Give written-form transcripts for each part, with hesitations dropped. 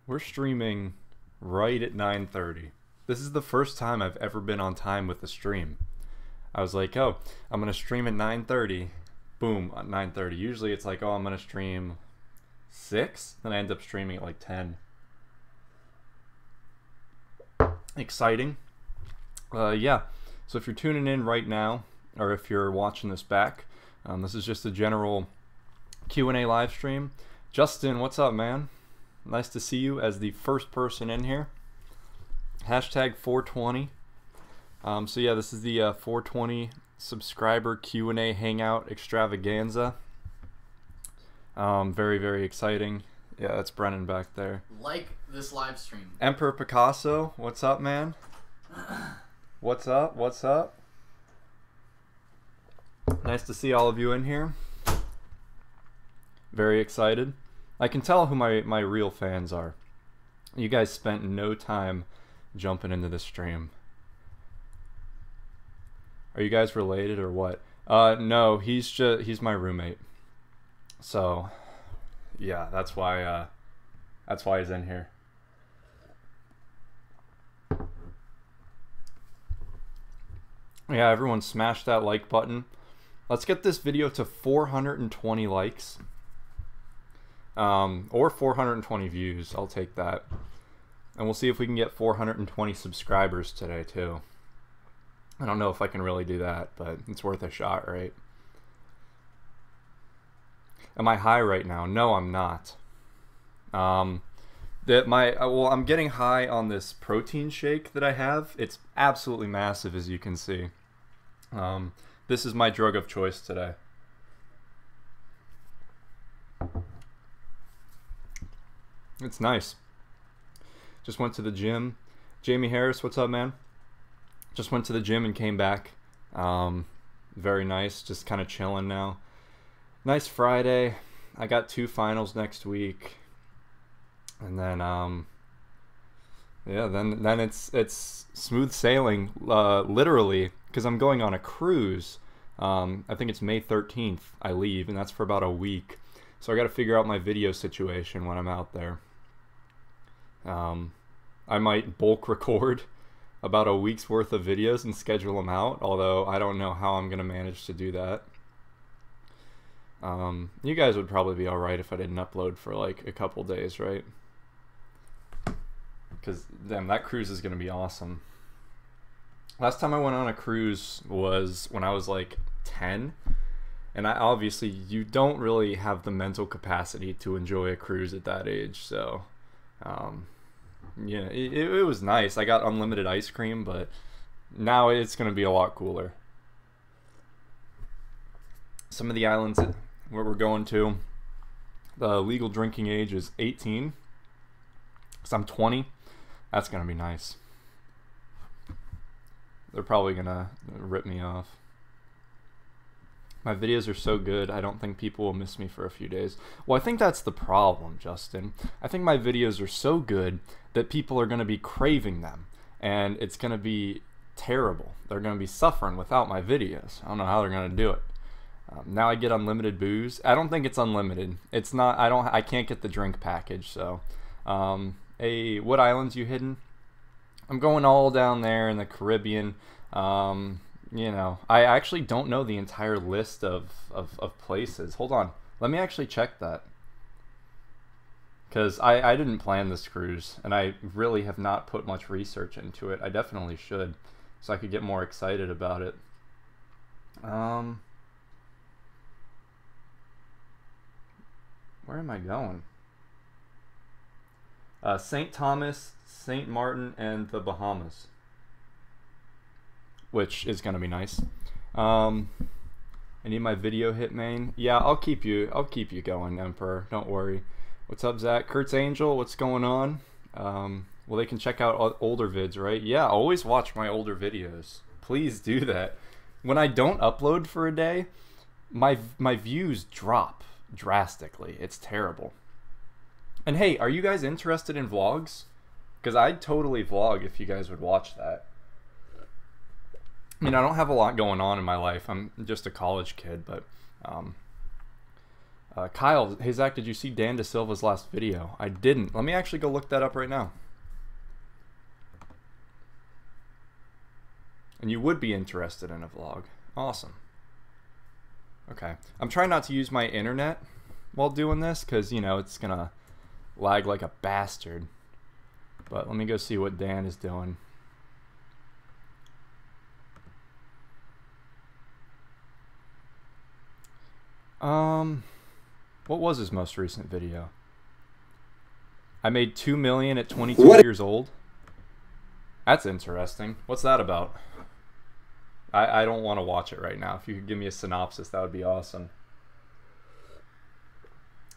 We're streaming right at 9:30. This is the first time I've ever been on time with the stream. I was like, oh, I'm gonna stream at 9:30. Boom, at 9:30. Usually it's like, oh, I'm gonna stream 6, then I end up streaming at like 10. Exciting. Yeah, so if you're tuning in right now, or if you're watching this back, this is just a general Q&A live stream. Justin, what's up, man? Nice to see you as the first person in here. Hashtag 420. So yeah, this is the 420 subscriber Q&A Hangout Extravaganza. Very, very exciting. Yeah, that's Brennan back there. Like this live stream. Emperor Picasso, what's up, man? What's up? What's up? Nice to see all of you in here. Very excited. I can tell who my real fans are. You guys spent no time jumping into the stream. Are you guys related or what? No, he's my roommate. So, yeah, that's why he's in here. Yeah, everyone smash that like button. Let's get this video to 420 likes. Or 420 views. I'll take that. And we'll see if we can get 420 subscribers today too. I don't know if I can really do that, but it's worth a shot, right? Am I high right now? No, I'm not. I'm getting high on this protein shake that I have. It's absolutely massive, as you can see. This is my drug of choice today. It's nice. Just went to the gym. Jamie Harris, what's up, man? Just went to the gym and came back. Very nice. Just kind of chilling now. Nice Friday. I got 2 finals next week. And then yeah, then it's smooth sailing, literally, because I'm going on a cruise. I think it's May 13th I leave, and that's for about a week. So I got to figure out my video situation when I'm out there. I might bulk record about a week's worth of videos and schedule them out, although I don't know how I'm going to manage to do that. You guys would probably be alright if I didn't upload for like a couple days, right? Because, damn, that cruise is going to be awesome. Last time I went on a cruise was when I was like 10. And obviously, you don't really have the mental capacity to enjoy a cruise at that age. So, yeah, it was nice. I got unlimited ice cream, but now it's going to be a lot cooler. Some of the islands where we're going to, the legal drinking age is 18. So I'm 20. That's going to be nice. They're probably going to rip me off. My videos are so good, I don't think people will miss me for a few days. Well, I think that's the problem, Justin. I think my videos are so good that people are going to be craving them. And it's going to be terrible. They're going to be suffering without my videos. I don't know how they're going to do it. Now I get unlimited booze. I don't think it's unlimited. It's not. I can't get the drink package. So, hey, what islands you hitting? I'm going all down there in the Caribbean. You know, I actually don't know the entire list of places. Hold on. Let me actually check that. Because I didn't plan this cruise, and I really have not put much research into it. I definitely should, so I could get more excited about it. Where am I going? St. Thomas, St. Martin, and the Bahamas. Which is gonna be nice. I need my video hit main. Yeah, I'll keep you going, Emperor. Don't worry. What's up, Zach? Kurt's Angel, what's going on? Well, they can check out older vids, right? Yeah, always watch my older videos. Please do that. When I don't upload for a day, my views drop drastically. It's terrible. And hey, are you guys interested in vlogs? Because I'd totally vlog if you guys would watch that. I mean, I don't have a lot going on in my life. I'm just a college kid, but Kyle, hey Zach, did you see Dan DeSilva's last video? I didn't. Let me actually go look that up right now. And you would be interested in a vlog. Awesome. Okay. I'm trying not to use my internet while doing this because, you know, it's going to lag like a bastard. But let me go see what Dan is doing. What was his most recent video? I made 2 million at 22 years old. That's interesting. What's that about? I don't want to watch it right now. If you could give me a synopsis, that would be awesome.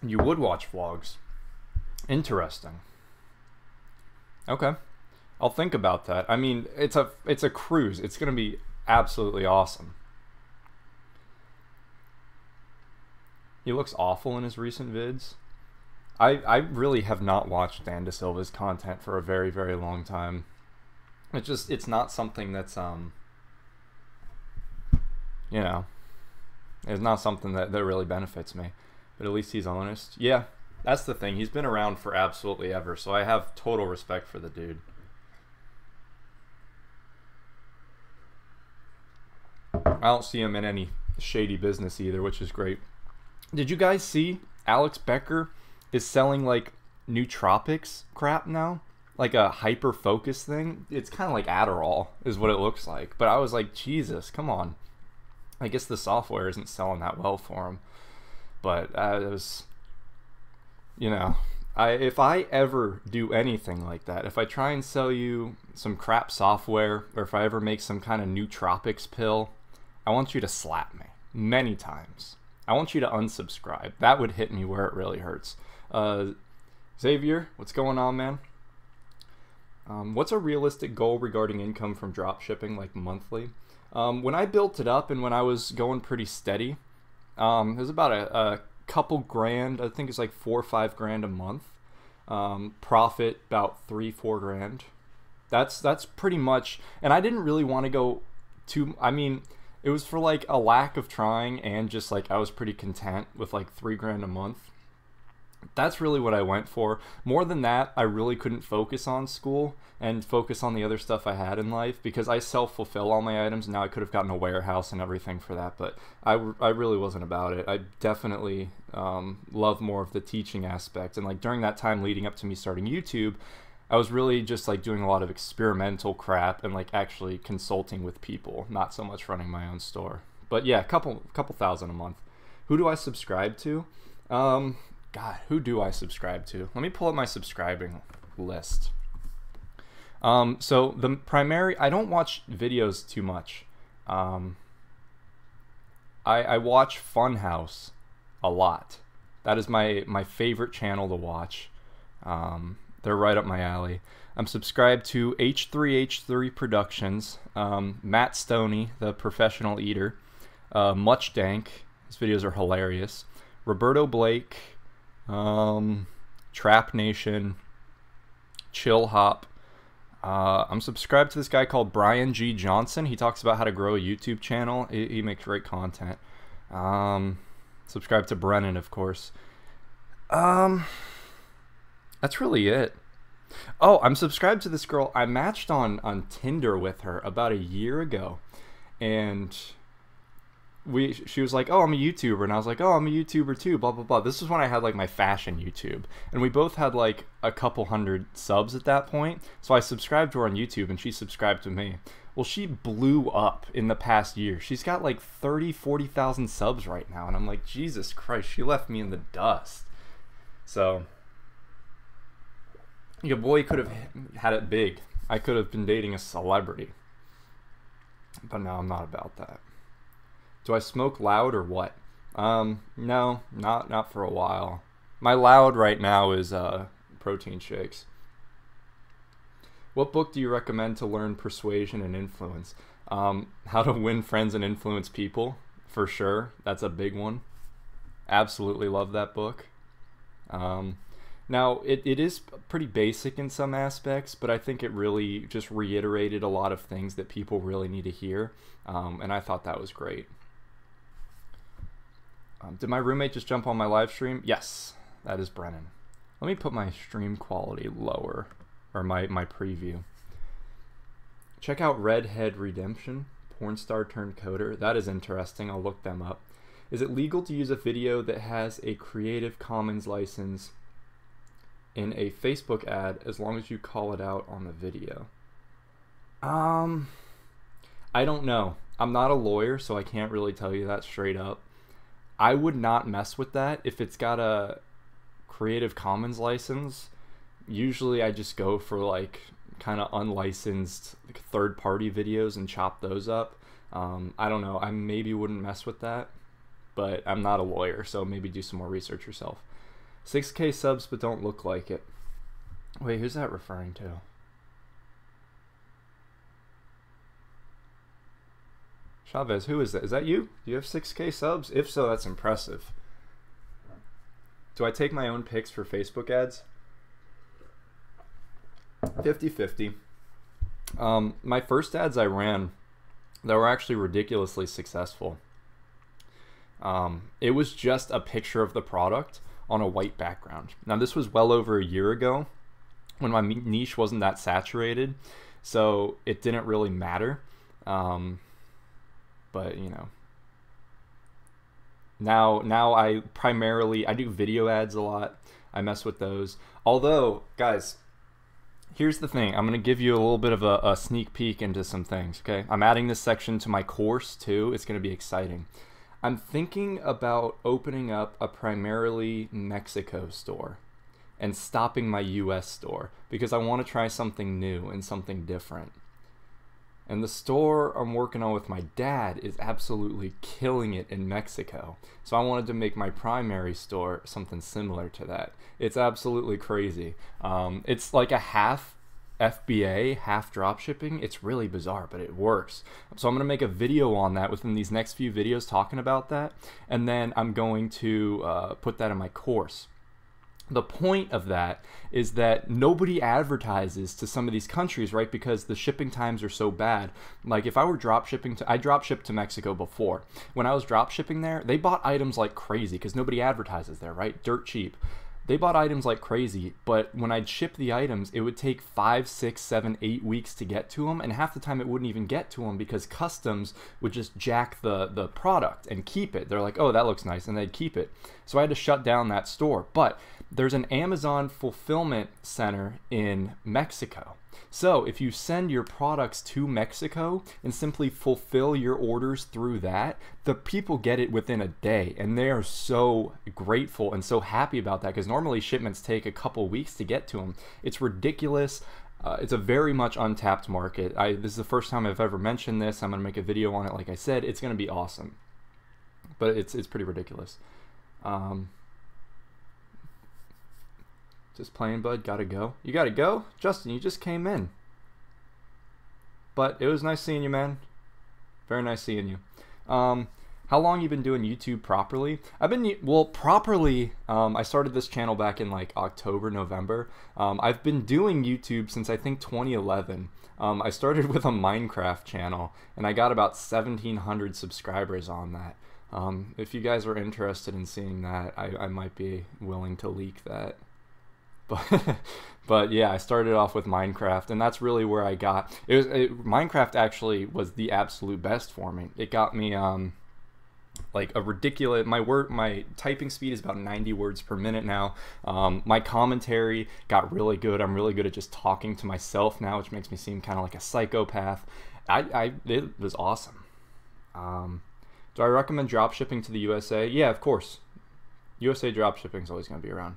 You would watch vlogs. Interesting. Okay. I'll think about that. I mean, it's a cruise. It's going to be absolutely awesome. He looks awful in his recent vids. I really have not watched Dan DeSilva's content for a very, very long time. It's not something that's you know, it's not something that really benefits me. But at least he's honest. Yeah, that's the thing. He's been around for absolutely ever, so I have total respect for the dude. I don't see him in any shady business either, which is great. Did you guys see Alex Becker is selling like nootropics crap now? Like a hyper focus thing? It's kind of like Adderall is what it looks like. But I was like, Jesus, come on. I guess the software isn't selling that well for him. But it was, you know, if I ever do anything like that, if I try and sell you some crap software, or if I ever make some kind of nootropics pill, I want you to slap me many times. I want you to unsubscribe. That would hit me where it really hurts. Xavier, what's going on, man? What's a realistic goal regarding income from dropshipping, like monthly? When I built it up and when I was going pretty steady, it was about a couple grand. I think it's like $4 or $5 grand a month. Profit about $3-4 grand. That's pretty much. And I didn't really want to go too. I mean, it was for like a lack of trying and just like I was pretty content with like $3 grand a month. That's really what I went for. More than that, I really couldn't focus on school and focus on the other stuff I had in life because I self-fulfill all my items. Now I could have gotten a warehouse and everything for that, but I really wasn't about it. I definitely love more of the teaching aspect. And like during that time leading up to me starting YouTube, I was really just like doing a lot of experimental crap and like actually consulting with people, not so much running my own store. But yeah, a couple thousand a month. Who do I subscribe to? God, who do I subscribe to? Let me pull up my subscribing list. So the primary, I don't watch videos too much. I watch Funhouse a lot. That is my favorite channel to watch. They're right up my alley. I'm subscribed to H3H3 Productions, Matt Stoney, the professional eater, Much Dank. His videos are hilarious. Roberto Blake. Trap Nation, Chill Hop. I'm subscribed to this guy called Brian G. Johnson. He talks about how to grow a YouTube channel. He makes great content. Subscribe to Brennan, of course. That's really it. Oh, I'm subscribed to this girl. I matched on Tinder with her about a year ago, and she was like, oh, I'm a YouTuber, and I was like, oh, I'm a YouTuber too, blah blah blah. This is when I had like my fashion YouTube, and we both had like a couple hundred subs at that point, so I subscribed to her on YouTube and she subscribed to me. Well, she blew up in the past year. She's got like 40,000 subs right now, and I'm like, Jesus Christ, she left me in the dust. So your boy could have had it big. I could have been dating a celebrity, but no, I'm not about that. Do I smoke loud or what? No, not for a while. My loud right now is protein shakes. What book do you recommend to learn persuasion and influence? How to Win Friends and Influence People, for sure. That's a big one. Absolutely love that book. Now, it is pretty basic in some aspects, but I think it really just reiterated a lot of things that people really need to hear, and I thought that was great. Did my roommate just jump on my live stream? Yes, that is Brennan. Let me put my stream quality lower, or my preview. Check out Redhead Redemption, porn star turned coder. That is interesting. I'll look them up. Is it legal to use a video that has a Creative Commons license in a Facebook ad as long as you call it out on the video? I don't know. I'm not a lawyer, so I can't really tell you that straight up. I would not mess with that if it's got a Creative Commons license. Usually I just go for like kind of unlicensed third-party videos and chop those up. I don't know. I maybe wouldn't mess with that, but I'm not a lawyer, so maybe do some more research yourself. 6K subs but don't look like it. Wait, who's that referring to? Chavez, who is that? Is that you? Do you have 6K subs? If so, that's impressive. Do I take my own picks for Facebook ads? 50-50. My first ads I ran that were actually ridiculously successful. It was just a picture of the product on a white background. Now this was well over a year ago when my niche wasn't that saturated, so it didn't really matter. But you know, now I do video ads a lot. I mess with those. Although, guys, here's the thing. I'm going to give you a little bit of a sneak peek into some things, okay? I'm adding this section to my course too. It's going to be exciting. I'm thinking about opening up a primarily Mexico store and stopping my US store because I want to try something new and something different. And the store I'm working on with my dad is absolutely killing it in Mexico. So I wanted to make my primary store something similar to that. It's absolutely crazy. It's like a half FBA, half dropshipping. It's really bizarre, but it works. So I'm going to make a video on that within these next few videos talking about that. And then I'm going to put that in my course. The point of that is that nobody advertises to some of these countries, right? Because the shipping times are so bad. Like if I were I dropshipped to Mexico before. When I was dropshipping there, they bought items like crazy because nobody advertises there, right? Dirt cheap. They bought items like crazy, but when I'd ship the items, it would take 5, 6, 7, 8 weeks to get to them, and half the time it wouldn't even get to them because customs would just jack the product and keep it. They're like, oh, that looks nice, and they'd keep it. So I had to shut down that store. But there's an Amazon fulfillment center in Mexico. So if you send your products to Mexico and simply fulfill your orders through that, the people get it within a day, and they are so grateful and so happy about that because normally shipments take a couple weeks to get to them. It's ridiculous. It's a very much untapped market. This is the first time I've ever mentioned this. I'm going to make a video on it. Like I said, it's going to be awesome, but it's pretty ridiculous. Just playing, bud. Gotta go. You gotta go? Justin, you just came in. But it was nice seeing you, man. Very nice seeing you. How long you been doing YouTube properly? Properly, I started this channel back in like October, November. I've been doing YouTube since I think 2011. I started with a Minecraft channel, and I got about 1,700 subscribers on that. If you guys are interested in seeing that, I might be willing to leak that. But yeah, I started off with Minecraft, and that's really where I got Minecraft actually was the absolute best for me. It got me like a ridiculous my typing speed is about 90 words per minute now. My commentary got really good. I'm really good at just talking to myself now, which makes me seem kind of like a psychopath. It was awesome. Do I recommend dropshipping to the USA? Yeah, of course. USA dropshipping is always going to be around.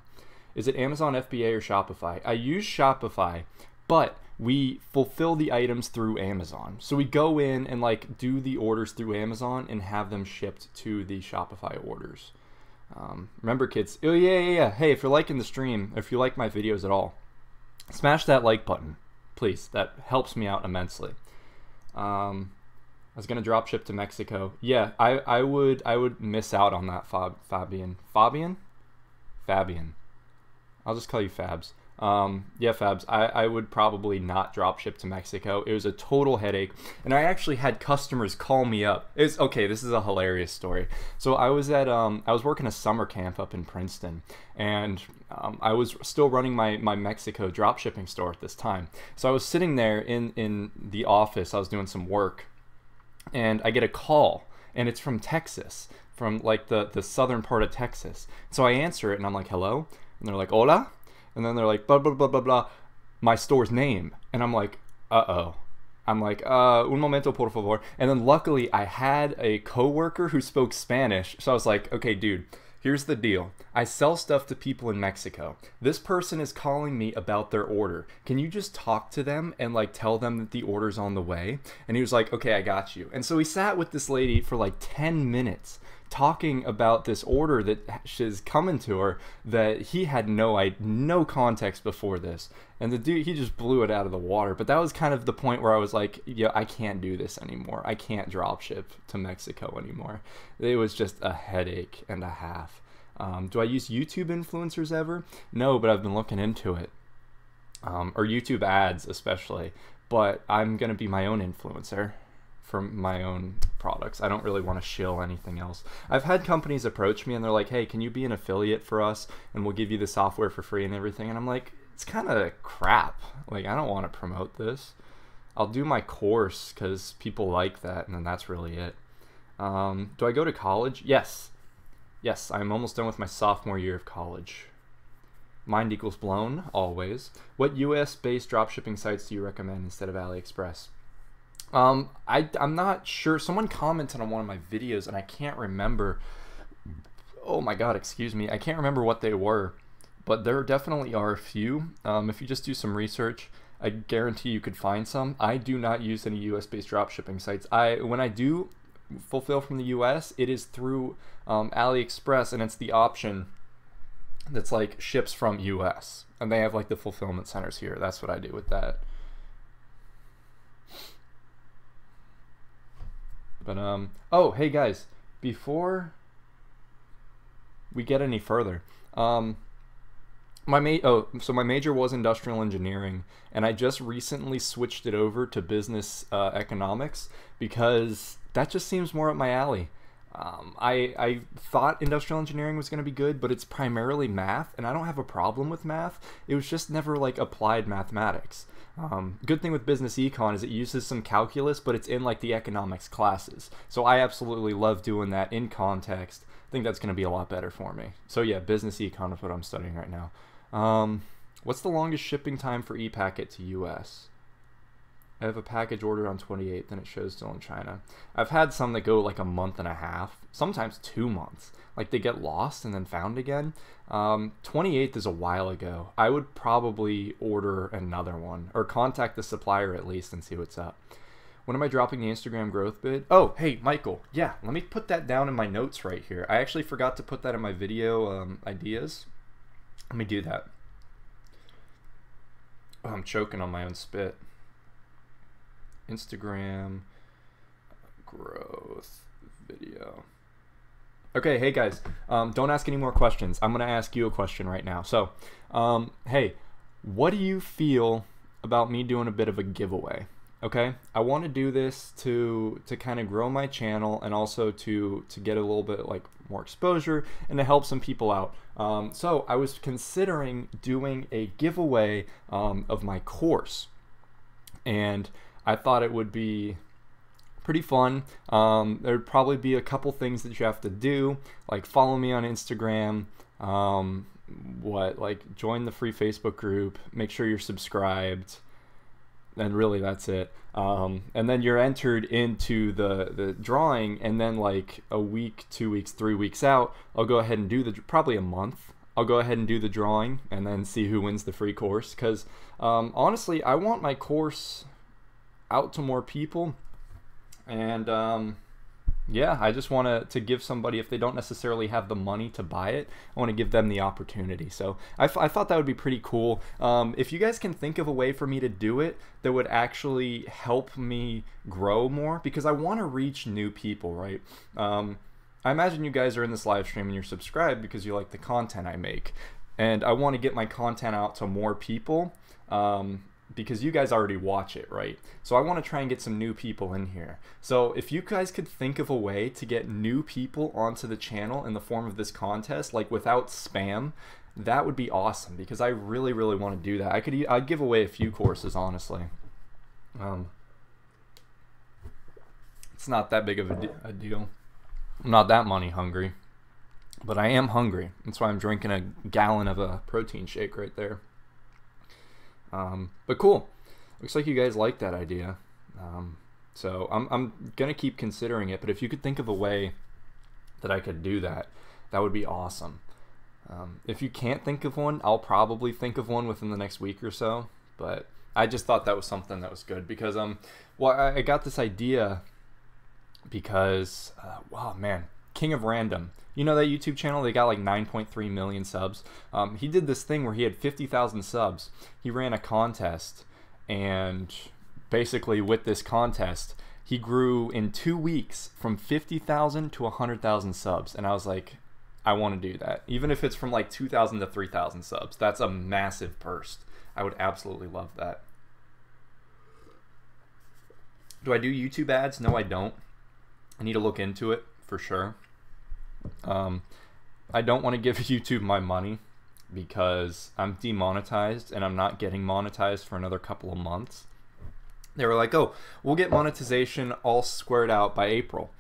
Is it Amazon FBA or Shopify? I use Shopify, but we fulfill the items through Amazon. So we go in and like do the orders through Amazon and have them shipped to the Shopify orders. Remember, kids. Oh yeah. Hey, if you're liking the stream, if you like my videos at all, smash that like button, please. That helps me out immensely. I was gonna drop ship to Mexico. Yeah, I would miss out on that, Fabian. Fabian? I'll just call you Fabs. Yeah, Fabs, I would probably not drop ship to Mexico. It was a total headache. And I actually had customers call me up. Okay, this is a hilarious story. So I was working a summer camp up in Princeton, and I was still running my Mexico drop shipping store at this time. So I was sitting there in the office, I was doing some work, and I get a call, and it's from Texas, from like the southern part of Texas. So I answer it, and I'm like, hello? And they're like, hola? And then they're like, blah, blah, blah, blah, blah, my store's name. And I'm like, uh-oh. I'm like, un momento, por favor. And then luckily I had a coworker who spoke Spanish. So I was like, okay, dude, here's the deal. I sell stuff to people in Mexico. This person is calling me about their order. Can you just talk to them and like tell them that the order's on the way? And he was like, okay, I got you. And so he sat with this lady for like 10 minutes talking about this order that is coming to her that he had no context before this. And the dude, he just blew it out of the water. But that was kind of the point where I was like, yeah, I can't do this anymore. I can't drop ship to Mexico anymore. It was just a headache and a half. Do I use YouTube influencers ever? No, but I've been looking into it. Or YouTube ads especially. But I'm going to be my own influencer for my own products. I don't really want to shill anything else. I've had companies approach me and they're like, hey, can you be an affiliate for us and we'll give you the software for free and everything? And I'm like, it's kind of crap. Like, I don't want to promote this. I'll do my course because people like that, and then that's really it. Do I go to college? Yes. Yes, I'm almost done with my sophomore year of college. Mind equals blown, always. What US-based dropshipping sites do you recommend instead of AliExpress? I'm not sure. Someone commented on one of my videos and I can't remember. Oh my god, excuse me. I can't remember what they were, but there definitely are a few. If you just do some research, I guarantee you could find some. I do not use any US-based dropshipping sites. When I do fulfill from the US, it is through AliExpress, and it's the option that's like ships from US, and they have like the fulfillment centers here. That's what I do with that. But oh, hey guys, before we get any further, so my major was industrial engineering, and I just recently switched it over to business economics because that just seems more up my alley. I thought industrial engineering was going to be good, but it's primarily math, and I don't have a problem with math. It was just never like applied mathematics. Good thing with business econ is it uses some calculus, but it's in like the economics classes. So I absolutely love doing that in context. I think that's going to be a lot better for me. So yeah, business econ is what I'm studying right now. What's the longest shipping time for ePacket to US? I have a package ordered on 28th and it shows still in China. I've had some that go like a month and a half, sometimes 2 months. Like they get lost and then found again. 28th is a while ago. I would probably order another one or contact the supplier at least and see what's up. When am I dropping the Instagram growth bid? Oh, hey, Michael. Yeah, let me put that down in my notes right here. I actually forgot to put that in my video ideas. Let me do that. Oh, I'm choking on my own spit. Instagram growth video. Okay, hey guys, don't ask any more questions. I'm gonna ask you a question right now. So, hey, what do you feel about me doing a bit of a giveaway? Okay, I want to do this to kind of grow my channel and also to get a little bit like more exposure and to help some people out. So I was considering doing a giveaway of my course, and I thought it would be pretty fun. There'd probably be a couple things that you have to do, like follow me on Instagram, like join the free Facebook group, make sure you're subscribed, and really that's it. And then you're entered into the drawing, and then like a week, 2 weeks, 3 weeks out, I'll go ahead and do probably a month. I'll go ahead and do the drawing and then see who wins the free course. Because honestly, I want my course out to more people, and yeah, I just want to give somebody, if they don't necessarily have the money to buy it, I want to give them the opportunity. So I thought that would be pretty cool. If you guys can think of a way for me to do it that would actually help me grow more, because I want to reach new people, right? I imagine you guys are in this live stream and you're subscribed because you like the content I make. and I want to get my content out to more people, because you guys already watch it, right? So I want to try and get some new people in here. So if you guys could think of a way to get new people onto the channel in the form of this contest, like without spam, that would be awesome, because I really, really want to do that. I'd give away a few courses, honestly. It's not that big of a deal. I'm not that money hungry, but I am hungry. That's why I'm drinking a gallon of a protein shake right there. But cool. Looks like you guys like that idea. So I'm gonna keep considering it. But if you could think of a way that I could do that, that would be awesome. If you can't think of one, I'll probably think of one within the next week or so. But I just thought that was something that was good, because well, I got this idea because wow, man, King of Random. You know that YouTube channel? They got like 9.3 million subs. He did this thing where he had 50,000 subs. He ran a contest, and basically with this contest, he grew in 2 weeks from 50,000 to 100,000 subs. And I was like, I want to do that. Even if it's from like 2,000 to 3,000 subs. That's a massive burst. I would absolutely love that. Do I do YouTube ads? No, I don't. I need to look into it for sure. I don't want to give YouTube my money because I'm demonetized and I'm not getting monetized for another couple of months. They were like, oh, we'll get monetization all squared out by April.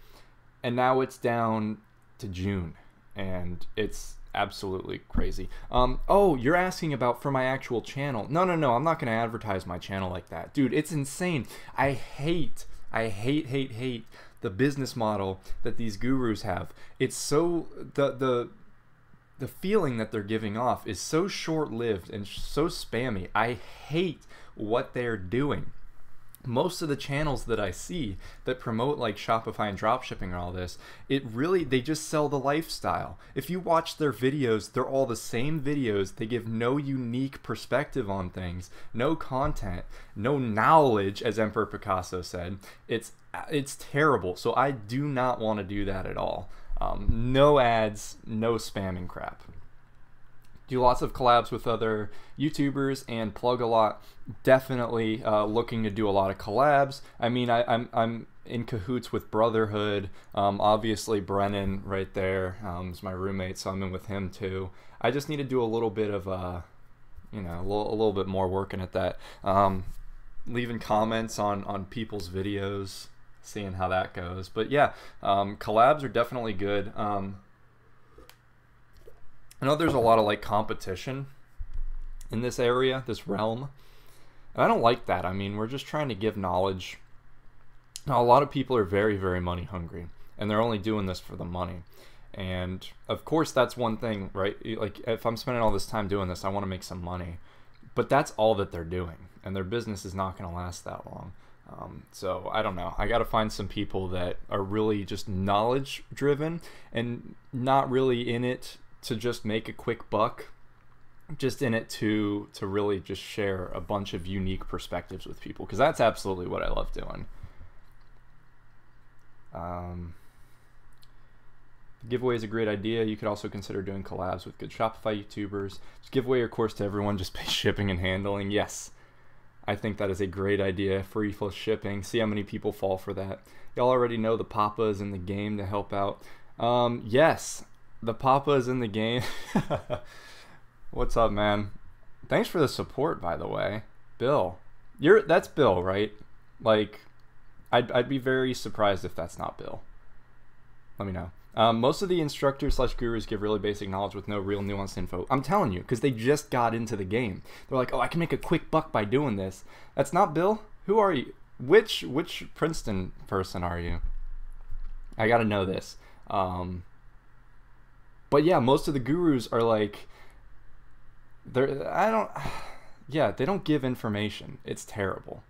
And now it's down to June, and it's absolutely crazy. Oh, you're asking about for my actual channel. No, I'm not going to advertise my channel like that. Dude, it's insane. I hate the business model that these gurus have. It's so, the feeling that they're giving off is so short-lived and so spammy. I hate what they're doing. Most of the channels that I see that promote like Shopify and dropshipping and all this, they just sell the lifestyle. If you watch their videos, they're all the same videos. They give no unique perspective on things, no content, no knowledge, as Emperor Picasso said. It's terrible. So I do not want to do that at all. No ads, no spamming crap. Do lots of collabs with other YouTubers and plug a lot. Definitely looking to do a lot of collabs. I mean, I'm in cahoots with Brotherhood. Obviously Brennan right there is my roommate, so I'm in with him too. I just need to do a little bit of you know, a little bit more working at that. Leaving comments on people's videos, seeing how that goes. But yeah, collabs are definitely good. I know there's a lot of like competition in this area, this realm, and I don't like that. I mean, we're just trying to give knowledge. Now, a lot of people are very, very money hungry, and they're only doing this for the money. And of course, that's one thing, right? Like, if I'm spending all this time doing this, I want to make some money, but that's all that they're doing, and their business is not going to last that long. So I don't know. I got to find some people that are really just knowledge driven and not really in it to just make a quick buck, just in it to really just share a bunch of unique perspectives with people, because that's absolutely what I love doing. Giveaway is a great idea. You could also consider doing collabs with good Shopify YouTubers. Just give away your course to everyone, just pay shipping and handling. Yes, I think that is a great idea. Free full shipping. See how many people fall for that. Y'all already know the Papa is in the game to help out. Yes, the Papa is in the game. What's up, man? Thanks for the support, by the way. Bill. That's Bill, right? Like, I'd be very surprised if that's not Bill. Let me know. Most of the instructors / gurus give really basic knowledge with no real nuanced info. I'm telling you, because they just got into the game. They're like, oh, I can make a quick buck by doing this. That's not Bill? Who are you? Which Princeton person are you? I gotta know this. But yeah, most of the gurus are like, they don't give information. It's terrible.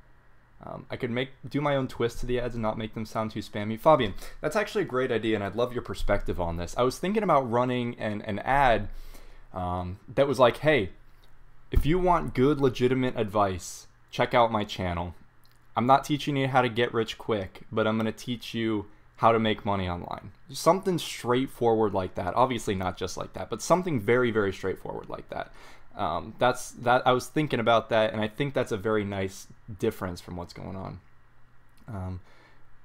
I could do my own twist to the ads and not make them sound too spammy. Fabian, that's actually a great idea, and I'd love your perspective on this. I was thinking about running an ad that was like, hey, if you want good, legitimate advice, check out my channel. I'm not teaching you how to get rich quick, but I'm going to teach you how to make money online. Something straightforward like that. Obviously not just like that, but something very, very straightforward like that. I was thinking about that, and I think that's a very nice difference from what's going on.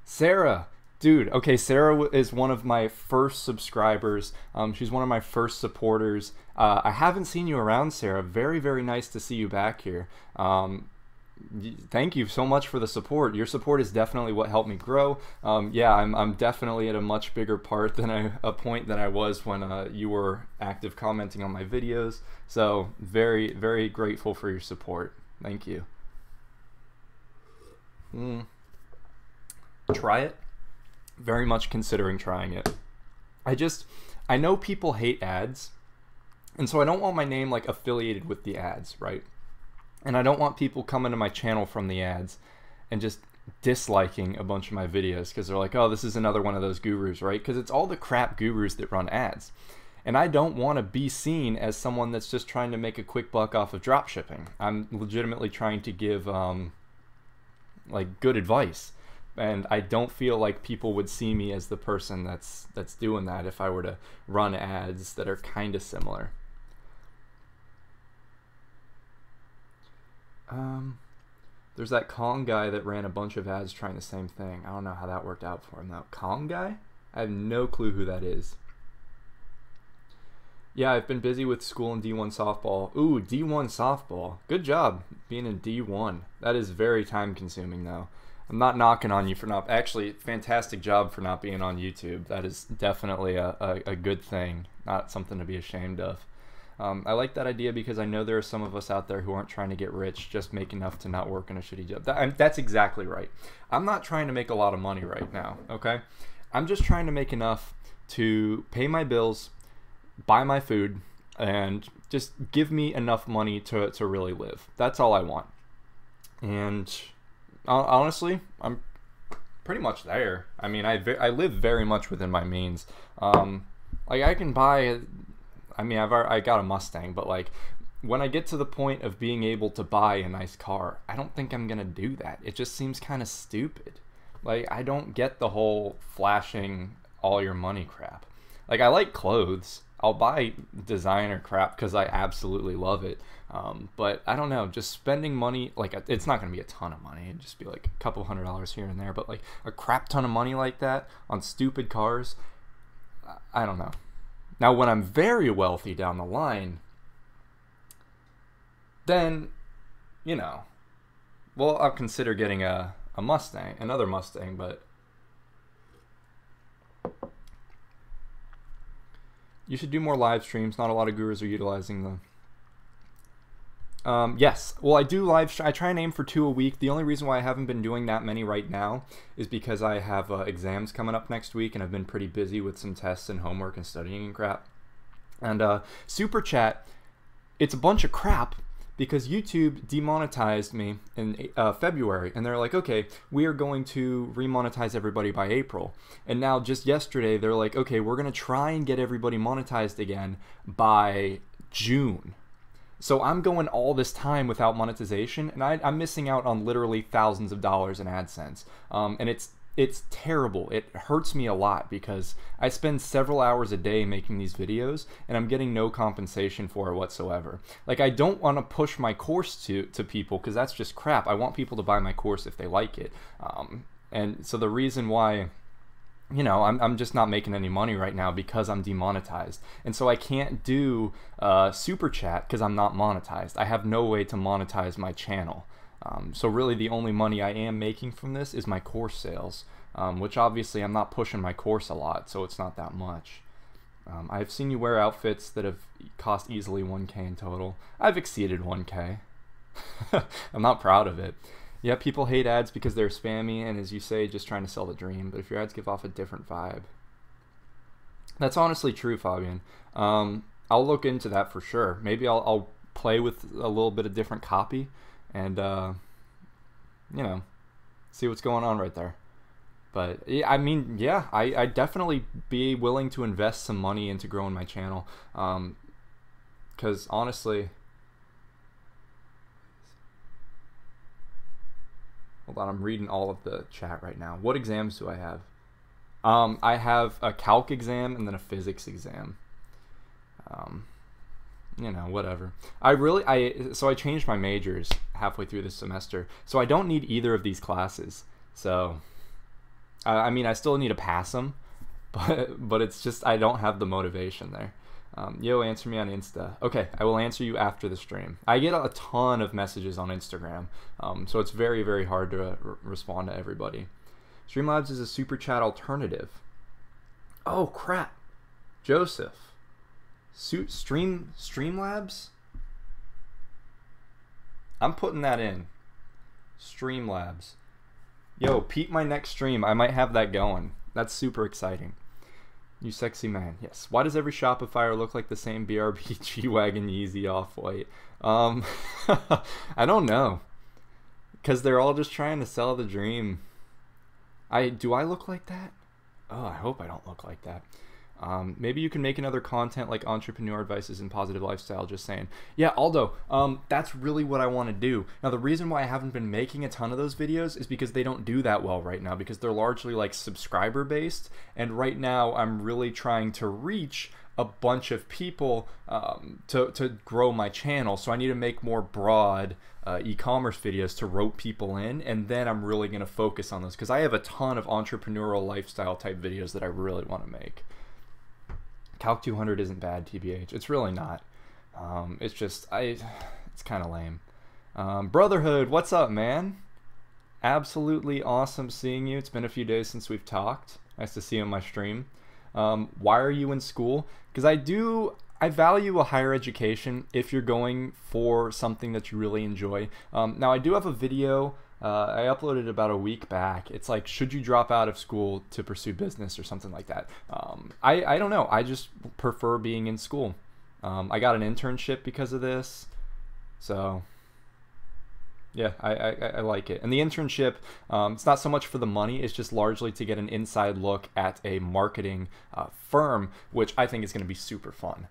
Sarah, dude, okay, Sarah is one of my first subscribers. She's one of my first supporters. I haven't seen you around, Sarah. Very, very nice to see you back here. Thank you so much for the support. Your support is definitely what helped me grow. Yeah, I'm definitely at a much bigger point than I was when you were active commenting on my videos. So very, very grateful for your support. Thank you. Try it. Very much considering trying it. I know people hate ads, and so I don't want my name like affiliated with the ads, right? And I don't want people coming to my channel from the ads and just disliking a bunch of my videos because they're like, oh, this is another one of those gurus, right? Because it's all the crap gurus that run ads. And I don't want to be seen as someone that's just trying to make a quick buck off of dropshipping. I'm legitimately trying to give like good advice. And I don't feel like people would see me as the person that's doing that if I were to run ads that are kind of similar. There's that Kong guy that ran a bunch of ads trying the same thing. I don't know how that worked out for him though. Kong guy? I have no clue who that is. Yeah, I've been busy with school and D1 softball. Ooh, D1 softball. Good job being in D1. That is very time consuming though. I'm not knocking on you for not, actually, fantastic job for not being on YouTube. That is definitely a good thing, not something to be ashamed of. I like that idea because I know there are some of us out there who aren't trying to get rich, just make enough to not work in a shitty job. That's exactly right. I'm not trying to make a lot of money right now, okay? I'm just trying to make enough to pay my bills, buy my food, and just give me enough money to really live. That's all I want. And honestly, I'm pretty much there. I mean, I live very much within my means. Like I can buy, I mean, I got a Mustang, but like when I get to the point of being able to buy a nice car, I don't think I'm gonna do that. It just seems kind of stupid. Like I don't get the whole flashing all your money crap. Like I like clothes. I'll buy designer crap because I absolutely love it. But I don't know, just spending money, like it's not going to be a ton of money. It'd just be like a couple $100s here and there. But like a crap ton of money like that on stupid cars, I don't know. Now, when I'm very wealthy down the line, then, you know, well, I'll consider getting a Mustang, another Mustang, but you should do more live streams. Not a lot of gurus are utilizing them. Yes, well, I do live stream. I try and aim for 2 a week. The only reason why I haven't been doing that many right now is because I have exams coming up next week, and I've been pretty busy with some tests and homework and studying and crap. And Super Chat, it's a bunch of crap because YouTube demonetized me in February, and they're like, okay, we are going to remonetize everybody by April. And now just yesterday, they're like, okay, we're going to try and get everybody monetized again by June. So I'm going all this time without monetization, and I'm missing out on literally thousands of dollars in AdSense. And it's terrible. It hurts me a lot because I spend several hours a day making these videos, and I'm getting no compensation for it whatsoever. Like, I don't want to push my course to people because that's just crap. I want people to buy my course if they like it. And so the reason why, you know, I'm just not making any money right now because I'm demonetized. And so I can't do Super Chat because I'm not monetized. I have no way to monetize my channel. So really the only money I am making from this is my course sales, which obviously I'm not pushing my course a lot, so it's not that much. I've seen you wear outfits that have cost easily 1K in total. I've exceeded 1K. I'm not proud of it. Yeah, people hate ads because they're spammy and, as you say, just trying to sell the dream. But if your ads give off a different vibe, that's honestly true, Fabian. I'll look into that for sure. Maybe I'll play with a little bit of different copy and, you know, see what's going on right there. But, I mean, yeah, I'd definitely be willing to invest some money into growing my channel. Because, honestly... Hold on, I'm reading all of the chat right now. What exams do I have? I have a calc exam and then a physics exam. You know, whatever. So I changed my majors halfway through this semester, so I don't need either of these classes. So, I mean, I still need to pass them, but it's just I don't have the motivation there. Yo, answer me on Insta. Okay, I will answer you after the stream. I get a ton of messages on Instagram, so it's very, very hard to respond to everybody. Streamlabs is a super chat alternative. Oh, crap. Joseph. Streamlabs? I'm putting that in. Streamlabs. Yo, peep my next stream. I might have that going. That's super exciting. You sexy man. Yes. Why does every Shopifyer look like the same BRB G-Wagon Yeezy Off-White? I don't know. Because they're all just trying to sell the dream. Do I look like that? Oh, I hope I don't look like that. Maybe you can make another content like entrepreneur advices and positive lifestyle, just saying. Yeah, Aldo, that's really what I want to do. Now, the reason why I haven't been making a ton of those videos is because they don't do that well right now, because they're largely like subscriber based. And right now I'm really trying to reach a bunch of people to grow my channel. So I need to make more broad e-commerce videos to rope people in, and then I'm really going to focus on those because I have a ton of entrepreneurial lifestyle type videos that I really want to make. Calc 200 isn't bad, TBH. It's really not. It's just, it's kind of lame. Brotherhood, what's up, man? Absolutely awesome seeing you. It's been a few days since we've talked. Nice to see you on my stream. Why are you in school? Because I value a higher education if you're going for something that you really enjoy. Now, I do have a video I uploaded about a week back. It's like, should you drop out of school to pursue business or something like that? I don't know. I just prefer being in school. I got an internship because of this. So, yeah, I like it. And the internship, it's not so much for the money. It's just largely to get an inside look at a marketing firm, which I think is going to be super fun.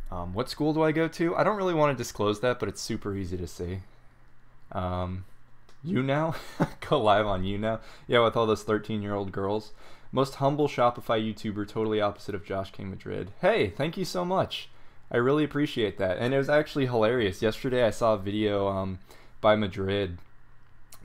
What school do I go to? I don't really want to disclose that, but it's super easy to see. You now? Go live on you now? Yeah, with all those 13-year-old girls. Most humble Shopify YouTuber, totally opposite of Josh King Madrid. Hey, thank you so much. I really appreciate that. And it was actually hilarious. Yesterday I saw a video by Madrid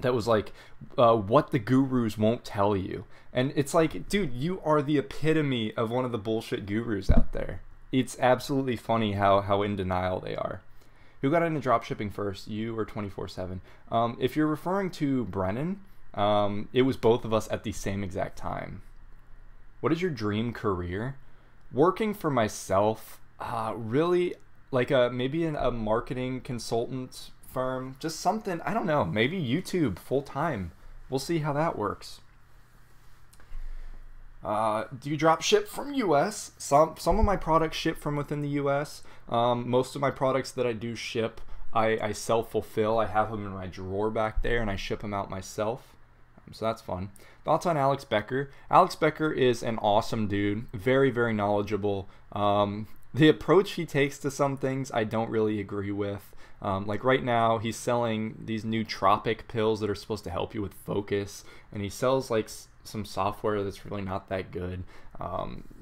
that was like, what the gurus won't tell you. And it's like, dude, you are the epitome of one of the bullshit gurus out there. It's absolutely funny how in denial they are. Who got into dropshipping first, you or 24/7? If you're referring to Brennan, it was both of us at the same exact time. What is your dream career? Working for myself, really, like maybe a marketing consultant firm, just something, I don't know, maybe YouTube full time. We'll see how that works. Do you drop ship from US? Some of my products ship from within the US. Most of my products that I do ship, I self-fulfill. I have them in my drawer back there and I ship them out myself. So that's fun. Thoughts on Alex Becker? Alex Becker is an awesome dude. Very, very knowledgeable. The approach he takes to some things I don't really agree with. Like right now, he's selling these nootropic pills that are supposed to help you with focus. And he sells like some software that's really not that good.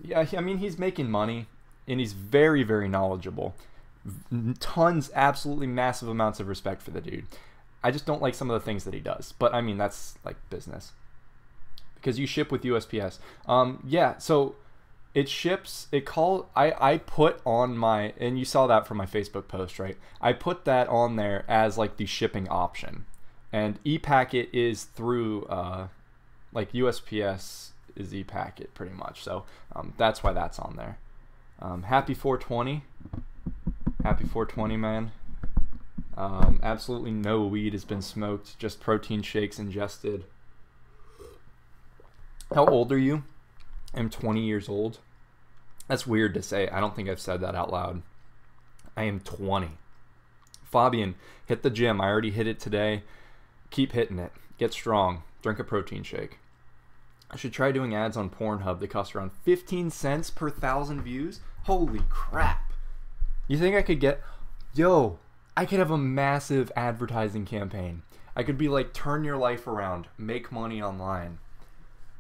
Yeah, I mean, he's making money and he's very, very knowledgeable. Tons, absolutely massive amounts of respect for the dude. I just don't like some of the things that he does. But I mean, that's like business. Because you ship with USPS. Yeah, so it ships, I put on my, and you saw that from my Facebook post, right? I put that on there as like the shipping option. And ePacket is through, like USPS is ePacket pretty much. So that's why that's on there. Happy 420. Happy 420, man. Absolutely no weed has been smoked, just protein shakes ingested. How old are you? I'm 20 years old. That's weird to say. I don't think I've said that out loud. I am 20. Fabian, hit the gym. I already hit it today. Keep hitting it. Get strong. Drink a protein shake. I should try doing ads on Pornhub. They cost around 15 cents per 1,000 views. Holy crap. You think I could get... Yo, I could have a massive advertising campaign. I could be like, turn your life around. Make money online.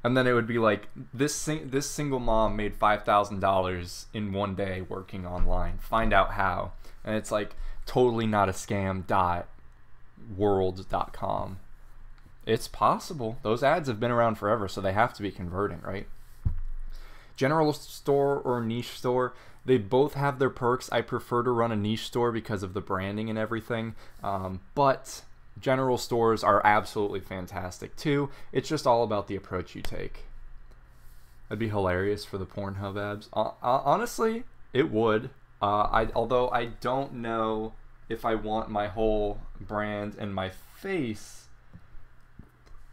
And then it would be like, this single mom made $5,000 in one day working online. Find out how. And it's like, totally not a scam .world.com. It's possible. Those ads have been around forever, so they have to be converting, right? General store or niche store, they both have their perks. I prefer to run a niche store because of the branding and everything. But general stores are absolutely fantastic too. It's just all about the approach you take. That'd be hilarious for the Pornhub ads. Honestly, it would. Although I don't know if I want my whole brand and my face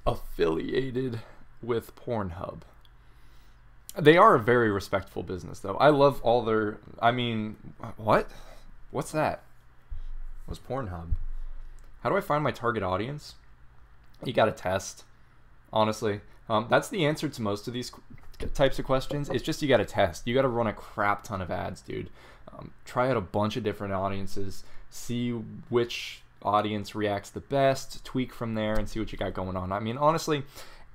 affiliated with Pornhub. They are a very respectful business, though. I love all their... I mean, what? What's that? What's Pornhub? How do I find my target audience? You gotta test, honestly. That's the answer to most of these types of questions. It's just you gotta test. You gotta run a crap ton of ads, dude. Try out a bunch of different audiences. See which audience reacts the best. Tweak from there and see what you got going on. I mean, honestly,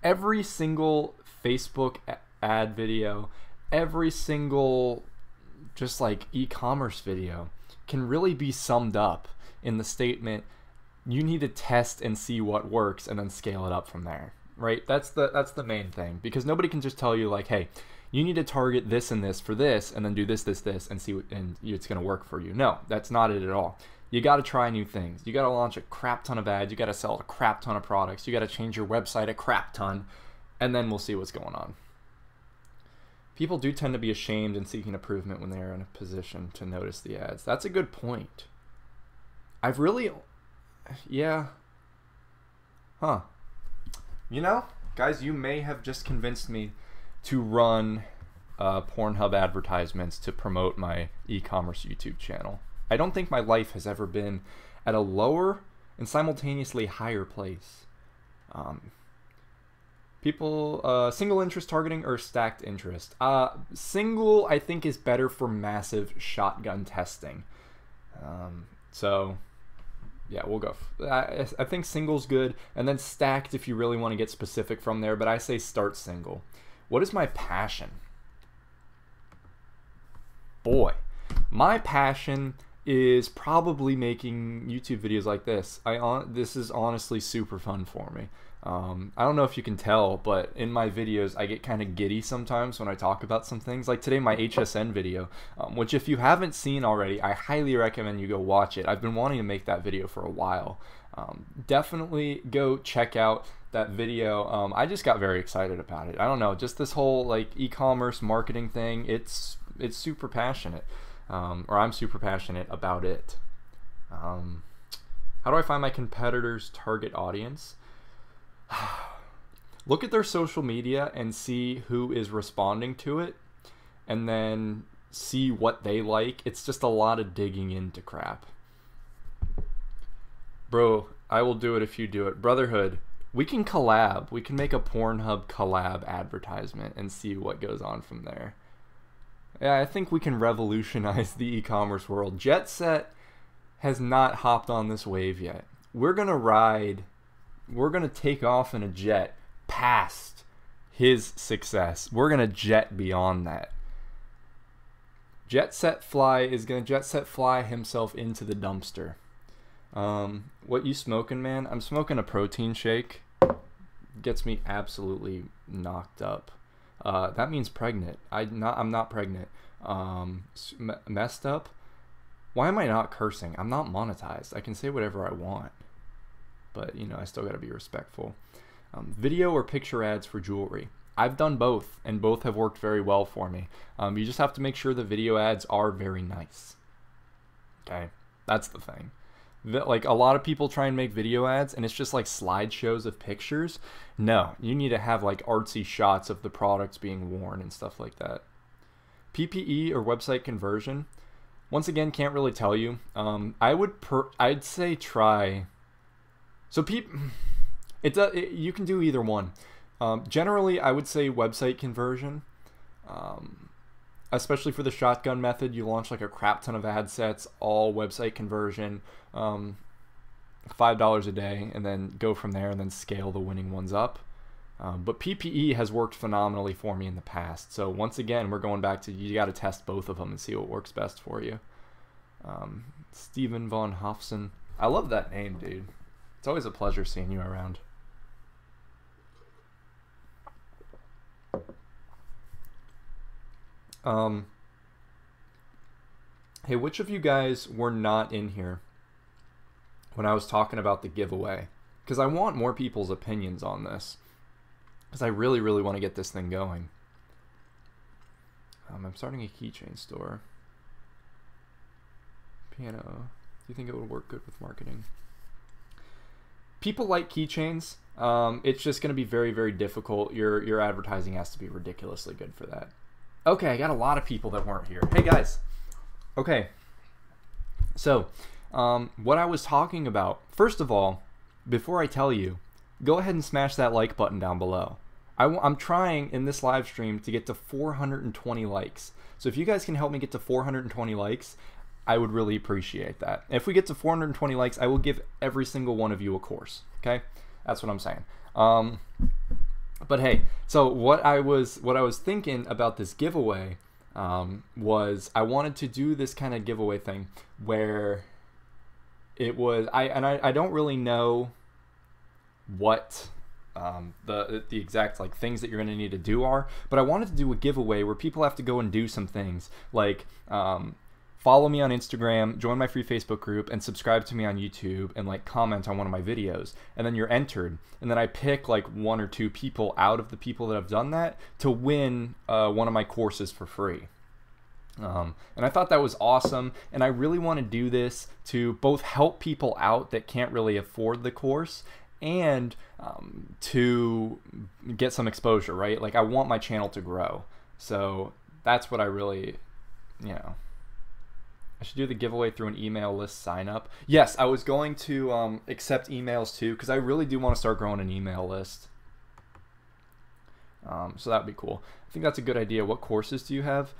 every single Facebook ad video, every single just like e-commerce video can really be summed up in the statement, you need to test and see what works and then scale it up from there, right? That's the main thing, because nobody can just tell you like, hey, you need to target this and this for this and then do this and see what, and it's going to work for you. No, that's not it at all. You got to try new things. You got to launch a crap ton of ads. You got to sell a crap ton of products. You got to change your website a crap ton, and then we'll see what's going on. People do tend to be ashamed and seeking improvement when they're in a position to notice the ads. That's a good point. I've really... Yeah. Huh. You know, guys, you may have just convinced me to run Pornhub advertisements to promote my e-commerce YouTube channel. I don't think my life has ever been at a lower and simultaneously higher place. People, single interest targeting or stacked interest? Single, I think, is better for massive shotgun testing. So, yeah, we'll go. I think single's good, and then stacked if you really want to get specific from there, but I say start single. What is my passion? Boy, my passion is probably making YouTube videos like this. This is honestly super fun for me. I don't know if you can tell, but in my videos I get kind of giddy sometimes when I talk about some things. Like today, my HSN video, which if you haven't seen already, I highly recommend you go watch it. I've been wanting to make that video for a while. Definitely go check out that video. I just got very excited about it. I don't know, just this whole like e-commerce marketing thing, it's super passionate. Or I'm super passionate about it. How do I find my competitors' target audience? Look at their social media and see who is responding to it, and then see what they like. It's just a lot of digging into crap. Bro, I will do it if you do it. Brotherhood, we can collab. We can make a Pornhub collab advertisement and see what goes on from there. Yeah, I think we can revolutionize the e-commerce world. Jet Set has not hopped on this wave yet. We're going to take off in a jet past his success. We're going to jet beyond that. Jet Set Fly is going to Jet Set Fly himself into the dumpster. What you smoking, man? I'm smoking a protein shake. Gets me absolutely knocked up. That means pregnant. I'm not pregnant. Messed up. Why am I not cursing? I'm not monetized. I can say whatever I want, but you know, I still got to be respectful. Video or picture ads for jewelry. I've done both, and both have worked very well for me. You just have to make sure the video ads are very nice. Okay, that's the thing. Like a lot of people try and make video ads and it's just like slideshows of pictures. No, you need to have like artsy shots of the products being worn and stuff like that. PPE or website conversion. Once again, can't really tell you. I'd say try. So you can do either one. Generally, I would say website conversion. Especially for the shotgun method, you launch like a crap ton of ad sets, all website conversion, $5 a day, and then go from there and then scale the winning ones up. But PPE has worked phenomenally for me in the past. So once again, we're going back to you got to test both of them and see what works best for you. Steven von Hofsen. I love that name, dude. It's always a pleasure seeing you around. Hey, which of you guys were not in here when I was talking about the giveaway? Because I want more people's opinions on this. Because I really, really want to get this thing going. I'm starting a keychain store. Piano. Do you think it would work good with marketing? People like keychains. It's just going to be very, very difficult. Your advertising has to be ridiculously good for that. Okay, I got a lot of people that weren't here. Hey, guys. Okay. So, what I was talking about, first of all, before I tell you, go ahead and smash that like button down below. I'm trying in this live stream to get to 420 likes. So if you guys can help me get to 420 likes, I would really appreciate that. If we get to 420 likes, I will give every single one of you a course. Okay? That's what I'm saying. But hey, so what I was thinking about this giveaway was I wanted to do this kind of giveaway thing where it was I don't really know what the exact like things that you're going to need to do are, but I wanted to do a giveaway where people have to go and do some things like follow me on Instagram, join my free Facebook group, and subscribe to me on YouTube, and like comment on one of my videos, and then you're entered, and then I pick like 1 or 2 people out of the people that have done that to win one of my courses for free. And I thought that was awesome, and I really want to do this to both help people out that can't really afford the course and to get some exposure, right? Like I want my channel to grow. So that's what I really, I should do the giveaway through an email list sign up. Yes, I was going to accept emails too, because I really do want to start growing an email list. So that'd be cool. I think that's a good idea. What courses do you have?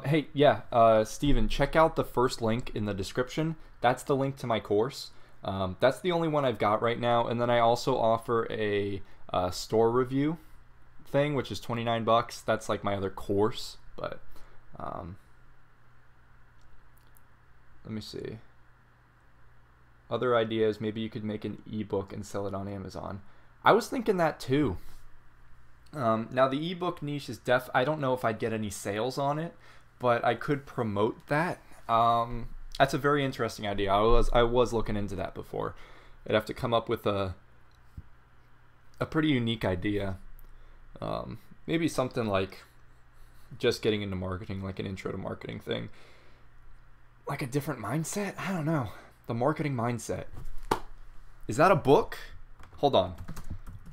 Hey, yeah, Steven, check out the first link in the description. That's the link to my course. That's the only one I've got right now. And then I also offer a store review thing, which is 29 bucks. That's like my other course, but let me see. Other ideas, maybe you could make an ebook and sell it on Amazon. I was thinking that too. Now the ebook niche is I don't know if I'd get any sales on it, but I could promote that. That's a very interesting idea. I was looking into that before. I'd have to come up with a pretty unique idea. Maybe something like just getting into marketing, like an intro to marketing thing. Like a different mindset? I don't know. The marketing mindset. Is that a book? Hold on.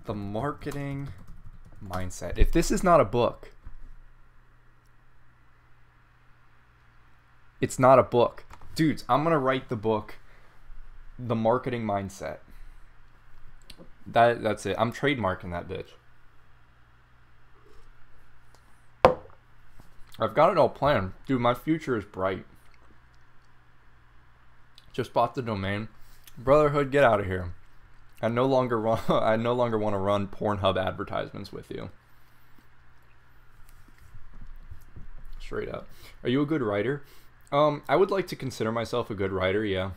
The marketing mindset. If this is not a book, it's not a book. Dudes, I'm going to write the book, The Marketing Mindset. That's it. I'm trademarking that bitch. I've got it all planned. Dude, my future is bright. Just bought the domain. Brotherhood, get out of here. I no longer want to run Pornhub advertisements with you. Straight up. Are you a good writer? I would like to consider myself a good writer, yeah.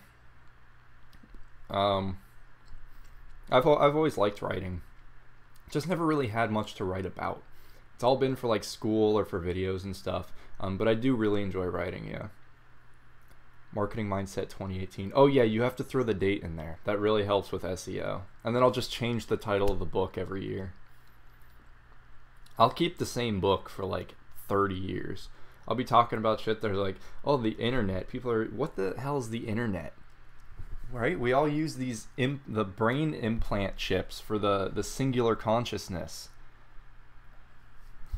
I've always liked writing. Just never really had much to write about. It's all been for like school or for videos and stuff. But I do really enjoy writing, yeah. Marketing Mindset 2018. Oh yeah, you have to throw the date in there. That really helps with SEO. And then I'll just change the title of the book every year. I'll keep the same book for like 30 years. I'll be talking about shit that are like, oh, the internet. People are, what the hell is the internet? Right? We all use these the brain implant chips for the singular consciousness.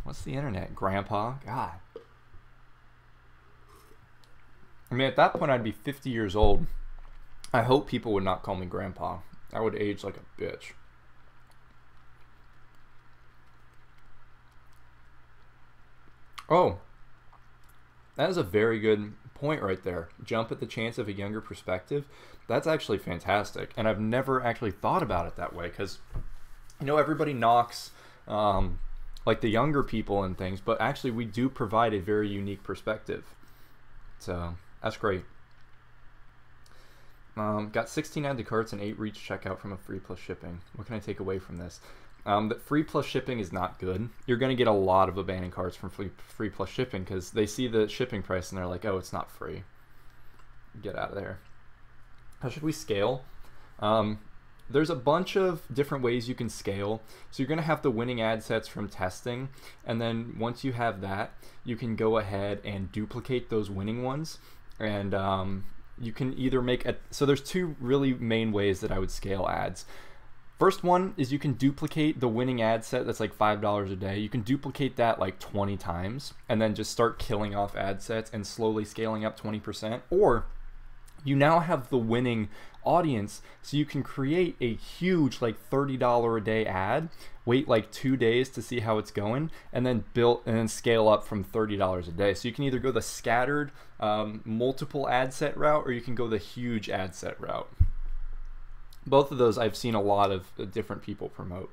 What's the internet, Grandpa? God. I mean, at that point, I'd be 50 years old. I hope people would not call me Grandpa. I would age like a bitch. Oh, that is a very good point right there. Jump at the chance of a younger perspective. That's actually fantastic. And I've never actually thought about it that way because, everybody knocks like the younger people and things, but actually we do provide a very unique perspective. So that's great. Got 16 add to carts and 8 reach checkout from a free plus shipping. What can I take away from this? That free plus shipping is not good. You're going to get a lot of abandoned carts from free plus shipping because they see the shipping price and they're like, oh, it's not free. Get out of there. How should we scale? There's a bunch of different ways you can scale. So you're going to have the winning ad sets from testing. And then once you have that, you can go ahead and duplicate those winning ones. And you can either make a... So there's 2 really main ways that I would scale ads. First one is you can duplicate the winning ad set that's like $5 a day. You can duplicate that like 20 times and then just start killing off ad sets and slowly scaling up 20%. Or you now have the winning audience, so you can create a huge like $30 a day ad, wait like 2 days to see how it's going, and then scale up from $30 a day. So you can either go the scattered multiple ad set route, or you can go the huge ad set route. Both of those I've seen a lot of different people promote.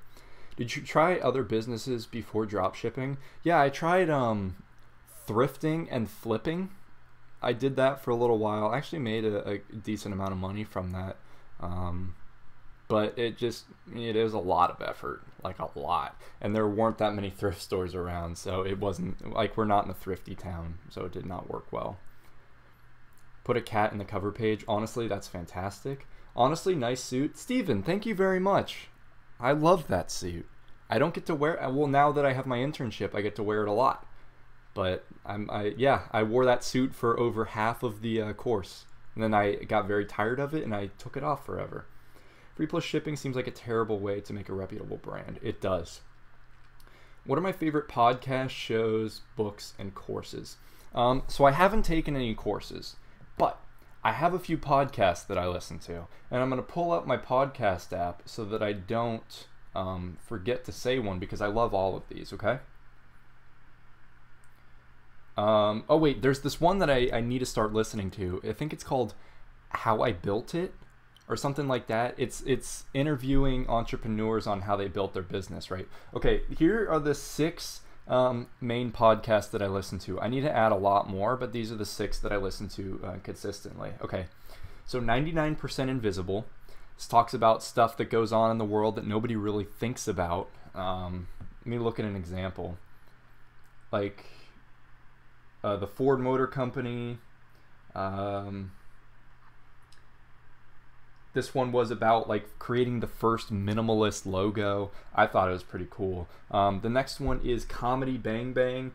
Did you try other businesses before dropshipping? Yeah, I tried thrifting and flipping. I did that for a little while. I actually made a decent amount of money from that. But it is a lot of effort, like a lot. And there weren't that many thrift stores around, so it wasn't, like we're not in a thrifty town, so it did not work well. Put a cat in the cover page. Honestly, that's fantastic. Honestly, nice suit. Steven, thank you very much. I love that suit. I don't get to wear, well, now that I have my internship, I get to wear it a lot. But I wore that suit for over half of the course. And then I got very tired of it and I took it off forever. Free plus shipping seems like a terrible way to make a reputable brand. It does. What are my favorite podcast shows, books, and courses? So I haven't taken any courses, but I have a few podcasts that I listen to. And I'm going to pull up my podcast app so that I don't forget to say one because I love all of these, okay? Oh wait, there's this one that I need to start listening to. I think it's called How I Built It or something like that. It's interviewing entrepreneurs on how they built their business, right? Okay, here are the 6 main podcasts that I listen to. I need to add a lot more, but these are the 6 that I listen to consistently. Okay, so 99% Invisible. This talks about stuff that goes on in the world that nobody really thinks about. Let me look at an example. Like the Ford Motor Company. This one was about like creating the first minimalist logo. I thought it was pretty cool. The next one is Comedy Bang Bang,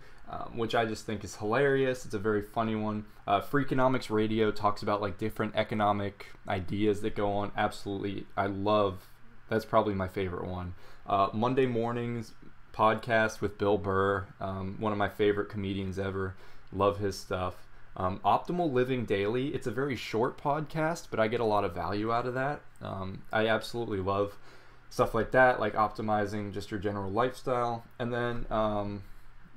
which I just think is hilarious. It's a very funny one. Freakonomics Radio talks about like different economic ideas that go on. Absolutely, that's probably my favorite one. Monday Mornings podcast with Bill Burr, one of my favorite comedians ever. Love his stuff. Optimal Living Daily. It's a very short podcast, but I get a lot of value out of that. I absolutely love stuff like that, like optimizing just your general lifestyle. And then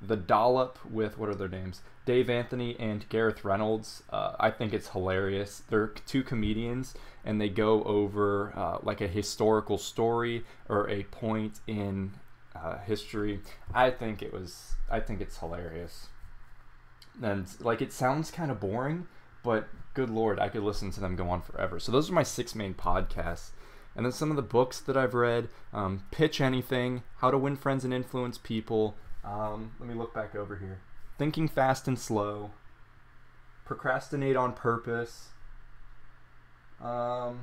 The Dollop with, what are their names? Dave Anthony and Gareth Reynolds. I think it's hilarious. They're 2 comedians, and they go over like a historical story or a point in history. I think it's hilarious. And like it sounds kind of boring, but good lord, I could listen to them go on forever. So those are my 6 main podcasts. And then some of the books that I've read: Pitch Anything, How to Win Friends and Influence People. Let me look back over here. Thinking Fast and Slow, Procrastinate on Purpose, Love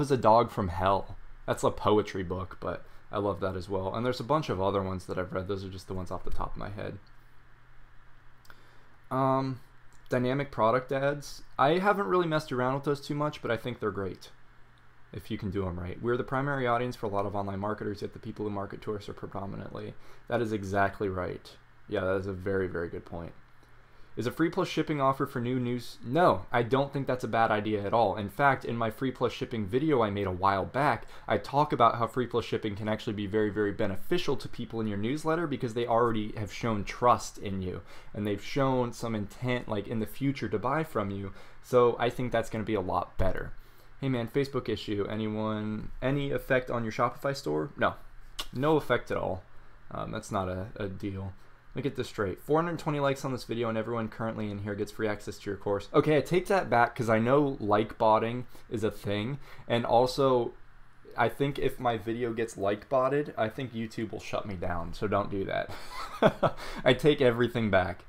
is a Dog from Hell. That's a poetry book, but I love that as well. And there's a bunch of other ones that I've read. Those are just the ones off the top of my head. Dynamic product ads. I haven't really messed around with those too much, but I think they're great if you can do them right. We're the primary audience for a lot of online marketers, yet the people who market to us are predominantly. That is exactly right. Yeah, that is a very, very good point. Is a free plus shipping offer for new news? No, I don't think that's a bad idea at all. In fact, in my free plus shipping video I made a while back, I talk about how free plus shipping can actually be very, very beneficial to people in your newsletter because they already have shown trust in you and they've shown some intent like in the future to buy from you. So I think that's going to be a lot better. Hey man, Facebook issue. Any effect on your Shopify store? No. No effect at all. That's not a deal. Let me get this straight. 420 likes on this video and everyone currently in here gets free access to your course. Okay, I take that back because I know like botting is a thing. And also, I think if my video gets like botted, I think YouTube will shut me down. So don't do that. I take everything back.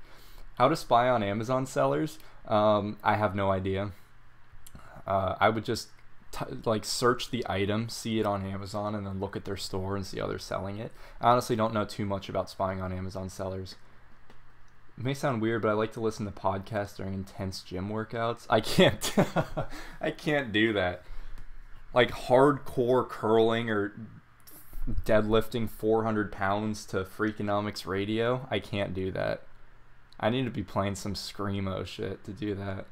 How to spy on Amazon sellers? I have no idea. I would just like search the item, see it on Amazon, and then look at their store and see how they're selling it. I honestly don't know too much about spying on Amazon sellers. It may sound weird, but I like to listen to podcasts during intense gym workouts. I can't I can't do that. Like hardcore curling or deadlifting 400 pounds to Freakonomics radio, I can't do that. I need to be playing some Screamo shit to do that.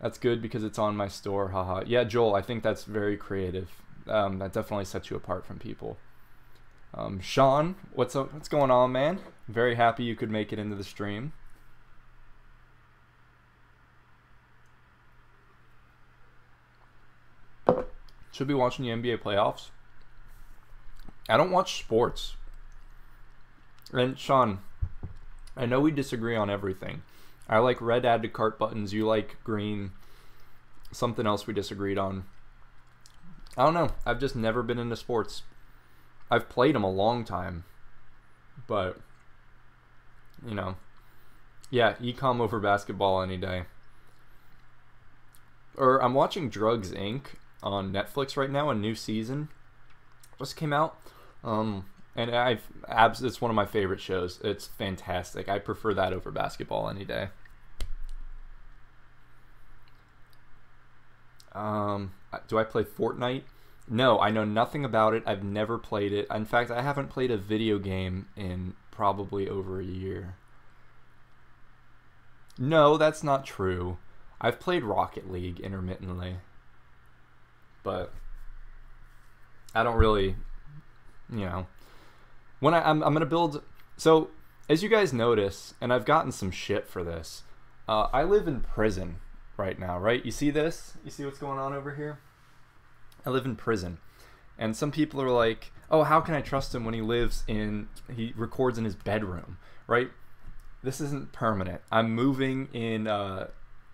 That's good because it's on my store, haha. Yeah, Joel, I think that's very creative. That definitely sets you apart from people. Sean, what's going on, man? Very happy you could make it into the stream. Should be watching the NBA playoffs. I don't watch sports. And Sean, I know we disagree on everything. I like red add to cart buttons. You like green. Something else we disagreed on. I don't know. I've just never been into sports. I've played them a long time. But, you know. Yeah, ecom over basketball any day. Or I'm watching Drugs Inc. on Netflix right now. A new season just came out. And it's one of my favorite shows. It's fantastic. I prefer that over basketball any day. Do I play Fortnite? No, I know nothing about it. I've never played it. In fact, I haven't played a video game in probably over a year. No, that's not true. I've played Rocket League intermittently. But I don't really, you know. When I'm going to build... So, as you guys notice, and I've gotten some shit for this, I live in prison right now, right? You see this? You see what's going on over here? I live in prison. And some people are like, oh, how can I trust him when he records in his bedroom, right? This isn't permanent. I'm moving in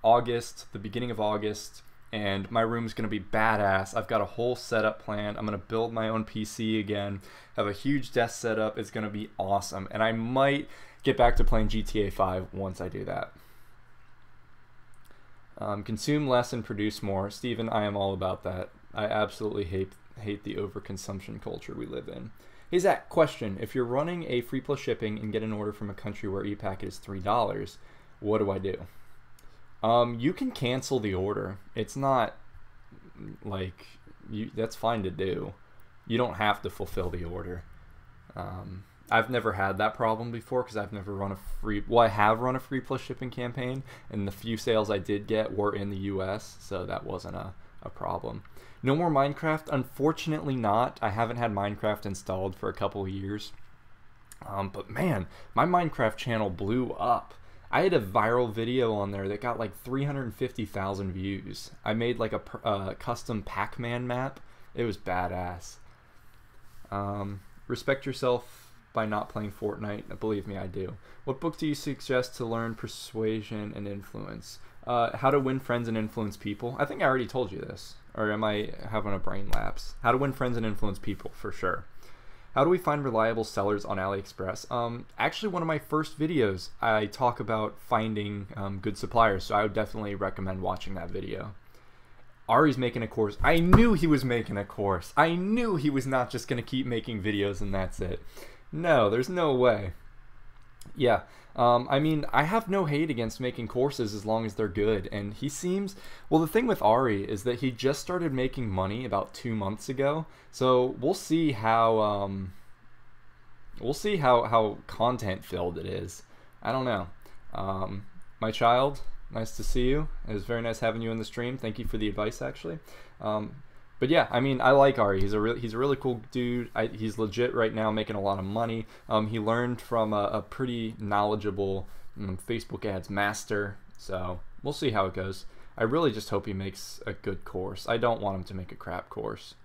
August, the beginning of August, and my room's going to be badass. I've got a whole setup plan. I'm going to build my own PC again, have a huge desk setup. It's going to be awesome. And I might get back to playing GTA 5 once I do that. Consume less and produce more. Steven, I am all about that. I absolutely hate the overconsumption culture we live in. Hey Zach, question. If you're running a free plus shipping and get an order from a country where e-packet is $3, what do I do? You can cancel the order. It's not like that's fine to do. You don't have to fulfill the order. I've never had that problem before because I've never run a free... Well, I have run a free plus shipping campaign, and the few sales I did get were in the US, so that wasn't a problem. No more Minecraft? Unfortunately not. I haven't had Minecraft installed for a couple of years. But man, my Minecraft channel blew up. I had a viral video on there that got like 350,000 views. I made like a custom Pac-Man map. It was badass. Respect yourself by not playing Fortnite. Believe me, I do. What book do you suggest to learn persuasion and influence? How to Win Friends and Influence People. I think I already told you this. Or am I having a brain lapse? How to Win Friends and Influence People, for sure. How do we find reliable sellers on AliExpress? Actually, one of my first videos, I talk about finding good suppliers, so I would definitely recommend watching that video. Ari's making a course. I knew he was making a course. I knew he was not just going to keep making videos and that's it. No, there's no way. Yeah, I mean, I have no hate against making courses as long as they're good. And he seems... Well, the thing with Ari is that he just started making money about 2 months ago. So we'll see how... how content-filled it is. I don't know. My child, nice to see you. It was very nice having you in the stream. Thank you for the advice, actually. But yeah, I mean, I like Ari. He's a really cool dude. He's legit right now, making a lot of money. He learned from a pretty knowledgeable Facebook ads master. So we'll see how it goes. I really just hope he makes a good course. I don't want him to make a crap course.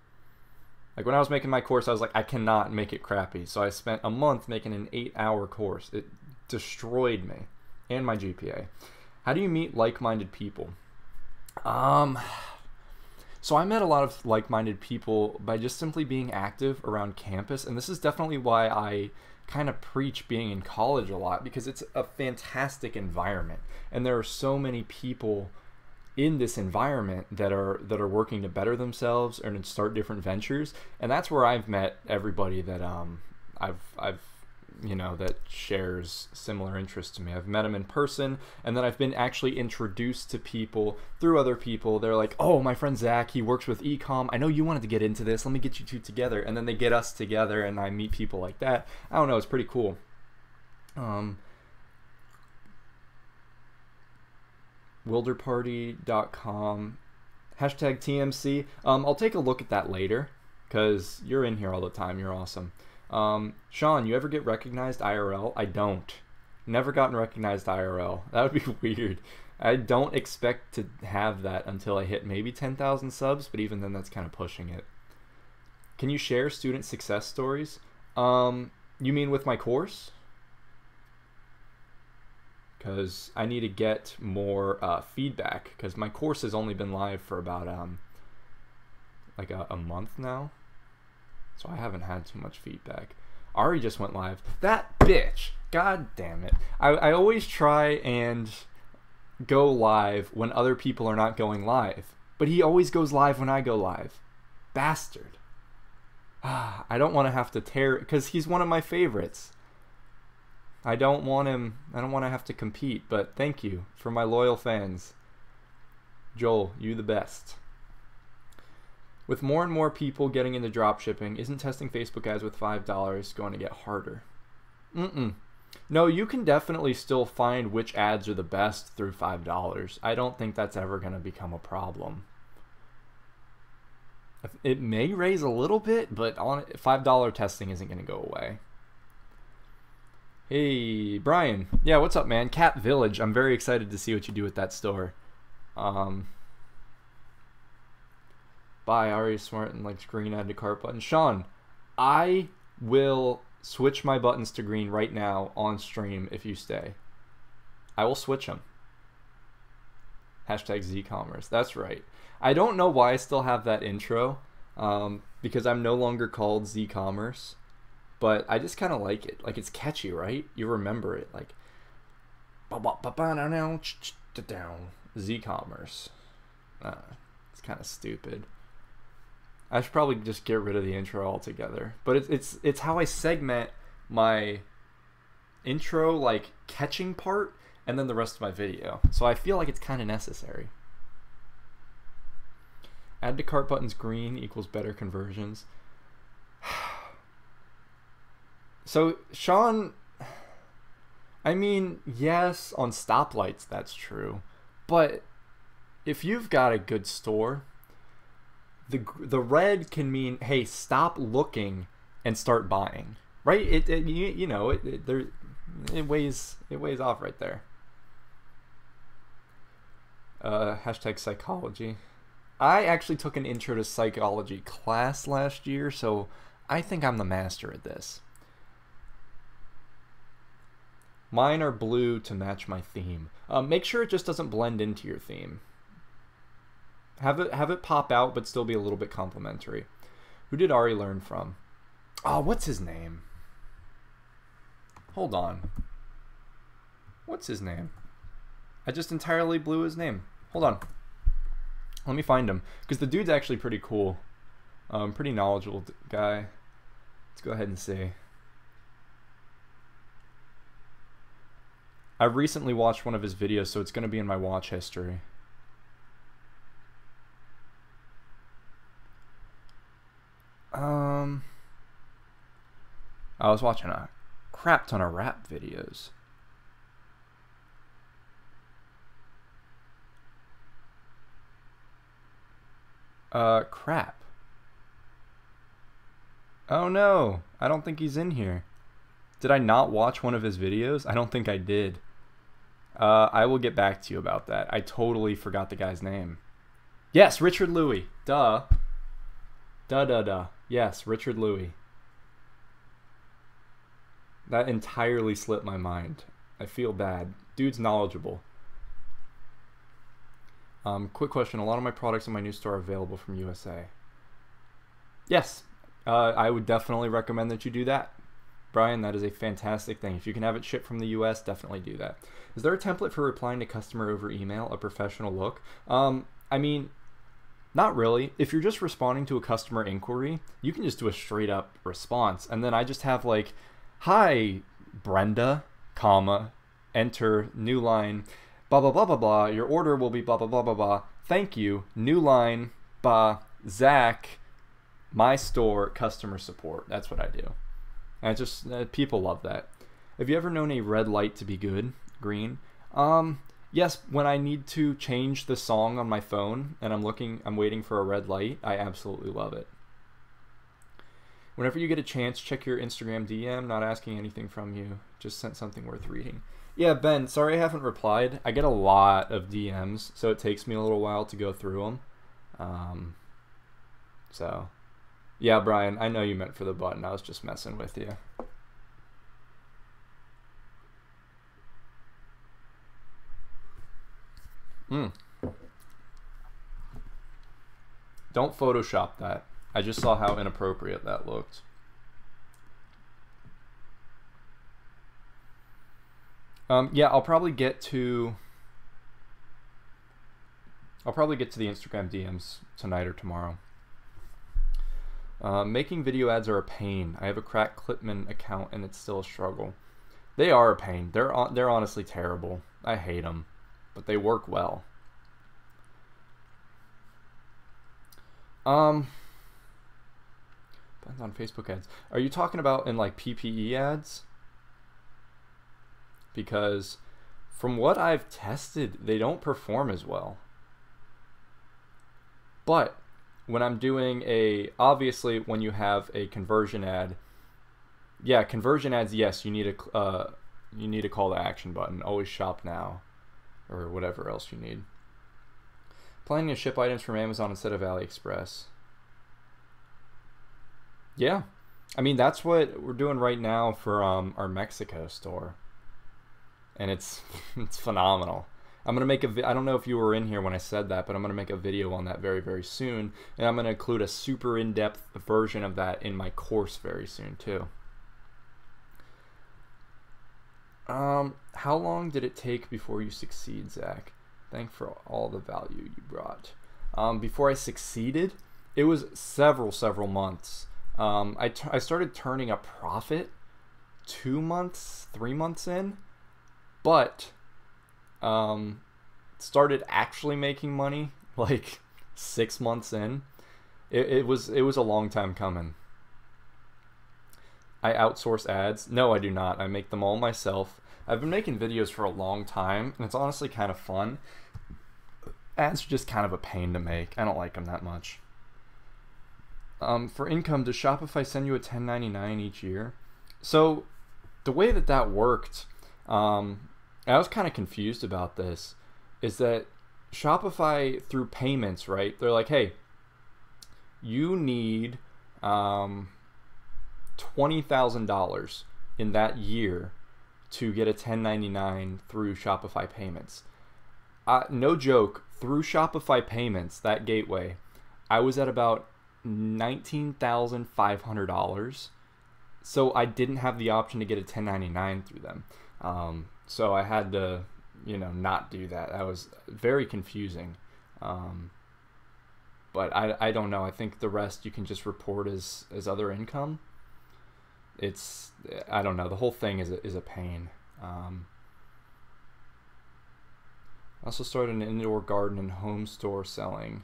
Like when I was making my course, I was like, I cannot make it crappy. So I spent a month making an 8-hour course. It destroyed me and my GPA. How do you meet like-minded people? So I met a lot of like-minded people by just simply being active around campus, and this is definitely why I kind of preach being in college a lot, because it's a fantastic environment, and there are so many people in this environment that are working to better themselves and to start different ventures, and that's where I've met everybody that I've that shares similar interests to me. I've met them in person, and then I've been actually introduced to people through other people. They're like, oh, my friend Zach, he works with ecom. I know you wanted to get into this. Let me get you two together. And then they get us together, and I meet people like that. I don't know. It's pretty cool. Wilderparty.com #TMC. I'll take a look at that later because you're in here all the time. You're awesome. Sean, you ever get recognized IRL? I don't. Never gotten recognized IRL. That would be weird. I don't expect to have that until I hit maybe 10,000 subs, but even then that's kind of pushing it. Can you share student success stories? You mean with my course? Because I need to get more feedback, because my course has only been live for about like a month now. So I haven't had too much feedback. Ari just went live. That bitch. God damn it. I always try and go live when other people are not going live. But he always goes live when I go live. Bastard. I don't want to have to tear... Because he's one of my favorites. I don't want to have to compete. But thank you for my loyal fans. Joel, you the best. With more and more people getting into dropshipping, isn't testing Facebook ads with $5 going to get harder? No, you can definitely still find which ads are the best through $5. I don't think that's ever going to become a problem. It may raise a little bit, but $5 testing isn't going to go away. Hey, Brian. Yeah, what's up, man? Cat Village. I'm very excited to see what you do with that store. Bye, Ari Smart and likes green add to cart button. Sean, I will switch my buttons to green right now on stream if you stay. I will switch them. #Ecommerce. That's right. I don't know why I still have that intro, because I'm no longer called Ecommerce, but I just kind of like it. Like, it's catchy, right? You remember it. Like, Ecommerce. It's kind of stupid. I should probably just get rid of the intro altogether. But it's how I segment my intro, like, catching part, and then the rest of my video. So I feel like it's kind of necessary. Add to cart buttons green equals better conversions. So, Sean, I mean, yes, on stoplights that's true. But if you've got a good store... The red can mean, hey, stop looking and start buying, right? It weighs off right there. #psychology. I actually took an intro to psychology class last year, so I think I'm the master at this. Mine are blue to match my theme. Make sure it just doesn't blend into your theme. Have it pop out, but still be a little bit complimentary. Who did Ari learn from? Oh, what's his name? Hold on. What's his name? I just entirely blew his name. Hold on. Let me find him. Because the dude's actually pretty cool. Pretty knowledgeable guy. Let's go ahead and see. I recently watched one of his videos, so it's going to be in my watch history. I was watching a crap ton of rap videos. Crap. Oh no, I don't think he's in here. Did I not watch one of his videos? I don't think I did. I will get back to you about that. I totally forgot the guy's name. Yes, Richard Louis. Duh. Duh. Yes, Richard Louis. That entirely slipped my mind. I feel bad. Dude's knowledgeable. Quick question. A lot of my products in my new store are available from USA. Yes. I would definitely recommend that you do that. Brian, that is a fantastic thing. If you can have it shipped from the US, definitely do that. Is there a template for replying to customer over email, a professional look? I mean, not really. If you're just responding to a customer inquiry, you can just do a straight up response. And then I just have like, hi, Brenda, comma, enter, new line, blah, blah, blah, blah, blah. Your order will be blah, blah, blah, blah, blah. Thank you. New line, Zach, my store, customer support. That's what I do. And people love that. Have you ever known a red light to be good? Green? Yes, when I need to change the song on my phone and I'm waiting for a red light, I absolutely love it. Whenever you get a chance, check your Instagram DM. Not asking anything from you. Just sent something worth reading. Yeah, Ben, sorry I haven't replied. I get a lot of DMs, so it takes me a little while to go through them. So, yeah, Brian, I know you meant for the button. I was just messing with you. Don't Photoshop that. I just saw how inappropriate that looked. Yeah, I'll probably get to the Instagram DMs tonight or tomorrow. Making video ads are a pain. I have a cracked Clipman account and it's still a struggle. They are a pain. They're honestly terrible. I hate them, but they work well. Depends on Facebook ads. Are you talking about in like PPE ads? Because from what I've tested, they don't perform as well. But when I'm doing obviously when you have a conversion ad, yeah, conversion ads, yes, you need a call to action button. Always shop now, or whatever else you need. Planning to ship items from Amazon instead of AliExpress. Yeah, I mean that's what we're doing right now for our Mexico store, and it's phenomenal. I'm gonna make I don't know if you were in here when I said that, but I'm gonna make a video on that very, very soon, and I'm gonna include a super in-depth version of that in my course very soon too. How long did it take before you succeed, Zach? Thanks for all the value you brought. Before I succeeded, it was several months. I started turning a profit 2 months, 3 months in, but started actually making money like 6 months in. It was a long time coming. I outsource ads. No, I do not. I make them all myself. I've been making videos for a long time, and it's honestly kind of fun. Ads are just kind of a pain to make. I don't like them that much. For income, does Shopify send you a 1099 each year? So the way that worked, I was kind of confused about this, is that Shopify through payments, right? They're like, hey, you need $20,000 in that year to get a 1099 through Shopify payments. No joke, through Shopify payments, that gateway, I was at about $19,500. So I didn't have the option to get a 1099 through them. So I had to, not do that. That was very confusing. But I don't know. I think the rest you can just report as other income. I don't know. The whole thing is a pain. I also started an indoor garden and home store selling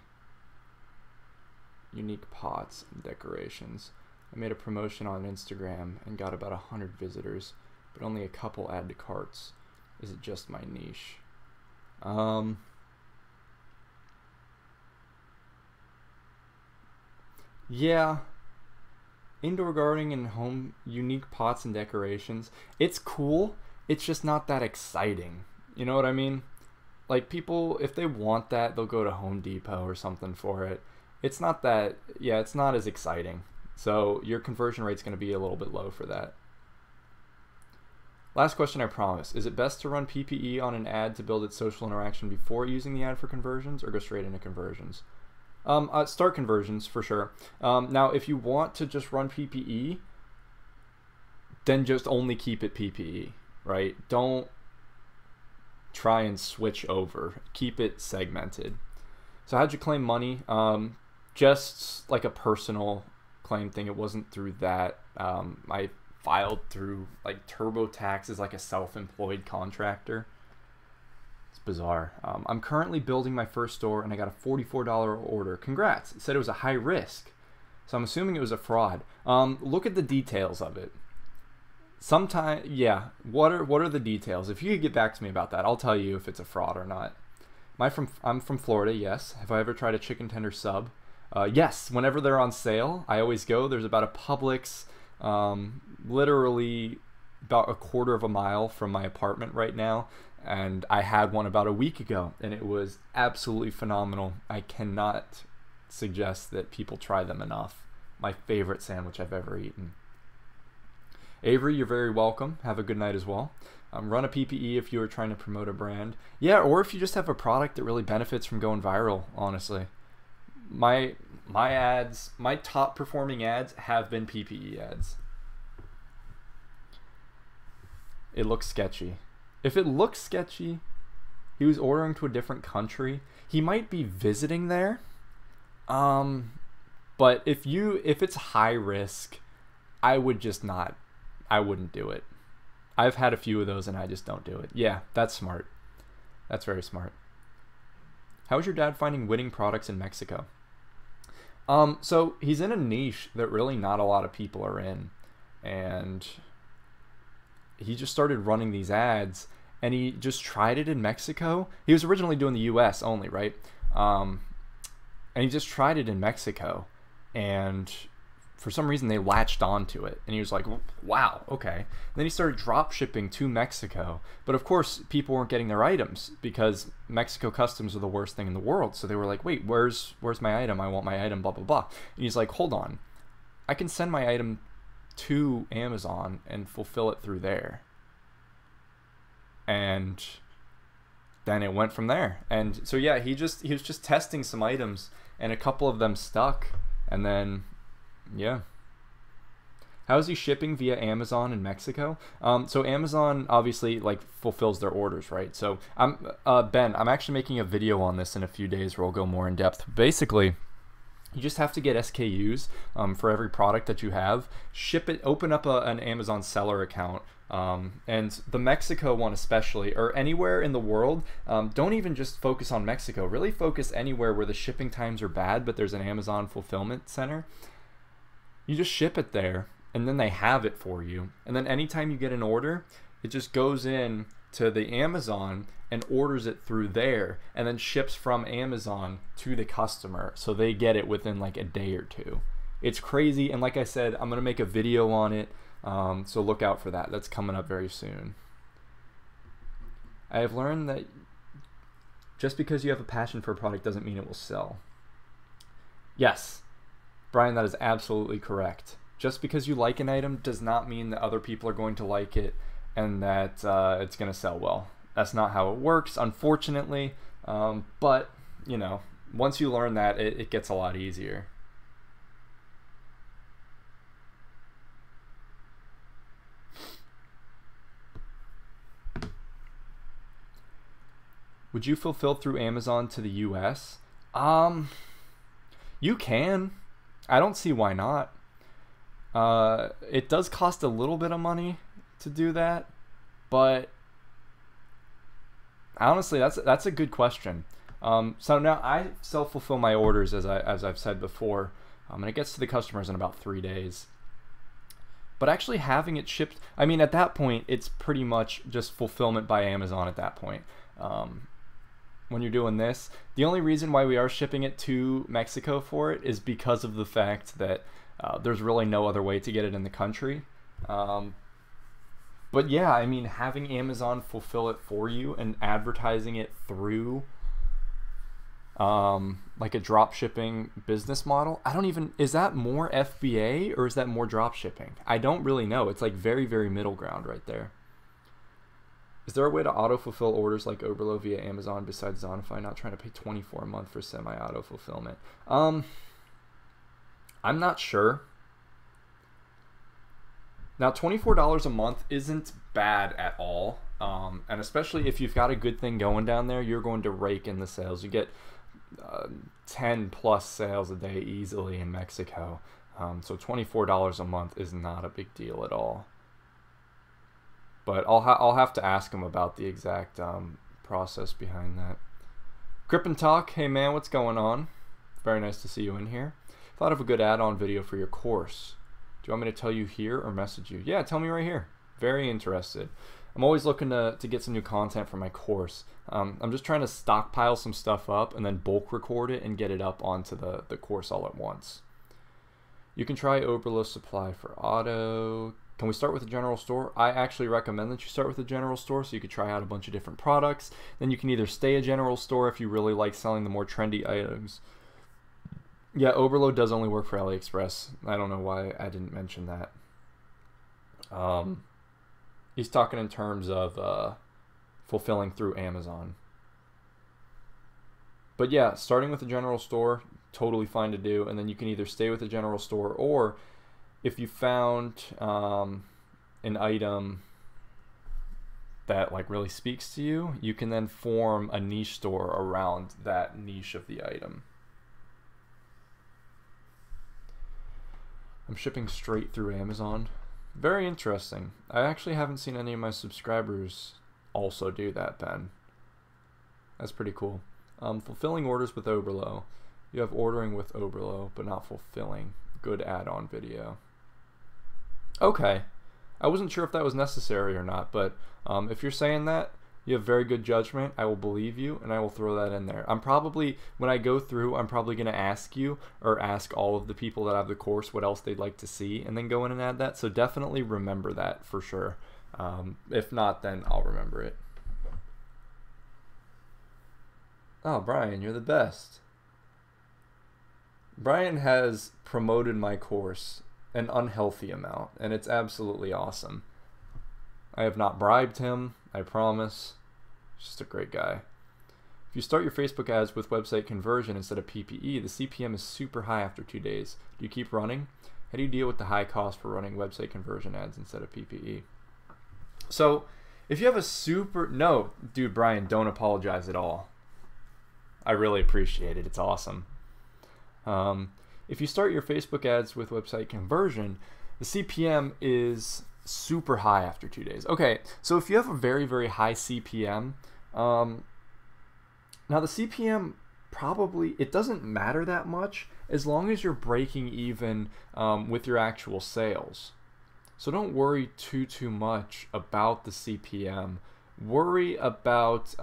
unique pots and decorations. I made a promotion on Instagram and got about 100 visitors, but only a couple add to carts. Is it just my niche? Yeah. Indoor gardening and home unique pots and decorations. It's cool. It's just not that exciting. You know what I mean? Like people, if they want that, they'll go to Home Depot or something for it. It's not that, it's not as exciting. So your conversion rate's going to be a little bit low for that. Last question, I promise. Is it best to run PPE on an ad to build its social interaction before using the ad for conversions, or go straight into conversions? Start conversions for sure. Now, if you want to just run PPE, then just only keep it PPE, right? Don't try and switch over. Keep it segmented. So how'd you claim money? Just like a personal claim thing. It wasn't through that. I filed through like TurboTax as like a self-employed contractor. It's bizarre. I'm currently building my first store and I got a $44 order. Congrats. It said it was a high risk. So I'm assuming it was a fraud. Look at the details of it. Sometimes, yeah, what are the details? If you could get back to me about that, I'll tell you if it's a fraud or not. I'm from Florida, yes. Have I ever tried a chicken tender sub? Yes, whenever they're on sale, I always go. There's about a Publix, literally about a quarter of a mile from my apartment right now, and I had one about a week ago, and it was absolutely phenomenal. I cannot suggest that people try them enough. My favorite sandwich I've ever eaten. Avery, you're very welcome. Have a good night as well. Run a PPE if you are trying to promote a brand. Yeah, or if you just have a product that really benefits from going viral, honestly. My ads, my top performing ads have been PPE ads. It looks sketchy. If it looks sketchy, he was ordering to a different country. He might be visiting there. But if it's high risk, I would just not. I wouldn't do it. I've had a few of those and I just don't do it. Yeah, that's smart. That's very smart. How's your dad finding winning products in Mexico? So he's in a niche that really not a lot of people are in. And he just started running these ads and he just tried it in Mexico. He was originally doing the US only, right? And he just tried it in Mexico and for some reason they latched onto it and he was like, wow, okay. And then he started drop shipping to Mexico, but of course people weren't getting their items because Mexico customs are the worst thing in the world. So they were like, wait, where's my item? I want my item, blah blah blah. And he's like, hold on, I can send my item to Amazon and fulfill it through there. And then it went from there. And so yeah, he was just testing some items and a couple of them stuck, and then yeah. How is he shipping via Amazon in Mexico? So Amazon obviously like fulfills their orders, right? So Ben, I'm actually making a video on this in a few days where we'll go more in depth. Basically, you just have to get SKUs for every product that you have, ship it, open up an Amazon seller account, and the Mexico one especially, or anywhere in the world. Don't even just focus on Mexico. Really focus anywhere where the shipping times are bad, but there's an Amazon fulfillment center. You just ship it there, and then they have it for you. And then anytime you get an order, it just goes in to the Amazon and orders it through there, and then ships from Amazon to the customer. So they get it within like a day or two. It's crazy, and like I said, I'm gonna make a video on it, so look out for that. That's coming up very soon. I have learned that just because you have a passion for a product doesn't mean it will sell. Yes. Brian, that is absolutely correct. Just because you like an item does not mean that other people are going to like it and that it's going to sell well. That's not how it works, unfortunately. But, you know, once you learn that, it gets a lot easier. Would you fulfill through Amazon to the US? You can. I don't see why not. It does cost a little bit of money to do that, but honestly, that's a good question. So now I self-fulfill my orders as I've said before, and it gets to the customers in about 3 days. But actually having it shipped, I mean, at that point, it's pretty much just fulfillment by Amazon at that point. When you're doing this, the only reason why we are shipping it to Mexico for it is because of the fact that there's really no other way to get it in the country. But yeah, I mean, having Amazon fulfill it for you and advertising it through like a drop shipping business model. I don't even, is that more FBA or is that more drop shipping? I don't really know. It's like very, very middle ground right there. Is there a way to auto-fulfill orders like Oberlo via Amazon besides Zonify, not trying to pay $24 a month for semi-auto fulfillment? I'm not sure. Now, $24 a month isn't bad at all. And especially if you've got a good thing going down there, you're going to rake in the sales. You get 10 plus sales a day easily in Mexico. So $24 a month is not a big deal at all. But I'll have to ask him about the exact process behind that. Crip and Talk, hey man, what's going on? Very nice to see you in here. Thought of a good add-on video for your course. Do you want me to tell you here or message you? Yeah, tell me right here. Very interested. I'm always looking to get some new content for my course. I'm just trying to stockpile some stuff up and then bulk record it and get it up onto the course all at once. You can try Oberlo Supply for auto. Can we start with a general store? I actually recommend that you start with a general store so you could try out a bunch of different products. Then you can either stay a general store if you really like selling the more trendy items. Yeah, Oberlo does only work for AliExpress. I don't know why I didn't mention that. He's talking in terms of fulfilling through Amazon. But yeah, starting with a general store, totally fine to do. And then you can either stay with a general store, or if you found an item that like really speaks to you, you can then form a niche store around that niche of the item. I'm shipping straight through Amazon. Very interesting. I actually haven't seen any of my subscribers also do that, Ben. That's pretty cool. Fulfilling orders with Oberlo. You have ordering with Oberlo, but not fulfilling. Good add-on video. Okay. I wasn't sure if that was necessary or not, but if you're saying that, you have very good judgment. I will believe you, and I will throw that in there. I'm probably, when I go through, I'm probably going to ask you or ask all of the people that have the course what else they'd like to see, and then go in and add that. So definitely remember that for sure. If not, then I'll remember it. Oh, Brian, you're the best. Brian has promoted my course an unhealthy amount, and it's absolutely awesome. I have not bribed him, I promise. He's just a great guy. If you start your Facebook ads with website conversion instead of PPE, the CPM is super high after 2 days. Do you keep running? How do you deal with the high cost for running website conversion ads instead of PPE? So, if you have a super... No, dude, Brian, don't apologize at all. I really appreciate it. It's awesome. If you start your Facebook ads with website conversion, the CPM is super high after 2 days. Okay, so if you have a very, very high CPM, now the CPM probably, it doesn't matter that much as long as you're breaking even with your actual sales. So don't worry too much about the CPM. Worry about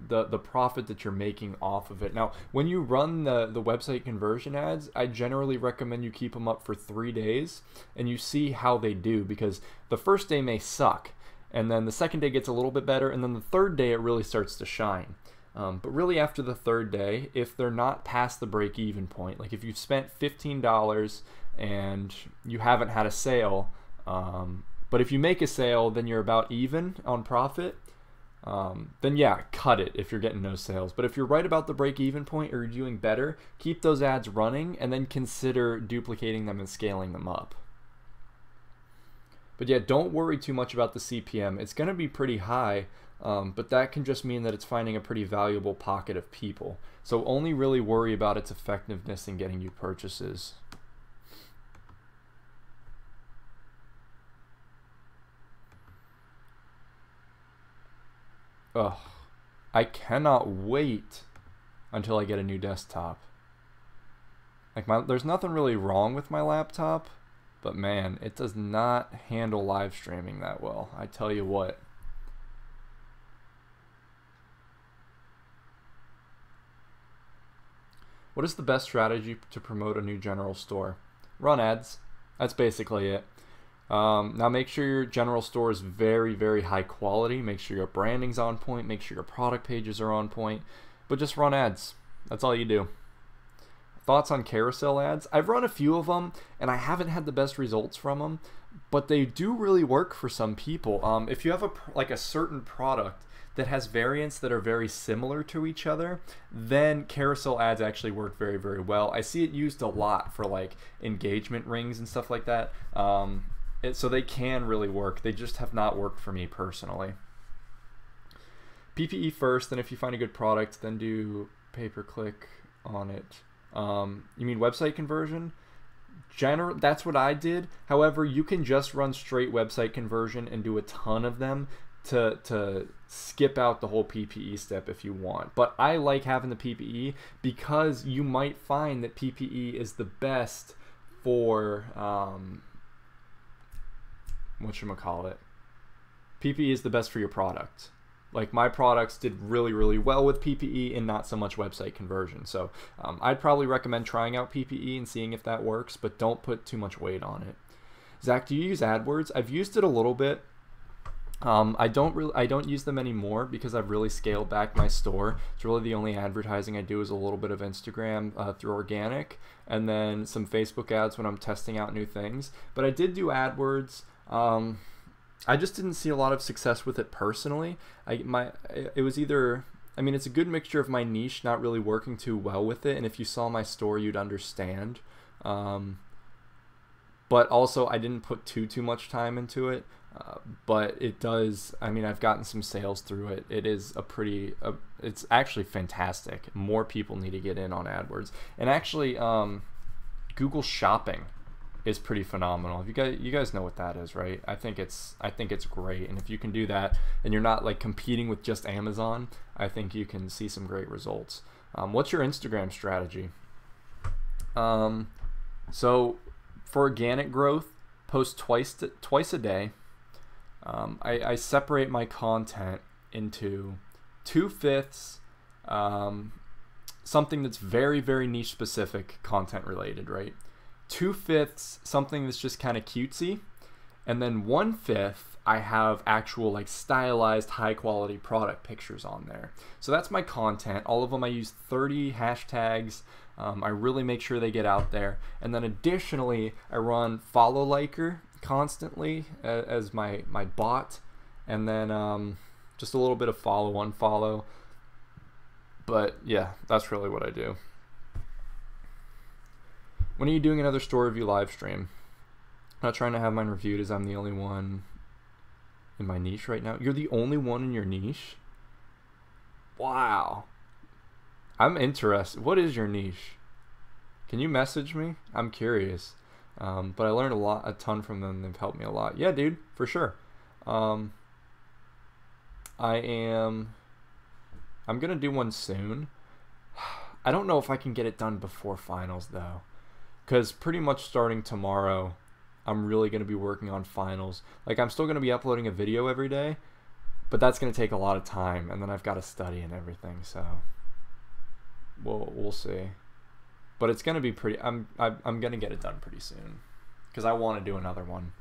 the profit that you're making off of it. Now, when you run the website conversion ads, I generally recommend you keep them up for 3 days and you see how they do, because the first day may suck, and then the second day gets a little bit better, and then the third day it really starts to shine. But really after the third day, if they're not past the break-even point, like if you've spent $15 and you haven't had a sale, but if you make a sale, then you're about even on profit, then yeah, cut it if you're getting no sales. But if you're right about the break-even point or you're doing better, keep those ads running and then consider duplicating them and scaling them up. But yeah, don't worry too much about the CPM. It's going to be pretty high, but that can just mean that it's finding a pretty valuable pocket of people. So only really worry about its effectiveness in getting you purchases. Ugh, I cannot wait until I get a new desktop. Like there's nothing really wrong with my laptop, but man, it does not handle live streaming that well. I tell you what. What is the best strategy to promote a new general store? Run ads. That's basically it. Now make sure your general store is very, very high quality. Make sure your branding's on point. Make sure your product pages are on point. But just run ads. That's all you do. Thoughts on carousel ads? I've run a few of them, and I haven't had the best results from them, but they do really work for some people. If you have a certain product that has variants that are very similar to each other, then carousel ads actually work very, very well. I see it used a lot for like engagement rings and stuff like that. So they can really work. They just have not worked for me personally. PPE first, then if you find a good product, then do pay-per-click on it. You mean website conversion? That's what I did. However, you can just run straight website conversion and do a ton of them to skip out the whole PPE step if you want. But I like having the PPE because you might find that PPE is the best for whatchamacallit. PPE is the best for your product. Like my products did really, really well with PPE and not so much website conversion. So I'd probably recommend trying out PPE and seeing if that works, but don't put too much weight on it. Zach, do you use AdWords? I've used it a little bit. I don't use them anymore because I've really scaled back my store. It's really the only advertising I do is a little bit of Instagram through organic, and then some Facebook ads when I'm testing out new things. But I did do AdWords. I just didn't see a lot of success with it personally. It was either, I mean, it's a good mixture of my niche not really working too well with it, and if you saw my store, you'd understand. But also, I didn't put too much time into it. But it does, I mean, I've gotten some sales through it. It is it's actually fantastic. More people need to get in on AdWords. And actually, Google Shopping is pretty phenomenal. You guys know what that is, right? I think it's great. And if you can do that and you're not like competing with just Amazon, I think you can see some great results. What's your Instagram strategy? So for organic growth, post twice a day. I separate my content into 2/5 something that's very, very niche specific content related, right? 2/5 something that's just kind of cutesy, and then 1/5 I have actual like stylized high quality product pictures on there. So that's my content. All of them I use 30 hashtags. I really make sure they get out there, and then additionally I run follow liker constantly as my bot, and then just a little bit of follow unfollow. But yeah, that's really what I do. When are you doing another store review live stream? I'm not trying to have mine reviewed as I'm the only one in my niche right now. You're the only one in your niche? Wow. I'm interested. What is your niche? Can you message me? I'm curious. But I learned a ton from them. They've helped me a lot. Yeah, dude, for sure. I'm gonna do one soon. I don't know if I can get it done before finals though, because pretty much starting tomorrow, I'm really gonna be working on finals. Like I'm still gonna be uploading a video every day, but that's gonna take a lot of time, and then I've got to study and everything. So we'll see. But it's gonna be pretty. I'm gonna get it done pretty soon, because I want to do another one.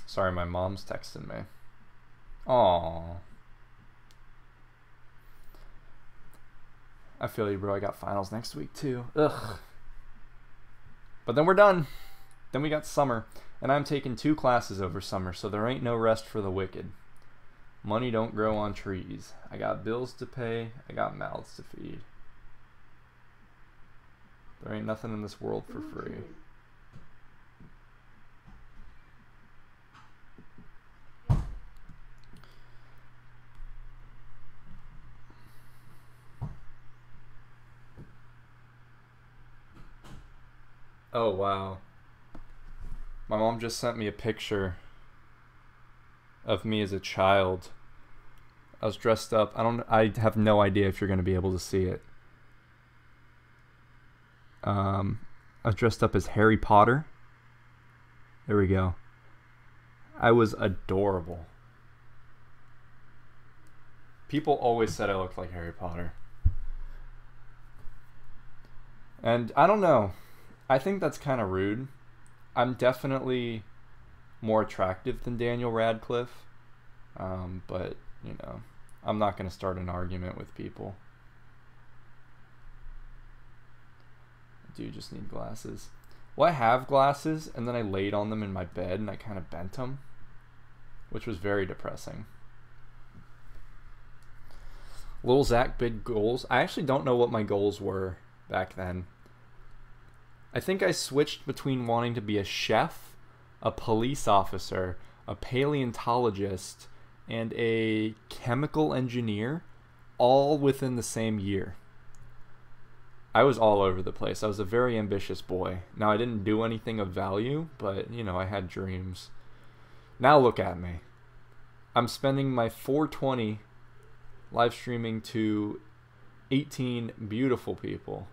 Sorry, my mom's texting me. Aww. I feel you, bro. I got finals next week too. Ugh. But then we're done. Then we got summer, and I'm taking 2 classes over summer, so there ain't no rest for the wicked. Money don't grow on trees. I got bills to pay. I got mouths to feed. There ain't nothing in this world for free. Oh, wow. My mom just sent me a picture of me as a child. I was dressed up. I have no idea if you're going to be able to see it. I was dressed up as Harry Potter. There we go. I was adorable. People always said I looked like Harry Potter. And I don't know. I think that's kind of rude. I'm definitely more attractive than Daniel Radcliffe. But, you know, I'm not going to start an argument with people. I do just need glasses. Well, I have glasses, and then I laid on them in my bed, and I kind of bent them, which was very depressing. Lil Zach, big goals. I actually don't know what my goals were back then. I think I switched between wanting to be a chef, a police officer, a paleontologist, and a chemical engineer, all within the same year. I was all over the place. I was a very ambitious boy. Now, I didn't do anything of value, but, you know, I had dreams. Now look at me. I'm spending my 420 live streaming to 18 beautiful people.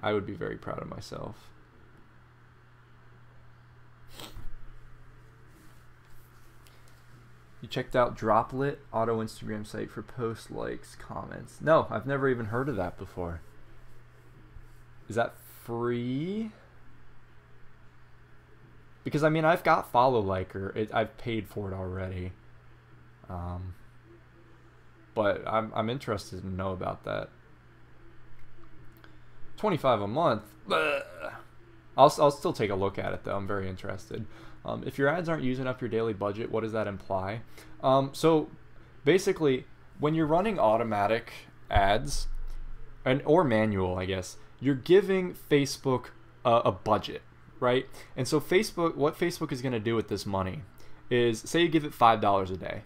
I would be very proud of myself. You checked out Droplet, auto Instagram site for post likes, comments. No, I've never even heard of that before. Is that free? Because, I mean, I've got Follow Liker. I've paid for it already. But I'm interested to know about that. $25 a month. Bleh. I'll still take a look at it, though. I'm very interested. If your ads aren't using up your daily budget, what does that imply? So basically, when you're running automatic ads, or manual, I guess, you're giving Facebook a budget, right? And so what Facebook is going to do with this money is, say you give it $5 a day.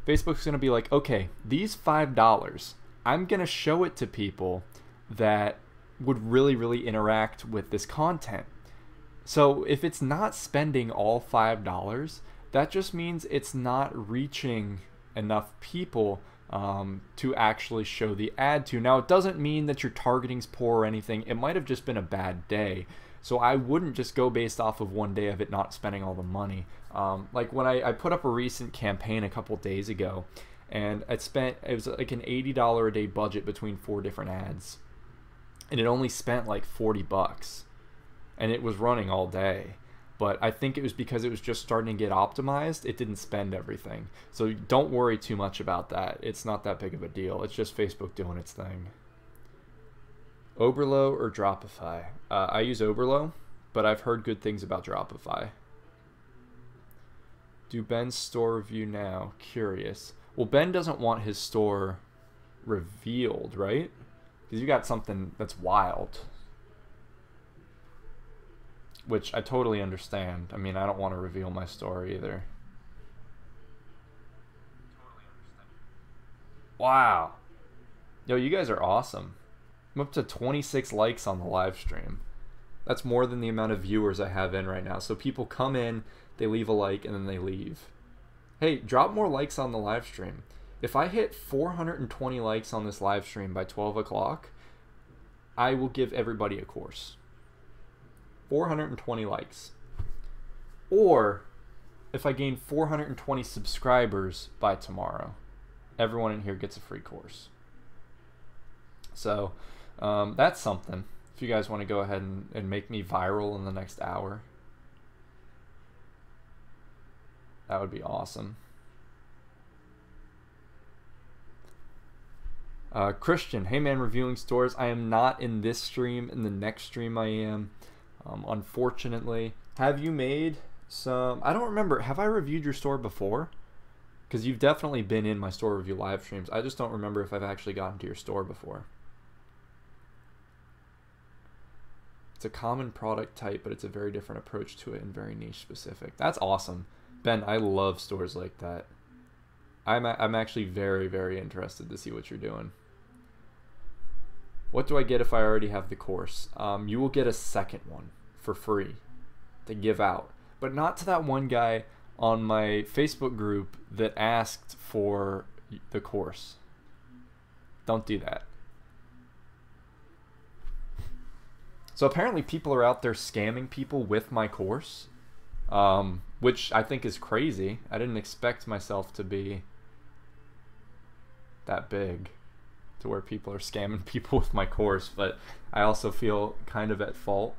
Facebook's going to be like, okay, these $5, I'm going to show it to people that would really, really interact with this content. So if it's not spending all $5, that just means it's not reaching enough people to actually show the ad to. Now, it doesn't mean that your targeting's poor or anything. It might have just been a bad day. So I wouldn't just go based off of one day of it not spending all the money. Like when I put up a recent campaign a couple days ago, and it was like an $80 a day budget between 4 different ads, and it only spent like $40, and it was running all day. But I think it was because it was just starting to get optimized. It didn't spend everything. So don't worry too much about that. It's not that big of a deal. It's just Facebook doing its thing. Oberlo or Dropify? I use Oberlo, but I've heard good things about Dropify. Do Ben's store review now? Curious. Well, Ben doesn't want his store revealed, right? Because you got something that's wild. Which I totally understand. I mean, I don't want to reveal my store either. Totally understand. Wow. Yo, you guys are awesome. I'm up to 26 likes on the live stream. That's more than the amount of viewers I have in right now. So people come in, they leave a like, and then they leave. Hey, drop more likes on the live stream. If I hit 420 likes on this live stream by 12 o'clock, I will give everybody a course. 420 likes. Or if I gain 420 subscribers by tomorrow, everyone in here gets a free course. So that's something. If you guys want to go ahead and make me viral in the next hour, that would be awesome. Christian, hey man, reviewing stores. I am not in this stream. In the next stream I am. Unfortunately. Have you made some... I don't remember. Have I reviewed your store before? Because you've definitely been in my store review live streams. I just don't remember if I've actually gotten to your store before. It's a common product type, but it's a very different approach to it and very niche specific. That's awesome. Ben, I love stores like that. I'm actually very, very interested to see what you're doing. What do I get if I already have the course? You will get a second one for free to give out, but not to that one guy on my Facebook group that asked for the course. Don't do that. So apparently people are out there scamming people with my course, which I think is crazy. I didn't expect myself to be that big to where people are scamming people with my course, but I also feel kind of at fault.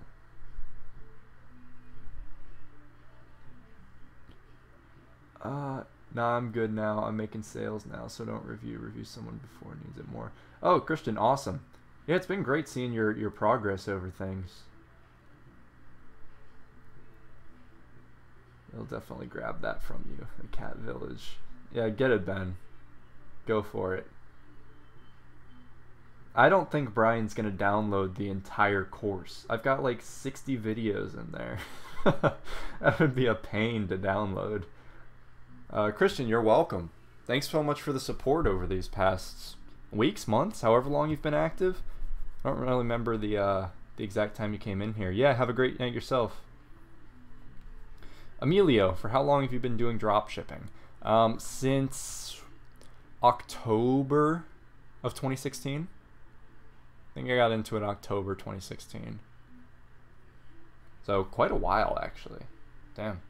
Nah, I'm good now. I'm making sales now, so don't review. Review someone before needs it more. Oh, Christian, awesome. Yeah, it's been great seeing your progress over things. They'll definitely grab that from you. The Cat Village. Yeah, get it, Ben. Go for it. I don't think Brian's going to download the entire course. I've got like 60 videos in there. That would be a pain to download. Christian, you're welcome. Thanks so much for the support over these past weeks, months, however long you've been active. I don't really remember the exact time you came in here. Yeah, have a great night yourself. Emilio, for how long have you been doing dropshipping? Since October of 2016. I think I got into it in October 2016. So quite a while, actually. Damn.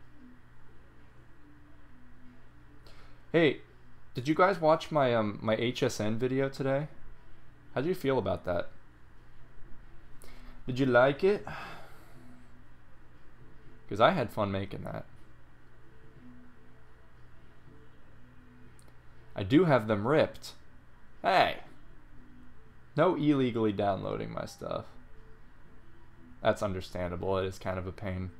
Hey, did you guys watch my my HSN video today? How do you feel about that? Did you like it? Because I had fun making that. I do have them ripped. Hey! No illegally downloading my stuff. That's understandable. It is kind of a pain.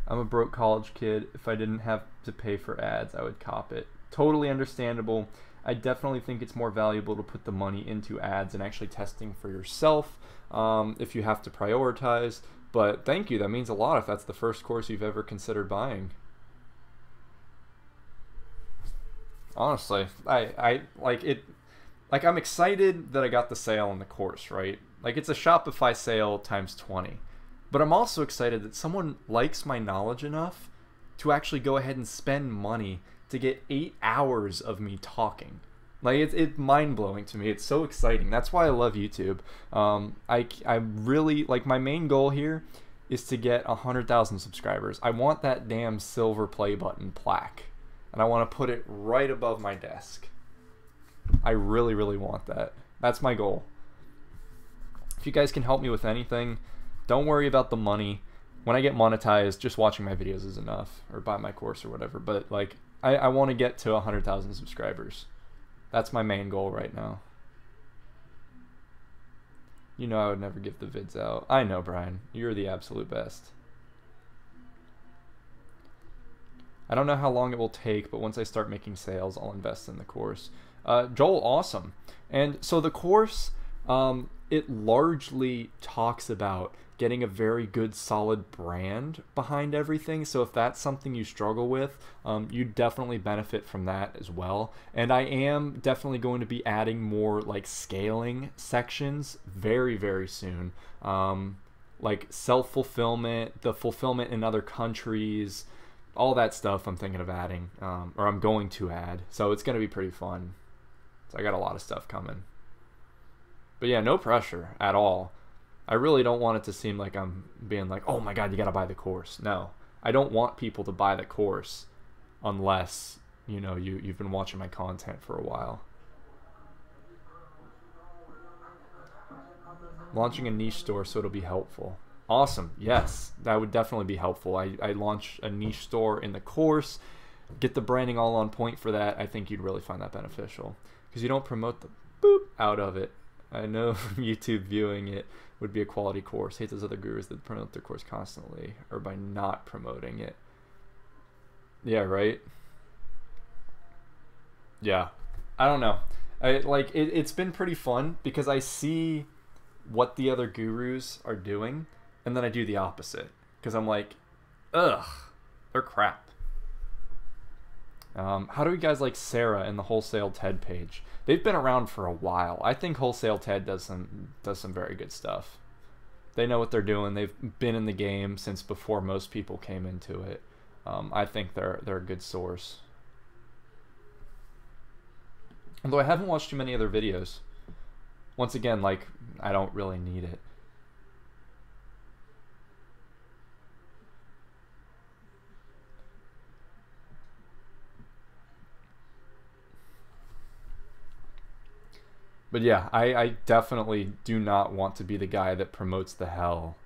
I'm a broke college kid. If I didn't have to pay for ads, I would cop it. Totally understandable. I definitely think it's more valuable to put the money into ads and actually testing for yourself if you have to prioritize. But thank you. That means a lot if that's the first course you've ever considered buying. Honestly, I like it. Like, I'm excited that I got the sale on the course, right? Like, it's a Shopify sale times 20. But I'm also excited that someone likes my knowledge enough to actually go ahead and spend money to get 8 hours of me talking. Like, it's mind-blowing to me. It's so exciting. That's why I love YouTube. I really, like, my main goal here is to get 100,000 subscribers. I want that damn silver play button plaque. And I want to put it right above my desk. I really, really want that. That's my goal. If you guys can help me with anything, don't worry about the money. When I get monetized, just watching my videos is enough. Or buy my course or whatever. But, like, I want to get to 100,000 subscribers. That's my main goal right now. You know I would never give the vids out. I know, Brian. You're the absolute best. I don't know how long it will take, but once I start making sales, I'll invest in the course. Joel, awesome. And so the course, it largely talks about getting a very good, solid brand behind everything. So if that's something you struggle with, you definitely benefit from that as well. And I am definitely going to be adding more like scaling sections very, very soon. Like self-fulfillment, the fulfillment in other countries, all that stuff I'm thinking of adding, or I'm going to add. So it's going to be pretty fun. So I got a lot of stuff coming. But yeah, no pressure at all. I really don't want it to seem like I'm being like, oh my God, you got to buy the course. No, I don't want people to buy the course unless, you know, you've been watching my content for a while. Launching a niche store so it'll be helpful. Awesome. Yes, that would definitely be helpful. I launch a niche store in the course, get the branding all on point for that. I think you'd really find that beneficial because you don't promote the boop out of it. I know from YouTube viewing it would be a quality course. Hate those other gurus that promote their course constantly or by not promoting it. Yeah, right? Yeah. I don't know. It's been pretty fun because I see what the other gurus are doing. And then I do the opposite because I'm like, ugh, they're crap. How do you guys like Sarah and the Wholesale TED page? They've been around for a while. I think Wholesale TED does some very good stuff. They know what they're doing. They've been in the game since before most people came into it. I think they're a good source. Although I haven't watched too many other videos. Once again, like, I don't really need it. But yeah, I definitely do not want to be the guy that promotes the hell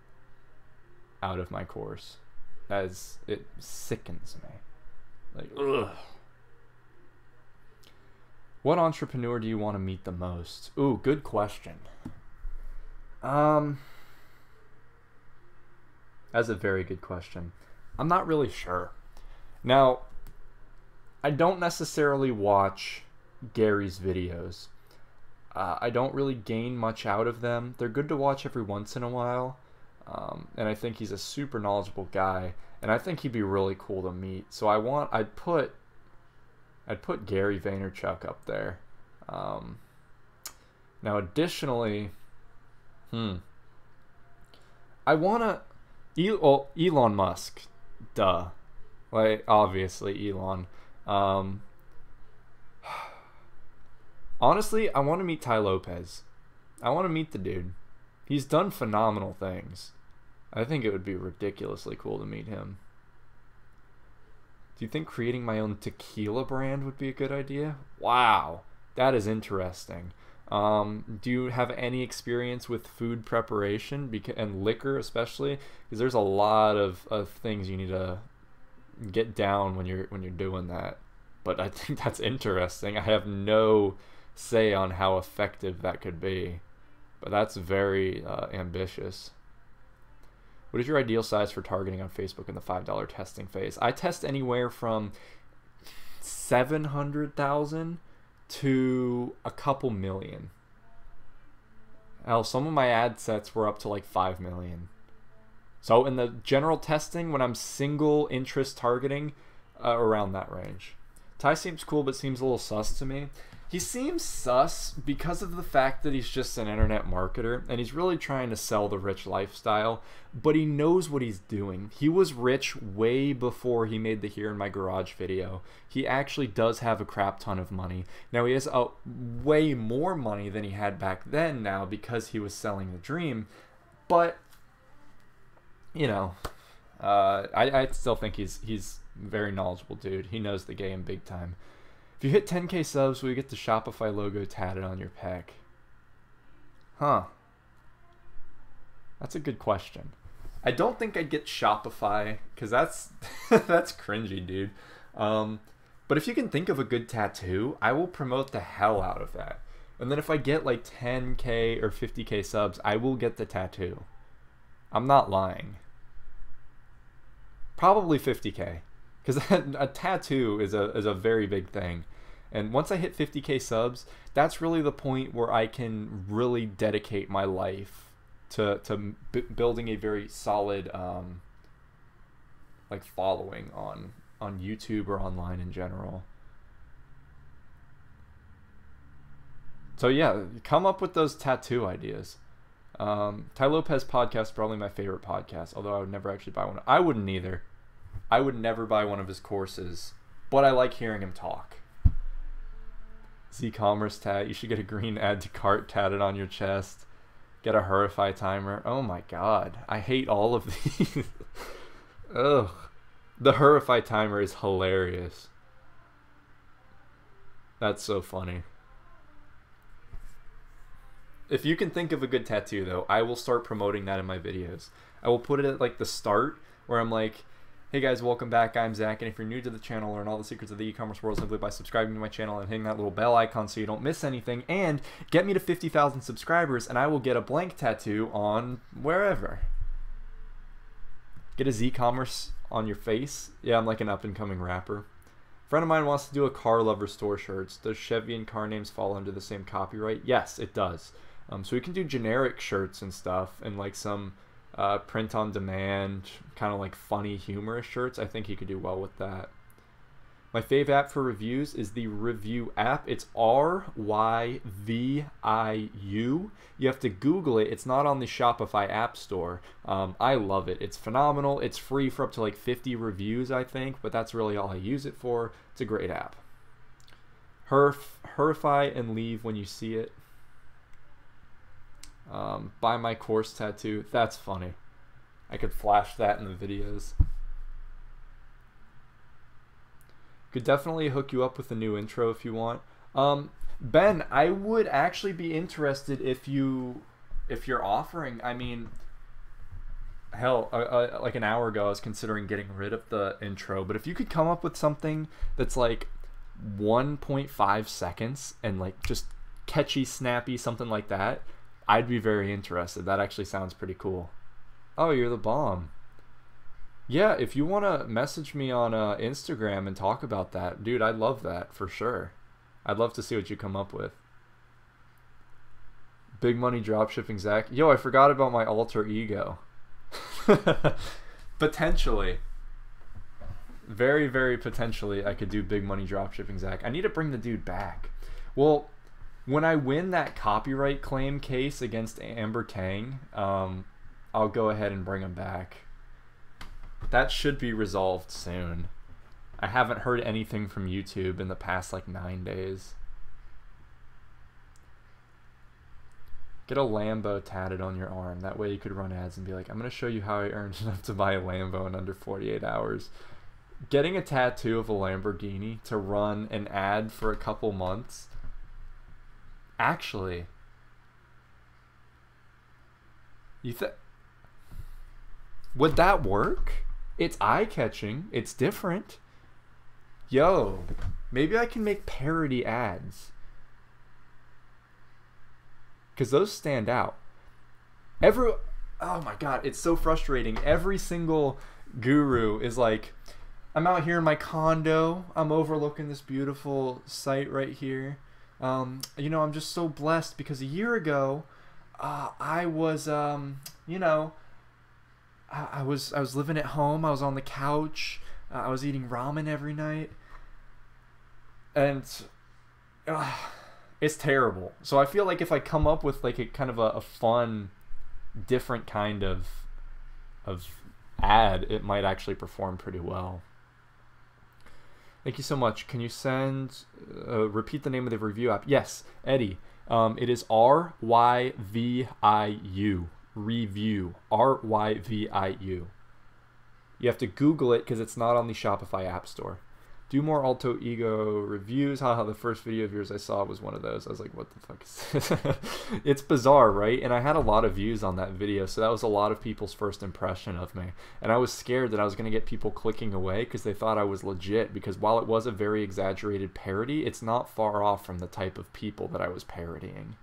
out of my course. as it sickens me. Like, ugh. What entrepreneur do you want to meet the most? Ooh, good question. That's a very good question. I'm not really sure. Now, I don't necessarily watch Gary's videos. I don't really gain much out of them. They're good to watch every once in a while. And I think he's a super knowledgeable guy. And I think he'd be really cool to meet. So I'd put Gary Vaynerchuk up there. Now, additionally, I wanna Elon Musk, duh, like obviously Elon. Honestly, I want to meet Ty Lopez. I want to meet the dude. He's done phenomenal things. I think it would be ridiculously cool to meet him. Do you think creating my own tequila brand would be a good idea? Wow, that is interesting. Do you have any experience with food preparation and liquor especially? Because there's a lot of things you need to get down when you're doing that. But I think that's interesting. I have no say on how effective that could be, but that's very ambitious. What is your ideal size for targeting on Facebook in the $5 testing phase? I test anywhere from 700,000 to a couple million. Hell, some of my ad sets were up to like 5 million. So in the general testing, when I'm single interest targeting, around that range. Ty seems cool, but seems a little sus to me. He seems sus because of the fact that he's just an internet marketer and he's really trying to sell the rich lifestyle, but he knows what he's doing. He was rich way before he made the Here in My Garage video. He actually does have a crap ton of money. Now he has way more money than he had back then now because he was selling the dream, but you know, I still think he's very knowledgeable dude. He knows the game big time. If you hit 10k subs, will you get the Shopify logo tatted on your pec? Huh. That's a good question. I don't think I'd get Shopify, because that's that's cringy, dude. But if you can think of a good tattoo, I will promote the hell out of that. And then if I get like 10k or 50k subs, I will get the tattoo. I'm not lying. Probably 50k. Because a tattoo is a very big thing. And once I hit 50k subs, that's really the point where I can really dedicate my life to building a very solid like following on YouTube or online in general. So yeah, come up with those tattoo ideas. Ty Lopez podcast is probably my favorite podcast, although I would never actually buy one. I wouldn't either. I would never buy one of his courses, but I like hearing him talk. Ecommerce tat. You should get a green add to cart tatted on your chest. Get a Hurify timer. Oh my god. I hate all of these. Ugh. The Hurify timer is hilarious. That's so funny. If you can think of a good tattoo though, I will start promoting that in my videos. I will put it at like the start where I'm like, hey guys, welcome back, I'm Zach, and if you're new to the channel, learn all the secrets of the e-commerce world simply by subscribing to my channel and hitting that little bell icon so you don't miss anything, and get me to 50,000 subscribers and I will get a blank tattoo on wherever. Get a Z-commerce on your face. Yeah, I'm like an up-and-coming rapper. A friend of mine wants to do a car lover store shirts. Does Chevy and car names fall under the same copyright? Yes, it does. So we can do generic shirts and stuff, and like some print on demand, kind of like funny humorous shirts. I think he could do well with that. My fave app for reviews is the Review app. It's RYVIU. You have to Google it. It's not on the Shopify app store. I love it. It's phenomenal. It's free for up to like 50 reviews, I think, but that's really all I use it for. It's a great app. Hurify and leave when you see it. Buy my course tattoo. That's funny. I could flash that in the videos. Could definitely hook you up with a new intro if you want. Ben, I would actually be interested if you're offering. I mean, hell, like an hour ago, I was considering getting rid of the intro. But if you could come up with something that's like 1.5 seconds and like just catchy, snappy, something like that, I'd be very interested. That actually sounds pretty cool. Oh, you're the bomb. Yeah, if you want to message me on Instagram and talk about that, dude, I'd love that for sure. I'd love to see what you come up with. Big money dropshipping, Zach. Yo, I forgot about my alter ego. Potentially. Very, very potentially, I could do big money dropshipping, Zach. I need to bring the dude back. Well, when I win that copyright claim case against Amber Tang, I'll go ahead and bring him back. That should be resolved soon. I haven't heard anything from YouTube in the past like 9 days. Get a Lambo tatted on your arm. That way you could run ads and be like, I'm going to show you how I earned enough to buy a Lambo in under 48 hours. Getting a tattoo of a Lamborghini to run an ad for a couple months. Actually, would that work? It's eye-catching. It's different. Yo, maybe I can make parody ads. Because those stand out. Oh my god, it's so frustrating. Every single guru is like, I'm out here in my condo. I'm overlooking this beautiful site right here. You know, I'm just so blessed because a year ago, I was, you know, I was living at home. I was on the couch. I was eating ramen every night. And it's terrible. So I feel like if I come up with like a kind of a fun, different kind of ad, it might actually perform pretty well. Thank you so much. Can you repeat the name of the review app? Yes, Eddie. It is RYVIU. Review. RYVIU. You have to Google it because it's not on the Shopify App Store. Do more alter ego reviews. Haha, the first video of yours I saw was one of those. I was like, what the fuck is this? It's bizarre, right? And I had a lot of views on that video, so that was a lot of people's first impression of me. And I was scared that I was going to get people clicking away because they thought I was legit, because while it was a very exaggerated parody, it's not far off from the type of people that I was parodying.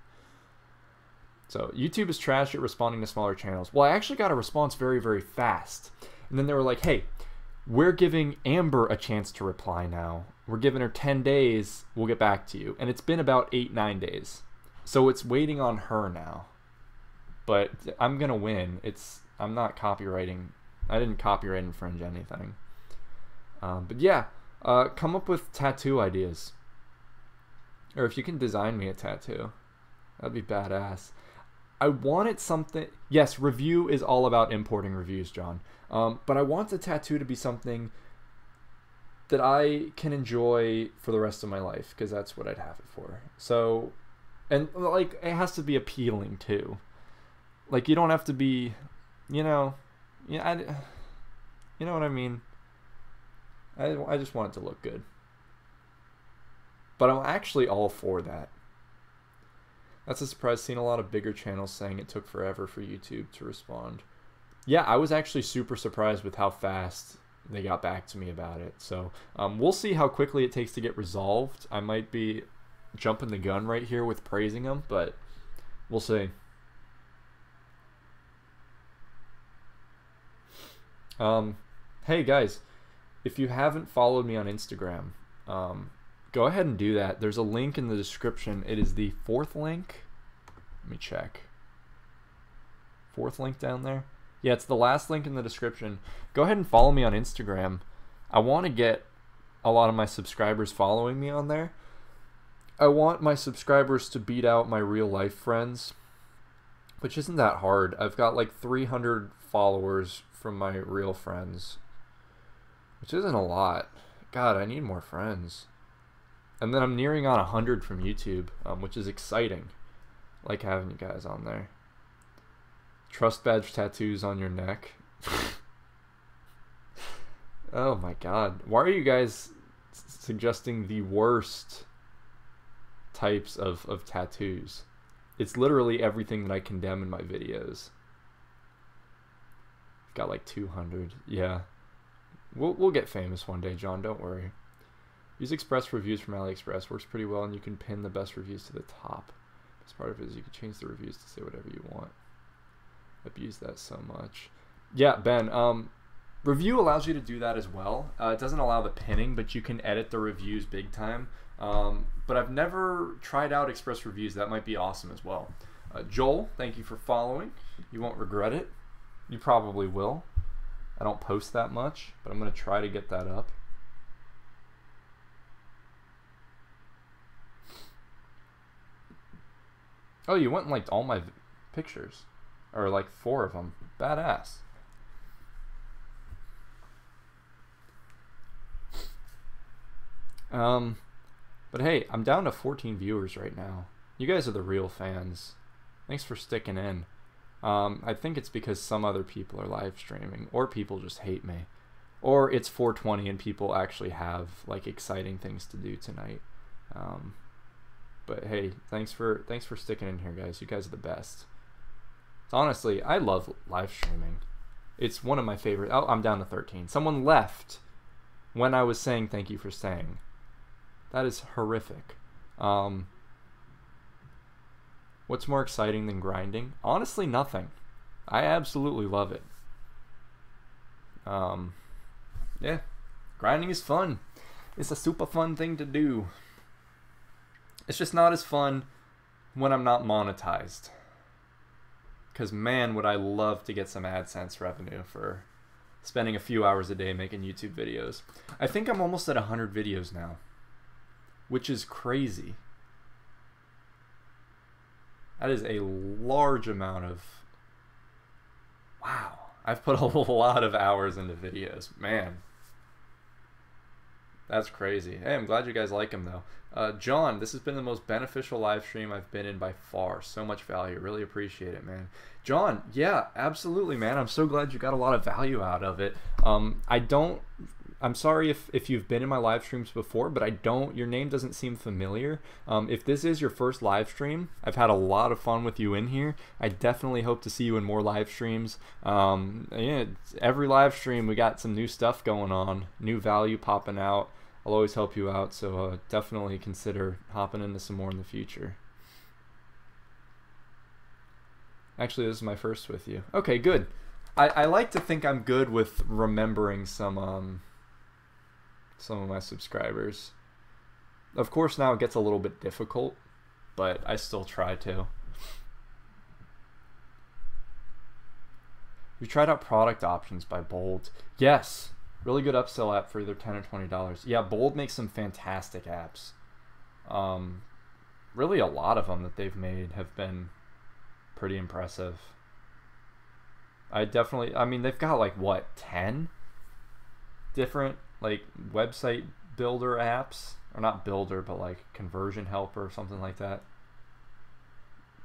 So YouTube is trash at responding to smaller channels. Well, I actually got a response very, very fast. And then they were like, hey, we're giving Amber a chance to reply now. We're giving her 10 days. We'll get back to you. And it's been about 8-9 days. So it's waiting on her now. But I'm going to win. I'm not copywriting. I didn't copyright infringe anything. But yeah, come up with tattoo ideas. Or if you can design me a tattoo, that'd be badass. I wanted something. Yes, review is all about importing reviews, John. But I want the tattoo to be something that I can enjoy for the rest of my life, because that's what I'd have it for. So, and like, it has to be appealing too. Like, you don't have to be, you know, yeah, you know what I mean. I just want it to look good. But I'm actually all for that. That's a surprise. Seeing a lot of bigger channels saying it took forever for YouTube to respond. Yeah, I was actually super surprised with how fast they got back to me about it. So we'll see how quickly it takes to get resolved. I might be jumping the gun right here with praising them, but we'll see. Hey guys, if you haven't followed me on Instagram, go ahead and do that. There's a link in the description. It is the 4th link. Let me check. 4th link down there. Yeah, it's the last link in the description. Go ahead and follow me on Instagram. I want to get a lot of my subscribers following me on there. I want my subscribers to beat out my real life friends, which isn't that hard. I've got like 300 followers from my real friends, which isn't a lot. God, I need more friends. And then I'm nearing on 100 from YouTube, which is exciting. I like having you guys on there. Trust badge tattoos on your neck. Oh my god. Why are you guys suggesting the worst types of tattoos? It's literally everything that I condemn in my videos. Got like 200. Yeah. We'll get famous one day, John. Don't worry. Use Express reviews from AliExpress. Works pretty well, and you can pin the best reviews to the top. Best part of it is you can change the reviews to say whatever you want. I've used that so much. Yeah, Ben. Review allows you to do that as well. It doesn't allow the pinning, but you can edit the reviews big time. But I've never tried out Express reviews. That might be awesome as well. Joel, thank you for following. You won't regret it. You probably will. I don't post that much, but I'm going to try to get that up. Oh, you went and liked all my pictures. Or like 4 of them. Badass. But hey, I'm down to 14 viewers right now. You guys are the real fans. Thanks for sticking in. I think it's because some other people are live streaming, or people just hate me, or it's 4:20 and people actually have like exciting things to do tonight. But hey, thanks for sticking in here, guys. You guys are the best. Honestly, I love live streaming. It's one of my favorite. Oh, I'm down to 13. Someone left when I was saying thank you for staying. That is horrific. What's more exciting than grinding? Honestly, nothing. I absolutely love it. Yeah, grinding is fun. It's a super fun thing to do. It's just not as fun when I'm not monetized. Because man, would I love to get some AdSense revenue for spending a few hours a day making YouTube videos. I think I'm almost at 100 videos now, which is crazy. That is a large amount of... Wow. I've put a lot of hours into videos. Man. That's crazy. Hey, I'm glad you guys like them, though. John, this has been the most beneficial live stream I've been in by far. So much value. Really appreciate it, man. John, yeah, absolutely, man. I'm so glad you got a lot of value out of it. I'm sorry if you've been in my live streams before, but your name doesn't seem familiar. If this is your first live stream, I've had a lot of fun with you in here. I definitely hope to see you in more live streams. Yeah, every live stream we got some new stuff going on, new value popping out. I'll always help you out, so definitely consider hopping into some more in the future. Actually, this is my first with you. Okay, good. I like to think I'm good with remembering some of my subscribers. Of course, now it gets a little bit difficult, but I still try to. We tried out product options by Bold. Yes, really good upsell app for either $10 or $20. Yeah, Bold makes some fantastic apps. Really a lot of them that they've made have been pretty impressive. I mean, they've got like, what, 10 different like website builder apps, or not builder, but like conversion helper or something like that.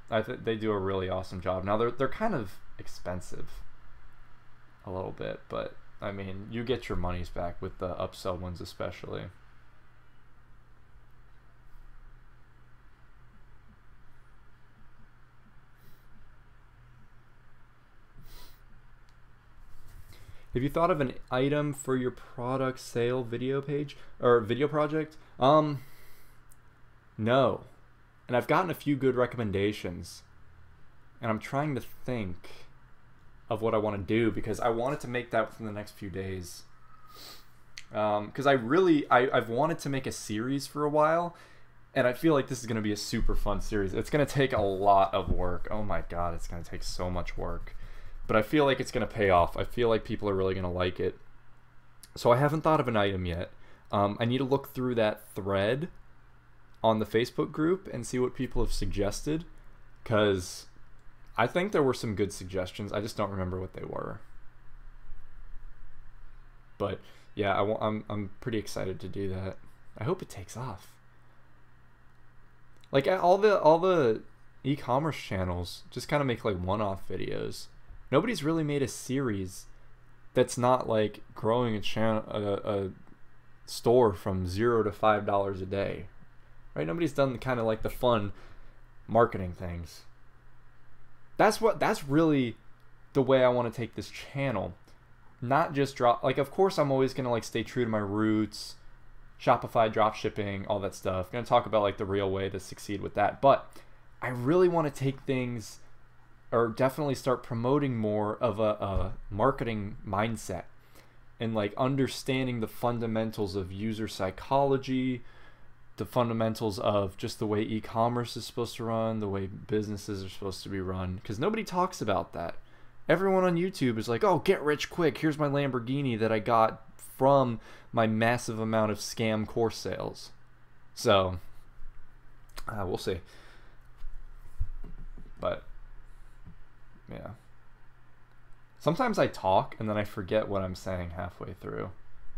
I think they do a really awesome job. Now they're kind of expensive a little bit, but I mean, you get your money's back with the upsell ones especially. Have you thought of an item for your product sale video page or video project? No. And I've gotten a few good recommendations. And I'm trying to think of what I want to do because I wanted to make that within the next few days. Because I've wanted to make a series for a while, and I feel like this is going to be a super fun series. It's going to take a lot of work. Oh my god, it's going to take so much work. But I feel like it's going to pay off. I feel like people are really going to like it. So I haven't thought of an item yet. I need to look through that thread on the Facebook group and see what people have suggested, because I think there were some good suggestions. I just don't remember what they were. But yeah, I'm pretty excited to do that. I hope it takes off. Like all the e-commerce channels just kind of make like one-off videos. Nobody's really made a series that's not like growing a store from $0 to $5 a day, right? Nobody's done kind of like the fun marketing things. That's really the way I want to take this channel. Not just drop, like, of course I'm always going to like stay true to my roots, Shopify, dropshipping, all that stuff. I'm going to talk about like the real way to succeed with that. But I really want to take things, or definitely start promoting more of a marketing mindset and like understanding the fundamentals of user psychology, the fundamentals of just the way e-commerce is supposed to run, the way businesses are supposed to be run, because nobody talks about that. Everyone on YouTube is like, oh, get rich quick, here's my Lamborghini that I got from my massive amount of scam course sales. So we'll see. But yeah, sometimes I talk and then I forget what I'm saying halfway through.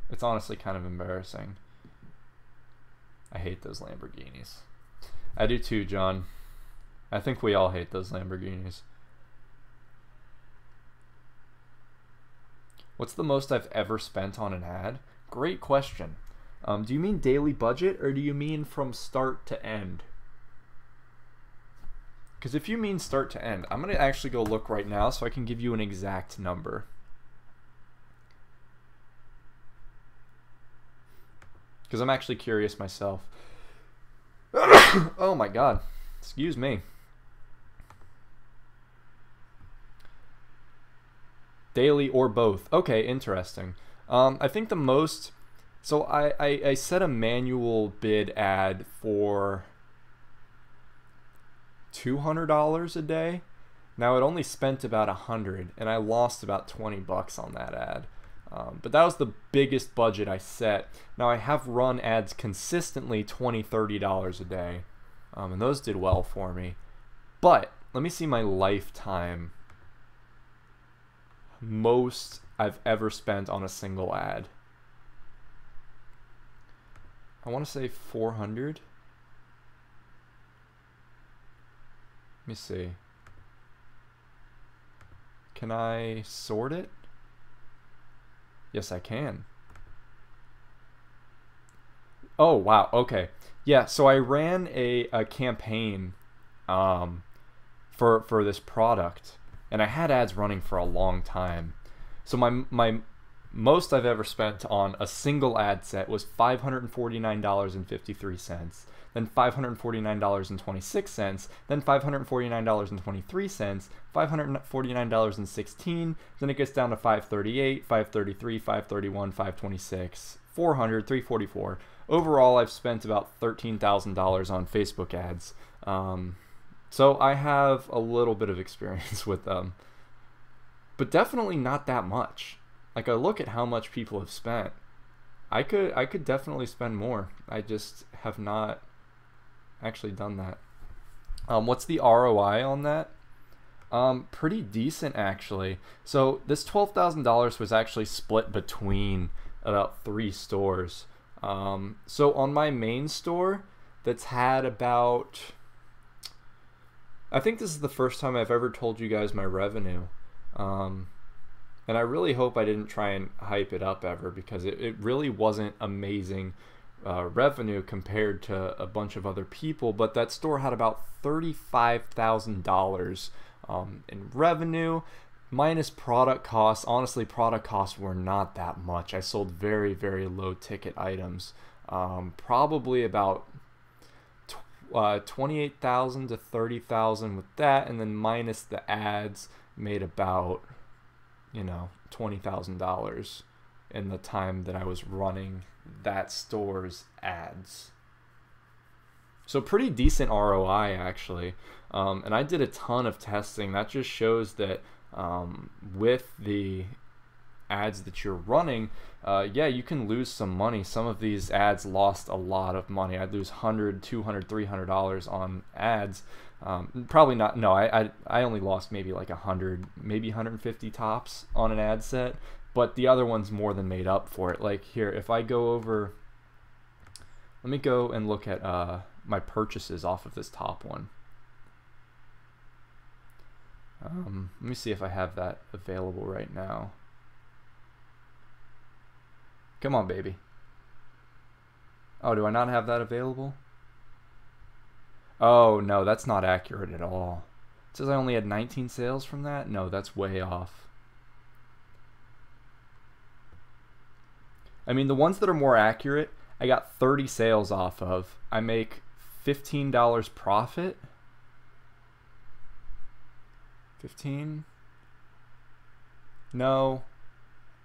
It's honestly kind of embarrassing. I hate those Lamborghinis. I do too, John. I think we all hate those Lamborghinis. What's the most I've ever spent on an ad? Great question. Do you mean daily budget, or do you mean from start to end? Because if you mean start to end, I'm going to actually go look right now so I can give you an exact number. Because I'm actually curious myself. Oh my god. Excuse me. Daily or both. Okay, interesting. I think the most... So I set a manual bid ad for $200 a day. Now it only spent about $100, and I lost about $20 on that ad. But that was the biggest budget I set. Now I have run ads consistently $20, $30 a day, and those did well for me. But let me see my lifetime most I've ever spent on a single ad. I want to say 400. Let me see. Can I sort it? Yes, I can. Oh, wow. Okay. Yeah, so I ran a campaign for this product, and I had ads running for a long time. So my most I've ever spent on a single ad set was $549.53, then $549.26, then $549.23, $549.16, then it gets down to $538, $533, $531, $526, $400, $344. Overall, I've spent about $13,000 on Facebook ads. So I have a little bit of experience with them, but definitely not that much. Like, I look at how much people have spent. I could definitely spend more. I just have not actually done that. What's the ROI on that? Pretty decent, actually. So this $12,000 was actually split between about 3 stores. So on my main store, that's had about... I think this is the first time I've ever told you guys my revenue. And I really hope I didn't try and hype it up ever, because it really wasn't amazing revenue compared to a bunch of other people. But that store had about $35,000 in revenue, minus product costs. Honestly, product costs were not that much. I sold very, very low ticket items, probably about 28,000 to 30,000 with that, and then minus the ads, made about, you know, $20,000 in the time that I was running that store's ads. So pretty decent ROI, actually. And I did a ton of testing. That just shows that with the ads that you're running, yeah, you can lose some money. Some of these ads lost a lot of money. I'd lose $100, $200, $300 on ads. Probably not. No, I only lost maybe like 100, maybe 150 tops on an ad set, but the other ones more than made up for it. Like here, if I go over, let me go and look at my purchases off of this top one. Let me see if I have that available right now. Come on, baby. Oh, do I not have that available? Oh, no, that's not accurate at all. says I only had 19 sales from that. No, that's way off. I mean, the ones that are more accurate, I got 30 sales off of. I make $15 profit. 15? No.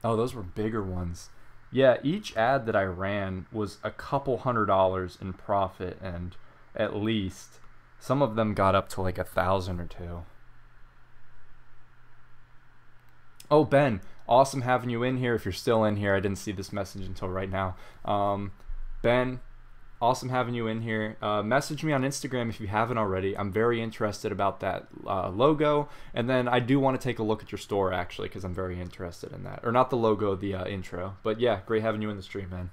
Oh, those were bigger ones. Yeah, each ad that I ran was a couple $100 in profit, and at least some of them got up to like 1,000 or two. Oh, Ben, awesome having you in here. If you're still in here, I didn't see this message until right now. Ben, awesome having you in here. Message me on Instagram if you haven't already. I'm very interested about that logo. And then I do want to take a look at your store, actually, because I'm very interested in that. Or not the logo, the intro. But yeah, great having you in the stream, man.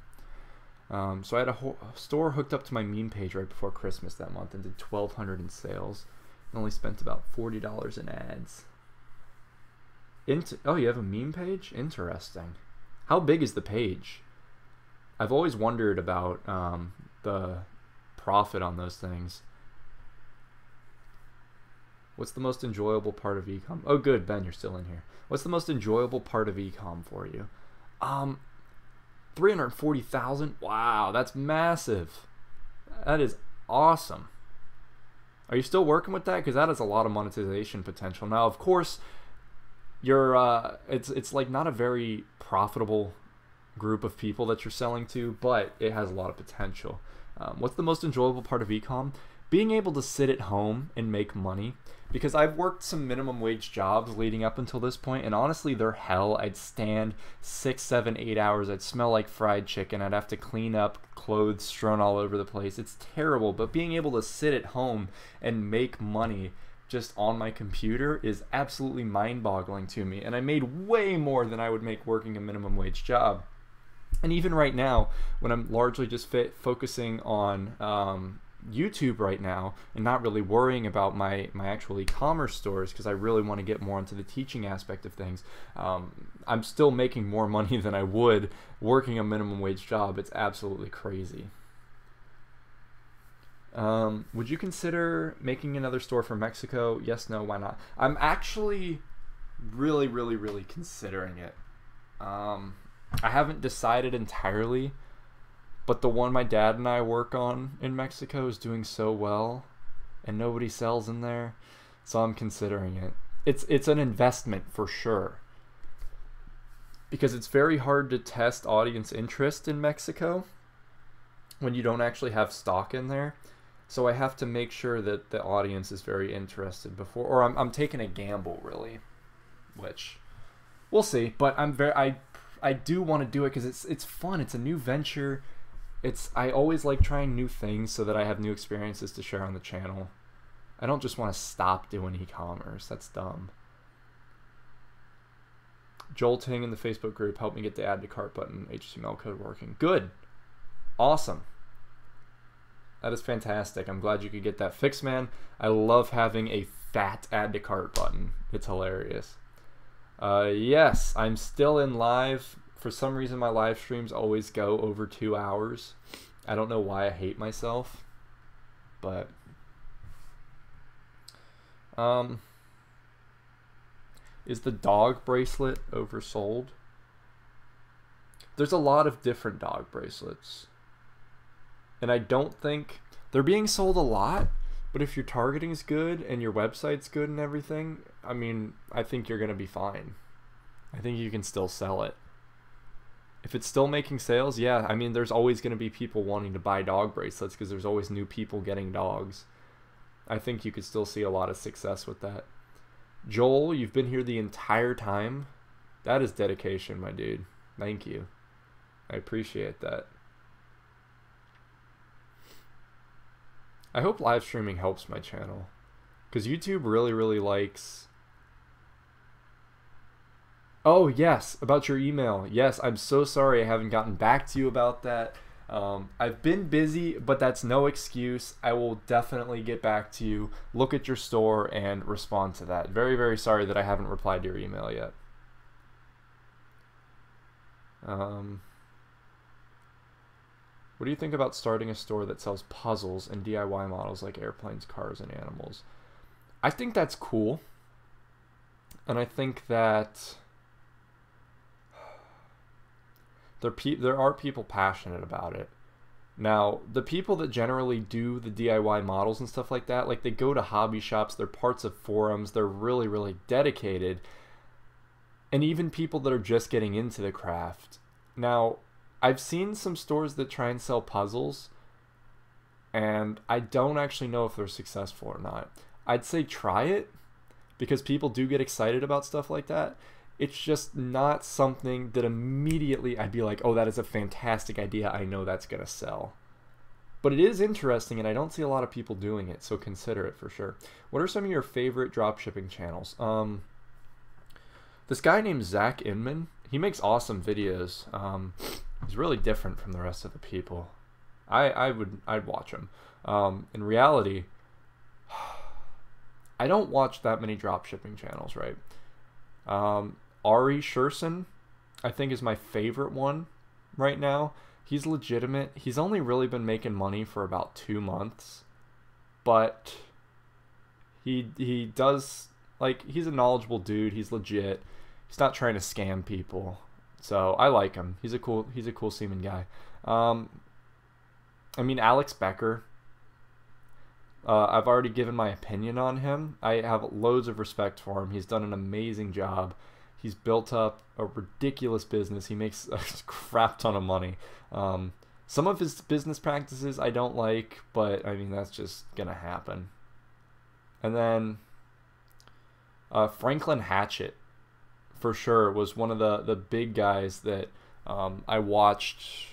So I had a store hooked up to my meme page right before Christmas that month and did $1,200 in sales. And only spent about $40 in ads. Oh, you have a meme page? Interesting. How big is the page? I've always wondered about the profit on those things. What's the most enjoyable part of ecom? Oh, good, Ben, you're still in here. What's the most enjoyable part of ecom for you? 340,000. Wow, that's massive. That is awesome. Are you still working with that? Because that has a lot of monetization potential. Now, of course, you're it's like not a very profitable group of people that you're selling to, but it has a lot of potential. What's the most enjoyable part of ecom? Being able to sit at home and make money, because I've worked some minimum wage jobs leading up until this point, and honestly they're hell. I'd stand 6, 7, 8 hours. I'd smell like fried chicken. I'd have to clean up clothes strewn all over the place. It's terrible. But being able to sit at home and make money just on my computer is absolutely mind-boggling to me, and I made way more than I would make working a minimum wage job. And even right now, when I'm largely just focusing on YouTube right now and not really worrying about my actual e-commerce stores, because I really want to get more into the teaching aspect of things, I'm still making more money than I would working a minimum wage job. It's absolutely crazy. Would you consider making another store for Mexico? Yes, no, why not? I'm actually really considering it. I haven't decided entirely, but the one my dad and I work on in Mexico is doing so well, and nobody sells in there, so I'm considering it. It's an investment for sure, because it's very hard to test audience interest in Mexico when you don't actually have stock in there. So I have to make sure that the audience is very interested before, or I'm taking a gamble really, which we'll see. But I do want to do it because it's fun. It's a new venture. I always like trying new things so that I have new experiences to share on the channel. I don't just want to stop doing e-commerce. That's dumb. Joel Ting in the Facebook group helped me get the add to cart button HTML code working. Good. Awesome. That is fantastic. I'm glad you could get that fixed, man. I love having a fat add to cart button. It's hilarious. Yes, I'm still in live. For some reason, my live streams always go over 2 hours. I don't know why. I hate myself. But is the dog bracelet oversold? There's a lot of different dog bracelets. And I don't think they're being sold a lot, but if your targeting is good and your website's good and everything, I mean, I think you're going to be fine. I think you can still sell it. If it's still making sales, yeah, I mean, there's always going to be people wanting to buy dog bracelets because there's always new people getting dogs. I think you could still see a lot of success with that. Joel, you've been here the entire time. That is dedication, my dude. Thank you. I appreciate that. I hope live streaming helps my channel, because YouTube really likes... Oh, yes, about your email. Yes, I'm so sorry I haven't gotten back to you about that. I've been busy, but that's no excuse. I will definitely get back to you, look at your store, and respond to that. Very sorry that I haven't replied to your email yet. What do you think about starting a store that sells puzzles and DIY models like airplanes, cars, and animals? I think that's cool. And I think that there are people passionate about it. Now, the people that generally do the DIY models and stuff like that, like they go to hobby shops, they're parts of forums, they're really, really dedicated. And even people that are just getting into the craft. Now, I've seen some stores that try and sell puzzles, and I don't actually know if they're successful or not. I'd say try it, because people do get excited about stuff like that. It's just not something that immediately I'd be like, oh, that is a fantastic idea. I know that's going to sell. But it is interesting, and I don't see a lot of people doing it, so consider it for sure. What are some of your favorite dropshipping channels? This guy named Zach Inman, he makes awesome videos. He's really different from the rest of the people. I'd watch him. In reality, I don't watch that many dropshipping channels, right? Ari Sherson, I think, is my favorite one right now. He's legitimate. He's only really been making money for about 2 months, but he does, like, he's a knowledgeable dude. He's legit. He's not trying to scam people, so I like him. He's a cool seeming guy. I mean, Alex Becker. I've already given my opinion on him. I have loads of respect for him. He's done an amazing job. He's built up a ridiculous business. He makes a crap ton of money. Some of his business practices I don't like, but I mean, that's just gonna happen. And then Franklin Hatchett, for sure, was one of the big guys that I watched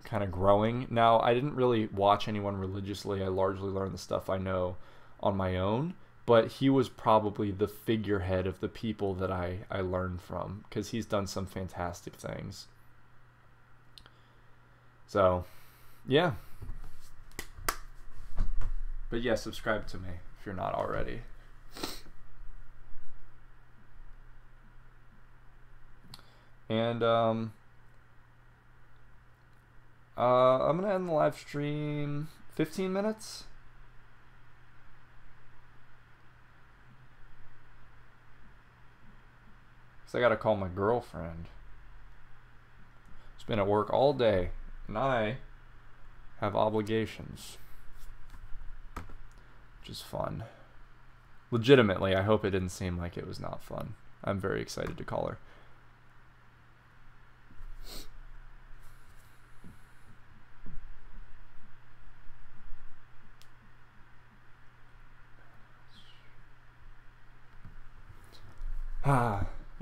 kind of growing. Now, I didn't really watch anyone religiously. I largely learned the stuff I know on my own, but he was probably the figurehead of the people that I learned from, because he's done some fantastic things. So, yeah. But yeah, subscribe to me if you're not already. And I'm gonna end the live stream 15 minutes. Cause I gotta call my girlfriend. She's been at work all day, and I have obligations, which is fun. Legitimately, I hope it didn't seem like it was not fun. I'm very excited to call her.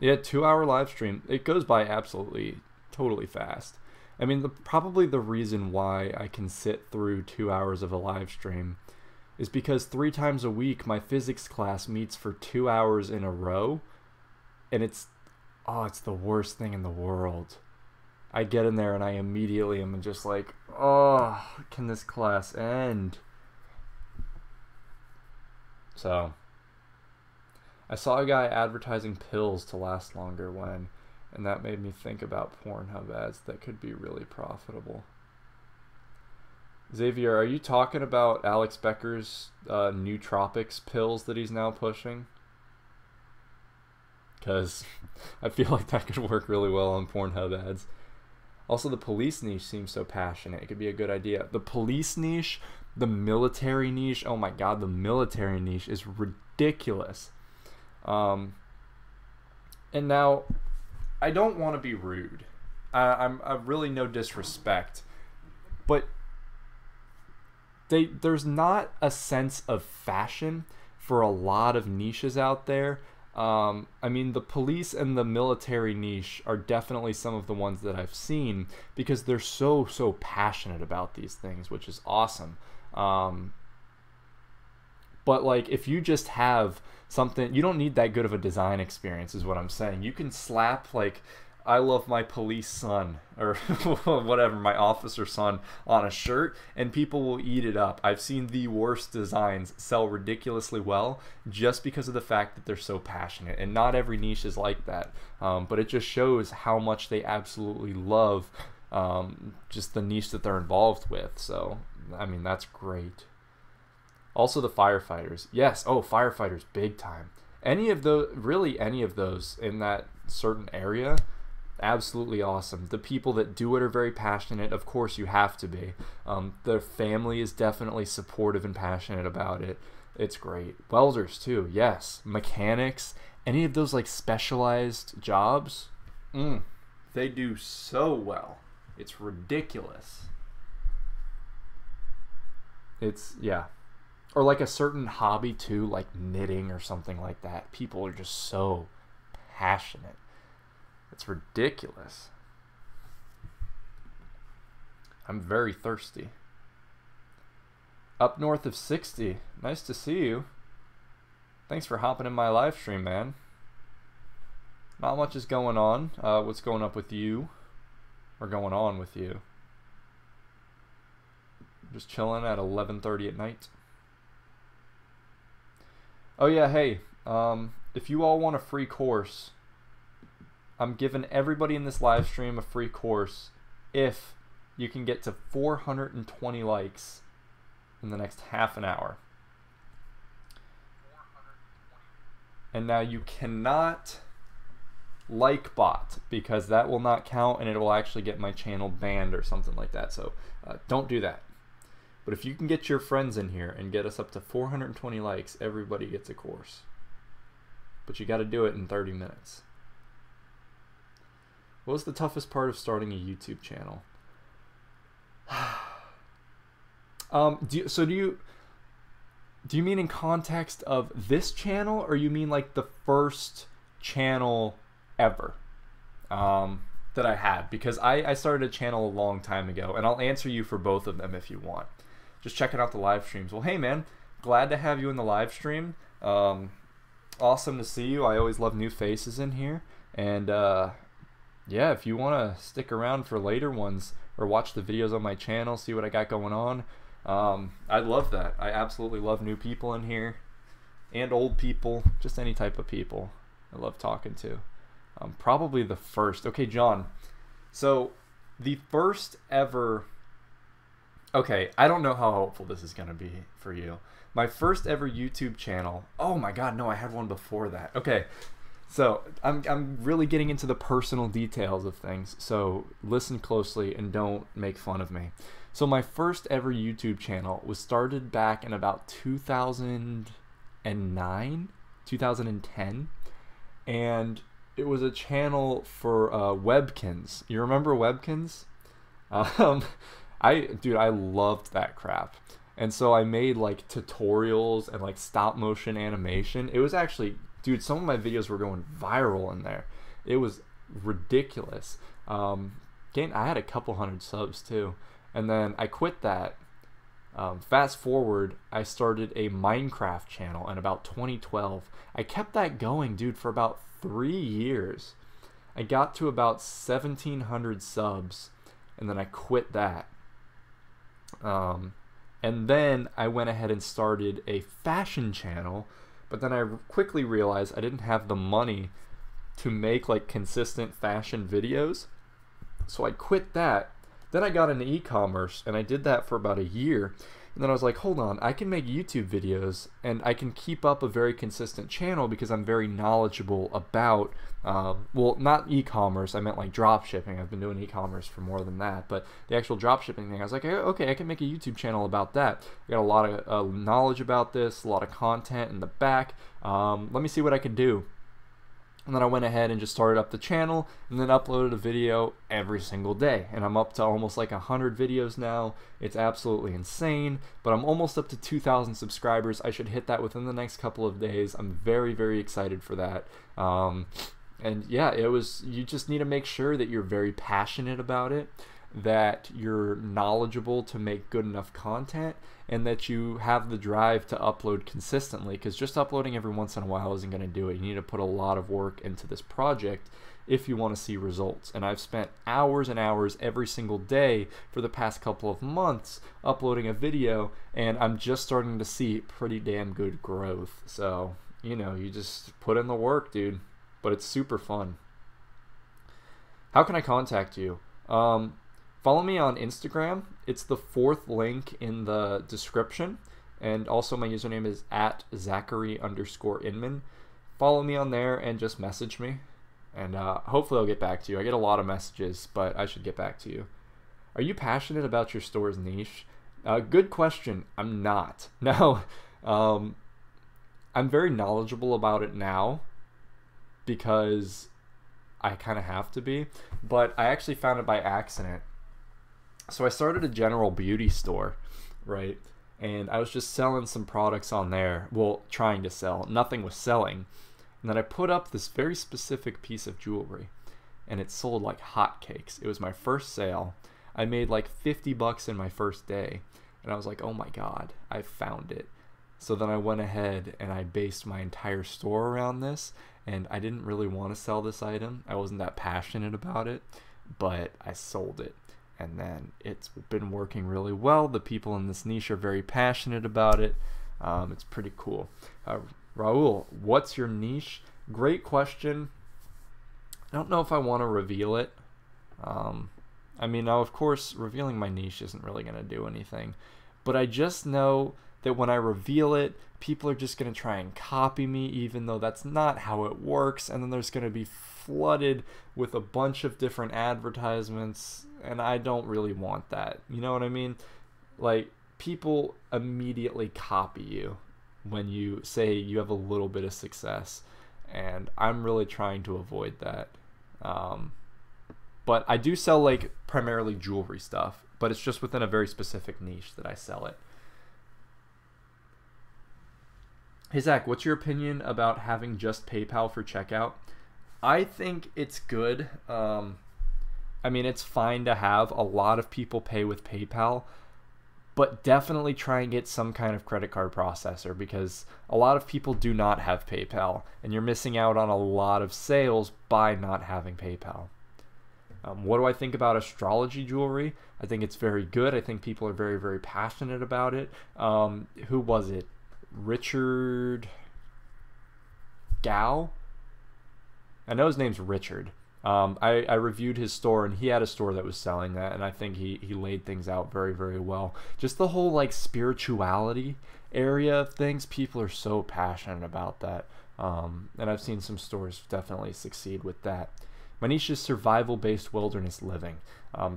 Yeah, 2-hour live stream. It goes by absolutely, totally fast. I mean, probably the reason why I can sit through 2 hours of a live stream is because 3 times a week my physics class meets for 2 hours in a row, and it's the worst thing in the world. I get in there and I immediately am just like, oh, can this class end? So I saw a guy advertising pills to last longer when, and that made me think about Pornhub ads that could be really profitable. Xavier, are you talking about Alex Becker's nootropics pills that he's now pushing? Because I feel like that could work really well on Pornhub ads. Also, the police niche seems so passionate. It could be a good idea. The police niche, the military niche, oh my god, the military niche is ridiculous. And now, I don't want to be rude. I'm really no disrespect, but there's not a sense of fashion for a lot of niches out there. I mean, the police and the military niche are definitely some of the ones that I've seen because they're so passionate about these things, which is awesome. But like, if you just have something, you don't need that good of a design experience is what I'm saying. You can slap like, I love my police son or whatever, my officer son on a shirt, and people will eat it up. I've seen the worst designs sell ridiculously well just because of the fact that they're so passionate, and not every niche is like that. But it just shows how much they absolutely love just the niche that they're involved with. So, I mean, that's great. Also the firefighters. Yes, oh, firefighters, big time. Any of those, really any of those in that certain area, absolutely awesome. The people that do it are very passionate. Of course, you have to be. Their family is definitely supportive and passionate about it. It's great. Welders too, yes. Mechanics, any of those like specialized jobs, they do so well. It's ridiculous. It's, yeah. Or like a certain hobby too, like knitting or something like that. People are just so passionate. It's ridiculous. I'm very thirsty. Up north of 60. Nice to see you. Thanks for hopping in my live stream, man. Not much is going on. What's going up with you? Or going on with you? Just chilling at 11:30 at night. Oh yeah, hey. If you all want a free course, I'm giving everybody in this live stream a free course if you can get to 420 likes in the next half an hour. And now you cannot like bot because that will not count and it will actually get my channel banned or something like that. So don't do that. But if you can get your friends in here and get us up to 420 likes, everybody gets a course. But you got to do it in 30 minutes. What was the toughest part of starting a YouTube channel? Do you mean in context of this channel, or you mean like the first channel ever that I had? Because I started a channel a long time ago, and I'll answer you for both of them if you want. Just checking out the live streams. Well, hey man, glad to have you in the live stream. Awesome to see you. I always love new faces in here. And yeah, if you want to stick around for later ones or watch the videos on my channel, see what I got going on, I'd love that. I absolutely love new people in here and old people, just any type of people I love talking to. Probably the first. Okay, John. So the first ever... Okay, I don't know how helpful this is going to be for you. My first ever YouTube channel... Oh my god, no, I had one before that. Okay, so I'm really getting into the personal details of things, so listen closely and don't make fun of me. So my first ever YouTube channel was started back in about 2009, 2010, and it was a channel for Webkins. You remember Webkins? Dude, I loved that crap. And so I made like tutorials and like stop motion animation. It was actually, dude, some of my videos were going viral in there. It was ridiculous. I had a couple hundred subs too. And then I quit that. Fast forward, I started a Minecraft channel in about 2012. I kept that going, dude, for about 3 years. I got to about 1,700 subs, and then I quit that. And then I went ahead and started a fashion channel, but then I quickly realized I didn't have the money to make like consistent fashion videos, so I quit that. Then I got into e-commerce, and I did that for about a year. And then I was like, hold on, I can make YouTube videos, and I can keep up a very consistent channel because I'm very knowledgeable about, well, not e-commerce, I meant like dropshipping. I've been doing e-commerce for more than that, but the actual dropshipping thing, I was like, okay, I can make a YouTube channel about that. I got a lot of knowledge about this, a lot of content in the back. Let me see what I can do. And then I went ahead and just started up the channel and then uploaded a video every single day. And I'm up to almost like 100 videos now. It's absolutely insane, but I'm almost up to 2,000 subscribers. I should hit that within the next couple of days. I'm very, very excited for that. And yeah, you just need to make sure that you're very passionate about it, that you're knowledgeable to make good enough content, and that you have the drive to upload consistently, because just uploading every once in a while isn't going to do it. You need to put a lot of work into this project if you want to see results. And I've spent hours and hours every single day for the past couple of months uploading a video, and I'm just starting to see pretty damn good growth. So, you know, you just put in the work, dude. But it's super fun. How can I contact you? Follow me on Instagram. It's the 4th link in the description. And also my username is @Zachary_Inman. Follow me on there and just message me. And hopefully I'll get back to you. I get a lot of messages, but I should get back to you. Are you passionate about your store's niche? Good question. I'm not. No. I'm very knowledgeable about it now because I kind of have to be. But I actually found it by accident. So I started a general beauty store, right? And I was just selling some products on there. Well, trying to sell. Nothing was selling. And then I put up this very specific piece of jewelry, and it sold like hotcakes. It was my first sale. I made like $50 in my first day, and I was like, oh my God, I found it. So then I went ahead and I based my entire store around this, and I didn't really want to sell this item. I wasn't that passionate about it, but I sold it. And then it's been working really well. The people in this niche are very passionate about it. It's pretty cool. Raul, what's your niche? Great question. I don't know if I want to reveal it. I mean, now of course, revealing my niche isn't really going to do anything. But I just know that when I reveal it, people are just going to try and copy me, even though that's not how it works. And then there's going to be flooded with a bunch of different advertisements, and I don't really want that. You know what I mean? Like, people immediately copy you when you say you have a little bit of success, and I'm really trying to avoid that. But I do sell like primarily jewelry stuff, but it's just within a very specific niche that I sell it. Hey Zach, what's your opinion about having just PayPal for checkout? I think it's good. I mean, it's fine to have. A lot of people pay with PayPal, but definitely try and get some kind of credit card processor, because a lot of people do not have PayPal, and you're missing out on a lot of sales by not having PayPal. What do I think about astrology jewelry? I think it's very good. I think people are very, very passionate about it. Who was it? Richard Gao? I know his name's Richard. I reviewed his store, and he had a store that was selling that, and I think he laid things out very, very well. Just the whole like spirituality area of things, people are so passionate about that. And I've seen some stores definitely succeed with that. My niche is survival-based wilderness living.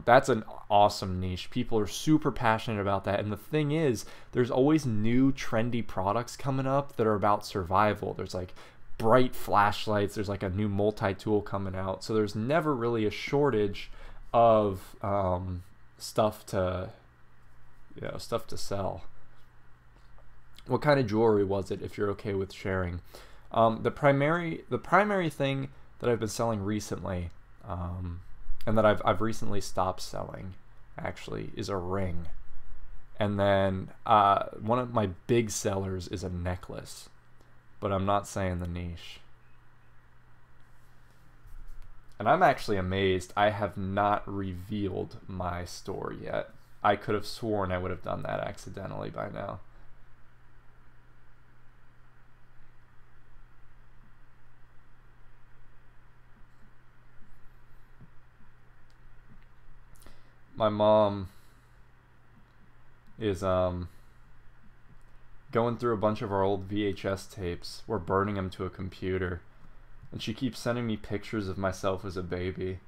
That's an awesome niche. People are super passionate about that. And the thing is, there's always new trendy products coming up that are about survival. There's like bright flashlights. There's like a new multi-tool coming out. So there's never really a shortage of stuff to sell. What kind of jewelry was it, if you're okay with sharing? The primary thing that I've been selling recently, and that I've recently stopped selling, actually, is a ring. And then one of my big sellers is a necklace, but I'm not saying the niche. And I'm actually amazed I have not revealed my store yet. I could have sworn I would have done that accidentally by now. My mom is going through a bunch of our old VHS tapes. We're burning them to a computer, and she keeps sending me pictures of myself as a baby.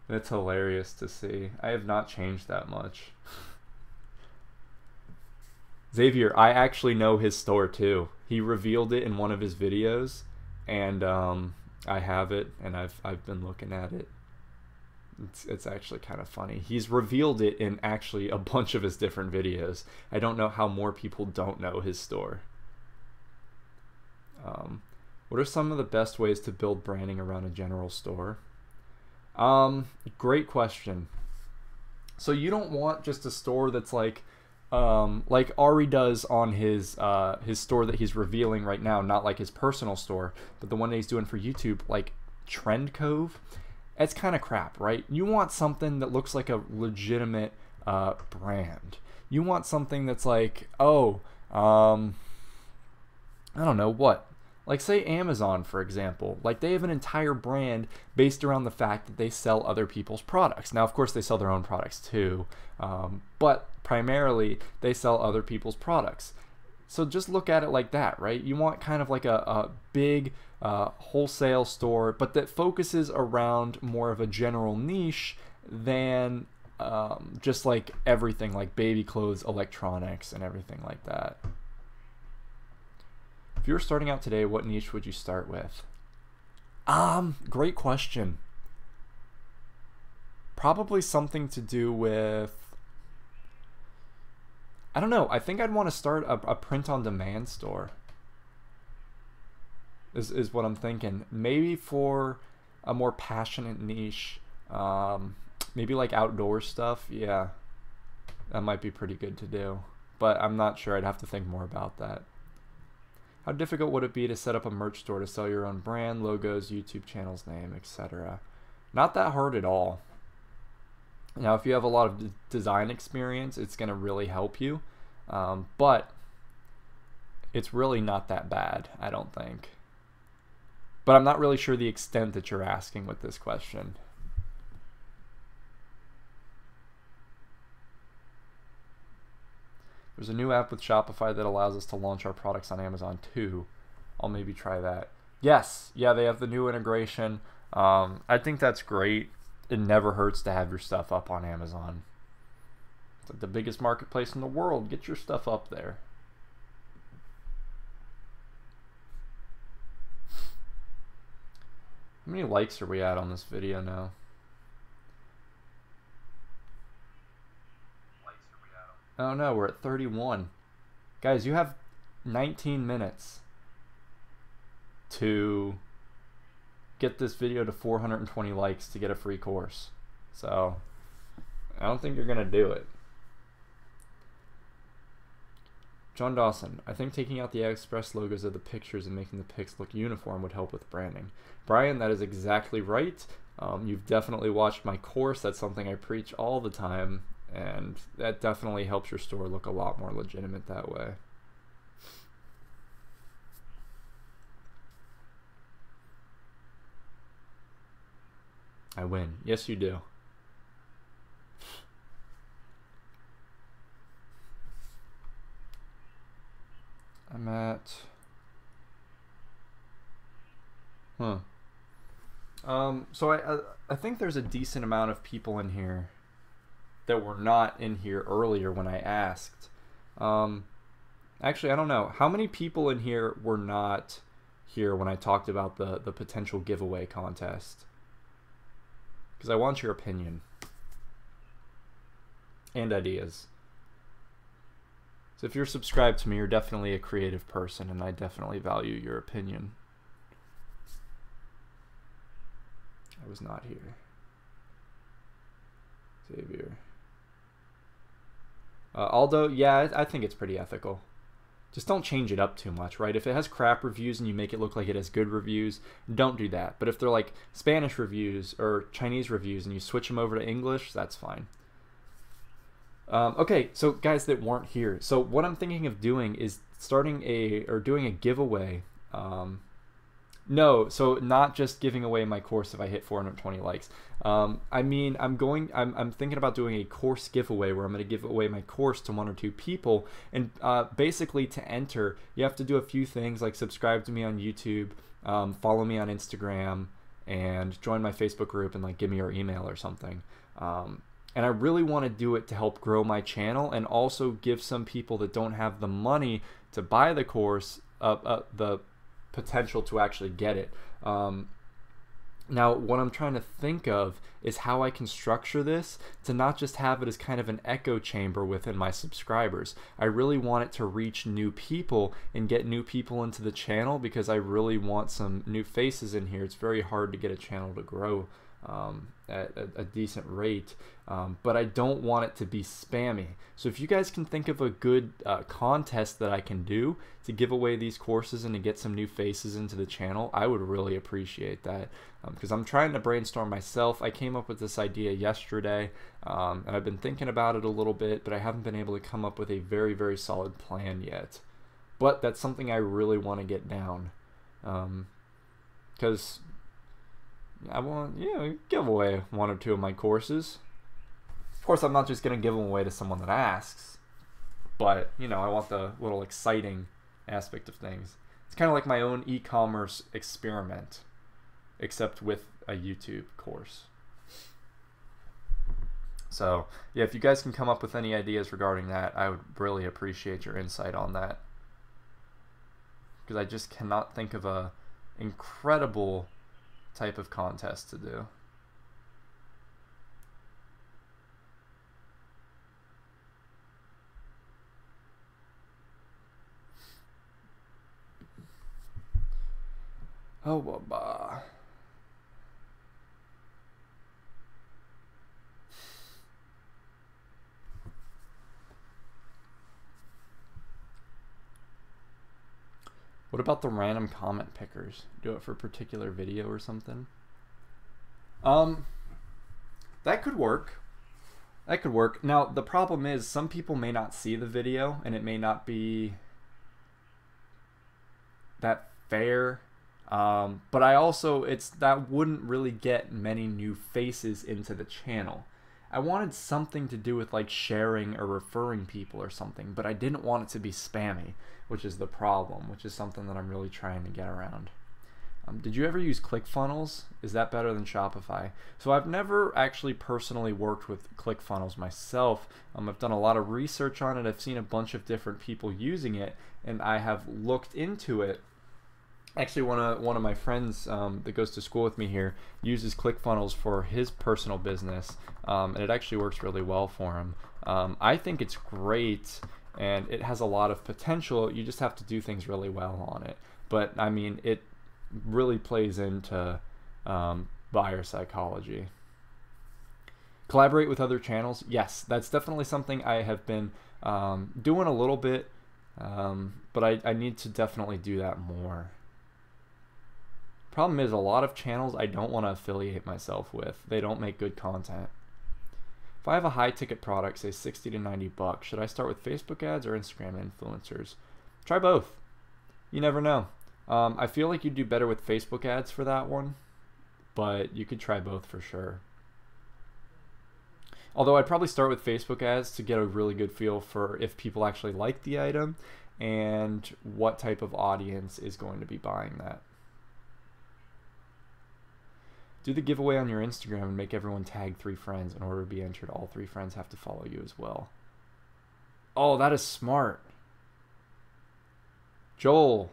And it's hilarious to see. I have not changed that much. Xavier, I actually know his store too. He revealed it in one of his videos, and I have it, and I've been looking at it. It's actually kind of funny. He's revealed it in actually a bunch of his different videos. I don't know how more people don't know his store. What are some of the best ways to build branding around a general store? Great question. So you don't want just a store that's like Ari does on his store that he's revealing right now, not like his personal store, but the one that he's doing for YouTube, like Trend Cove. It's kind of crap, right? You want something that looks like a legitimate brand. You want something that's like, oh, I don't know what. Like, say Amazon, for example. Like, they have an entire brand based around the fact that they sell other people's products. Now, of course, they sell their own products too, but primarily they sell other people's products. So just look at it like that, right? You want kind of like a big wholesale store, but that focuses around more of a general niche than just like everything, like baby clothes, electronics, and everything like that. If you were starting out today, what niche would you start with? Great question. Probably something to do with, I don't know. I think I'd want to start a print-on-demand store. Is what I'm thinking. Maybe for a more passionate niche, maybe like outdoor stuff. Yeah, that might be pretty good to do. But I'm not sure. I'd have to think more about that. How difficult would it be to set up a merch store to sell your own brand, logos, YouTube channel's name, etc.? Not that hard at all. Now, if you have a lot of design experience, it's going to really help you. But it's really not that bad, I don't think. But I'm not really sure the extent that you're asking with this question. There's a new app with Shopify that allows us to launch our products on Amazon too. I'll maybe try that. Yes, yeah, they have the new integration. I think that's great. It never hurts to have your stuff up on Amazon. It's like the biggest marketplace in the world. Get your stuff up there. How many likes are we at on this video now? Oh no, we're at 31. Guys, you have 19 minutes to get this video to 420 likes to get a free course. So, I don't think you're going to do it. John Dawson, I think taking out the Express logos of the pictures and making the pics look uniform would help with branding. Brian, that is exactly right. You've definitely watched my course. That's something I preach all the time. And that definitely helps your store look a lot more legitimate that way. I win. Yes, you do. I'm at... So I think there's a decent amount of people in here that were not in here earlier when I asked. Actually, I don't know. How many people in here were not here when I talked about the potential giveaway contest? Because I want your opinion. And ideas. So if you're subscribed to me, you're definitely a creative person, and I definitely value your opinion. I was not here. Xavier. Aldo, yeah, I think it's pretty ethical. Just don't change it up too much, right? If it has crap reviews and you make it look like it has good reviews, don't do that. But if they're like Spanish reviews or Chinese reviews and you switch them over to English, that's fine. Okay, so guys that weren't here. So what I'm thinking of doing is doing a giveaway. No, so not just giving away my course if I hit 420 likes. I mean, I'm thinking about doing a course giveaway where I'm going to give away my course to 1 or 2 people. And basically to enter, you have to do a few things like subscribe to me on YouTube, follow me on Instagram, and join my Facebook group and like give me your email or something. And I really want to do it to help grow my channel and also give some people that don't have the money to buy the course the potential to actually get it. Now, what I'm trying to think of is how I can structure this to not just have it as kind of an echo chamber within my subscribers. I really want it to reach new people and get new people into the channel because I really want some new faces in here. It's very hard to get a channel to grow at a decent rate, but I don't want it to be spammy. So if you guys can think of a good contest that I can do to give away these courses and to get some new faces into the channel, I would really appreciate that, because I'm trying to brainstorm myself. I came up with this idea yesterday, and I've been thinking about it a little bit, but I haven't been able to come up with a very, very solid plan yet. But that's something I really want to get down, because I want, give away 1 or 2 of my courses. Of course, I'm not just going to give them away to someone that asks. but you know, I want the little exciting aspect of things. It's kind of like my own e-commerce experiment, except with a YouTube course. So yeah, if you guys can come up with any ideas regarding that, I would really appreciate your insight on that, because I just cannot think of a incredible type of contest to do. Oh, bah. What about the random comment pickers? Do it for a particular video or something? That could work. That could work. Now, the problem is some people may not see the video and it may not be that fair. But I also, that wouldn't really get many new faces into the channel. I wanted something to do with like sharing or referring people or something, but I didn't want it to be spammy, which is the problem, which is something that I'm really trying to get around. Did you ever use ClickFunnels? Is that better than Shopify? So I've never actually personally worked with ClickFunnels myself. I've done a lot of research on it. I've seen a bunch of different people using it, and I have looked into it. Actually, one of my friends that goes to school with me here uses ClickFunnels for his personal business, and it actually works really well for him. I think it's great, and it has a lot of potential. You just have to do things really well on it. But I mean, it really plays into buyer psychology. Collaborate with other channels. Yes, that's definitely something I have been doing a little bit, but I need to definitely do that more. Problem is, a lot of channels I don't want to affiliate myself with. They don't make good content. If I have a high ticket product, say 60 to 90 bucks, should I start with Facebook ads or Instagram influencers? Try both. You never know. I feel like you'd do better with Facebook ads for that one, but you could try both for sure. Although I'd probably start with Facebook ads to get a really good feel for if people actually like the item and what type of audience is going to be buying that. Do the giveaway on your Instagram and make everyone tag 3 friends. In order to be entered, all 3 friends have to follow you as well. Oh, that is smart. Joel,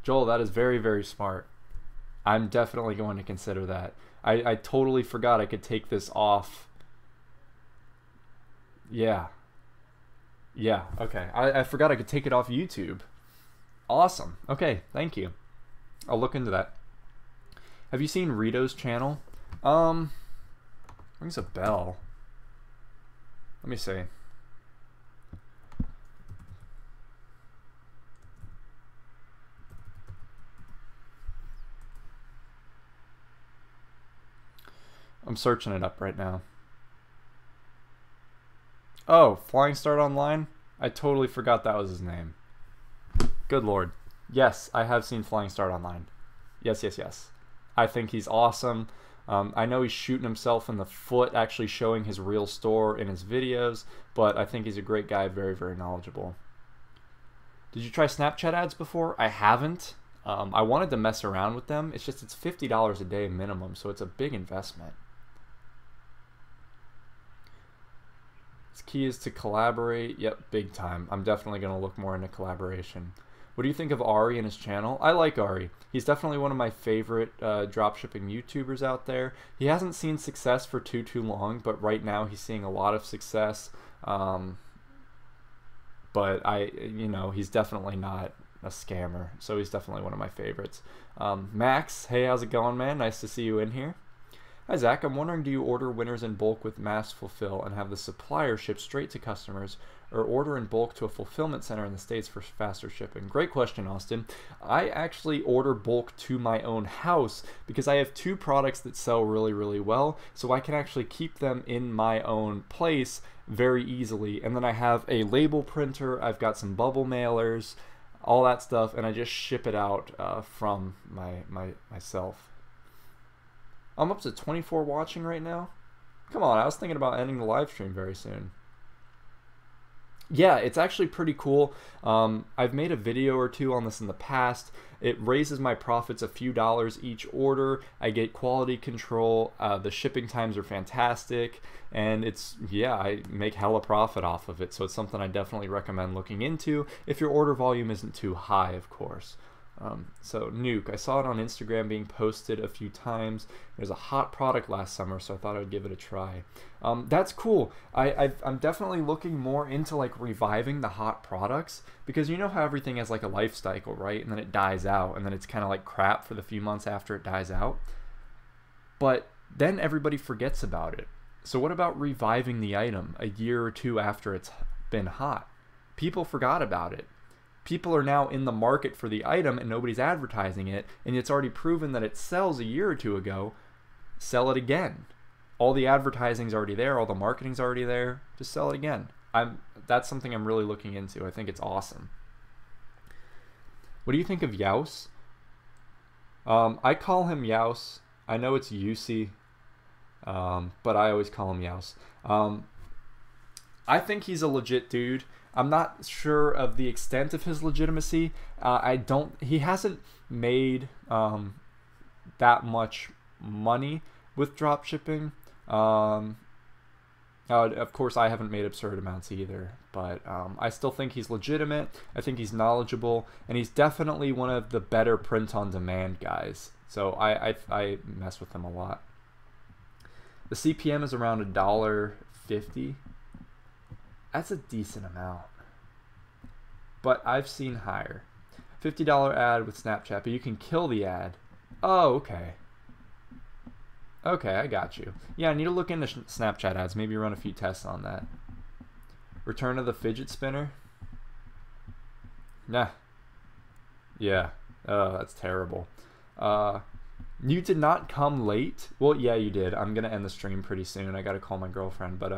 that is very, very smart. I'm definitely going to consider that. I totally forgot I could take this off. Yeah. Yeah, okay. I forgot I could take it off YouTube. Awesome. Okay, thank you. I'll look into that. Have you seen Rito's channel? Rings a bell. Let me see. I'm searching it up right now. Oh, Flying Start Online? I totally forgot that was his name. Good lord. Yes, I have seen Flying Start Online. Yes, yes, yes. I think he's awesome. I know he's shooting himself in the foot actually showing his real store in his videos, but I think he's a great guy, very, very knowledgeable. Did you try Snapchat ads before? I haven't. I wanted to mess around with them. It's just it's $50 a day minimum, so it's a big investment. His key is to collaborate. Yep, big time. I'm definitely going to look more into collaboration. What do you think of Ari and his channel? I like Ari. He's definitely one of my favorite dropshipping YouTubers out there. He hasn't seen success for too long, but right now he's seeing a lot of success. But he's definitely not a scammer, so he's definitely one of my favorites. Max, hey, how's it going, man? Nice to see you in here. Hi, Zach. I'm wondering, do you order winners in bulk with mass fulfill and have the supplier ship straight to customers, or order in bulk to a fulfillment center in the States for faster shipping? Great question, Austin. I actually order bulk to my own house because I have 2 products that sell really, really well, so I can actually keep them in my own place very easily. And then I have a label printer, I've got some bubble mailers, all that stuff, and I just ship it out from myself. I'm up to 24 watching right now. Come on, I was thinking about ending the live stream very soon. Yeah, it's actually pretty cool. I've made a video or two on this in the past. It raises my profits a few dollars each order. I get quality control. The shipping times are fantastic. And it's, yeah, I make hella profit off of it. So it's something I definitely recommend looking into if your order volume isn't too high, of course. So Nuke, I saw it on Instagram being posted a few times. There's a hot product last summer, so I thought I would give it a try. That's cool. I'm definitely looking more into like reviving the hot products, because you know how everything has like a life cycle, right? And then it dies out, and then it's kind of like crap for the few months after it dies out. But then everybody forgets about it. So what about reviving the item a year or two after it's been hot? People forgot about it. People are now in the market for the item and nobody's advertising it, and it's already proven that it sells a year or two ago. Sell it again. All the advertising's already there, all the marketing's already there. Just sell it again. That's something I'm really looking into. I think it's awesome. What do you think of Yaus? I call him Yaus. I know it's Yusi, but I always call him Yaus. I think he's a legit dude. I'm not sure of the extent of his legitimacy. He hasn't made that much money with dropshipping. Of course, I haven't made absurd amounts either, but I still think he's legitimate. I think he's knowledgeable, and he's definitely one of the better print-on-demand guys. So I mess with him a lot. The CPM is around $1.50. That's a decent amount. But I've seen higher. $50 ad with Snapchat, but you can kill the ad. Oh, okay. Okay, I got you. Yeah, I need to look into Snapchat ads. Maybe run a few tests on that. Return of the fidget spinner? Nah. Yeah. Oh, that's terrible. You did not come late. Well, yeah, you did. I'm gonna end the stream pretty soon. I gotta call my girlfriend, but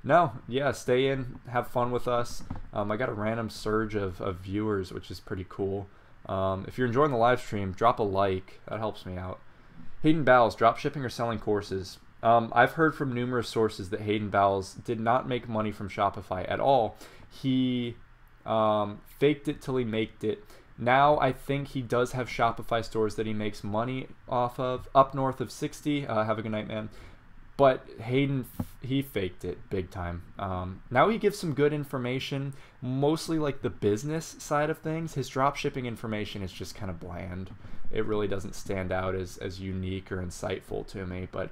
no, yeah, stay in, have fun with us. I got a random surge of viewers, which is pretty cool. If you're enjoying the live stream, drop a like. That helps me out. Hayden Bowles, dropshipping or selling courses? I've heard from numerous sources that Hayden Bowles did not make money from Shopify at all. He faked it till he maked it. Now I think he does have Shopify stores that he makes money off of, up north of 60. Have a good night, man. But Hayden, he faked it big time. Now he gives some good information, mostly like the business side of things. His dropshipping information is just kind of bland. It really doesn't stand out as unique or insightful to me. But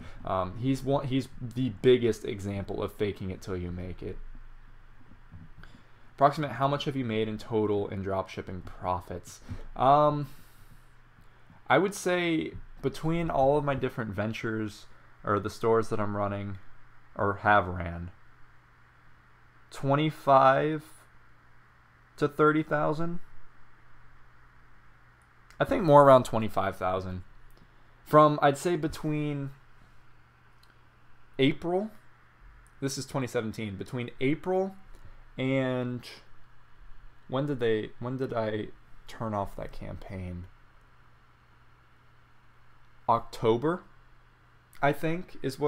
he's the biggest example of faking it till you make it. Approximate how much have you made in total in dropshipping profits? I would say between all of my different ventures or the stores that I'm running or have ran, 25 to 30,000. I think more around 25,000. From, I'd say, between April, this is 2017, between April and when did I turn off that campaign? October, I think, is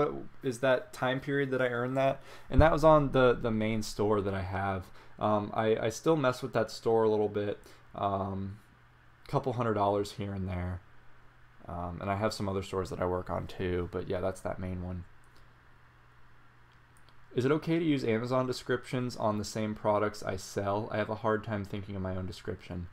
that time period that I earned that, and that was on the main store that I have. I still mess with that store a little bit, couple $100 here and there, and I have some other stores that I work on too. But yeah, that's that main one. Is it okay to use Amazon descriptions on the same products I sell? I have a hard time thinking of my own description.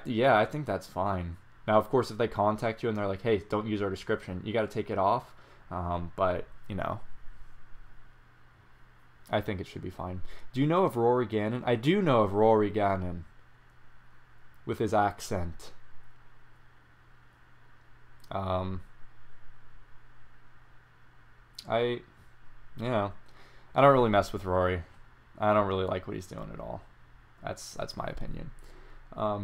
Yeah, I think that's fine. Now, of course, if they contact you and they're like, hey, don't use our description, you got to take it off. But, you know, I think it should be fine. Do you know of Rory Gannon? I do know of Rory Gannon with his accent. I don't really mess with Rory. I don't really like what he's doing at all. That's my opinion.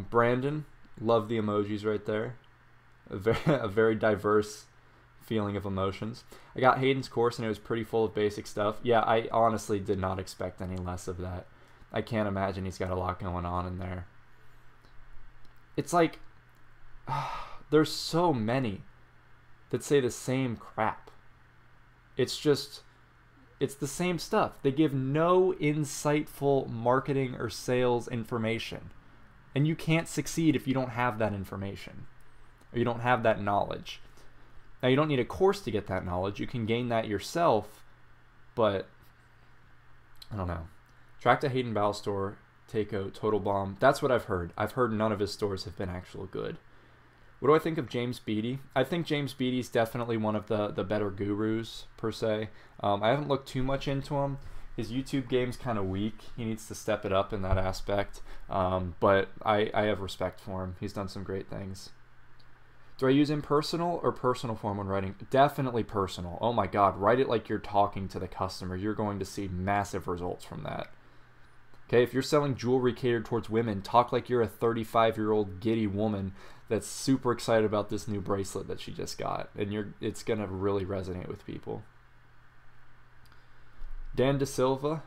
Brandon, love the emojis right there. A very diverse feeling of emotions. I got Hayden's course and it was pretty full of basic stuff. Yeah, I honestly did not expect any less of that. I can't imagine he's got a lot going on in there. It's like, there's so many that say the same crap. It's just, It's the same stuff. They give no insightful marketing or sales information. And you can't succeed if you don't have that information or you don't have that knowledge. Now, you don't need a course to get that knowledge. You can gain that yourself, but I don't know. Track to Hayden Bowell store, Takeo, Total Bomb. That's what I've heard. I've heard none of his stores have been actual good. What do I think of James Beattie? I think James Beattie's definitely one of the better gurus, per se. I haven't looked too much into him. His YouTube game's kind of weak. He needs to step it up in that aspect. But I have respect for him. He's done some great things. Do I use impersonal or personal form when writing? Definitely personal. Oh my God, write it like you're talking to the customer. You're going to see massive results from that. Okay, if you're selling jewelry catered towards women, talk like you're a 35-year-old giddy woman that's super excited about this new bracelet that she just got, and it's gonna really resonate with people. Dan Silva,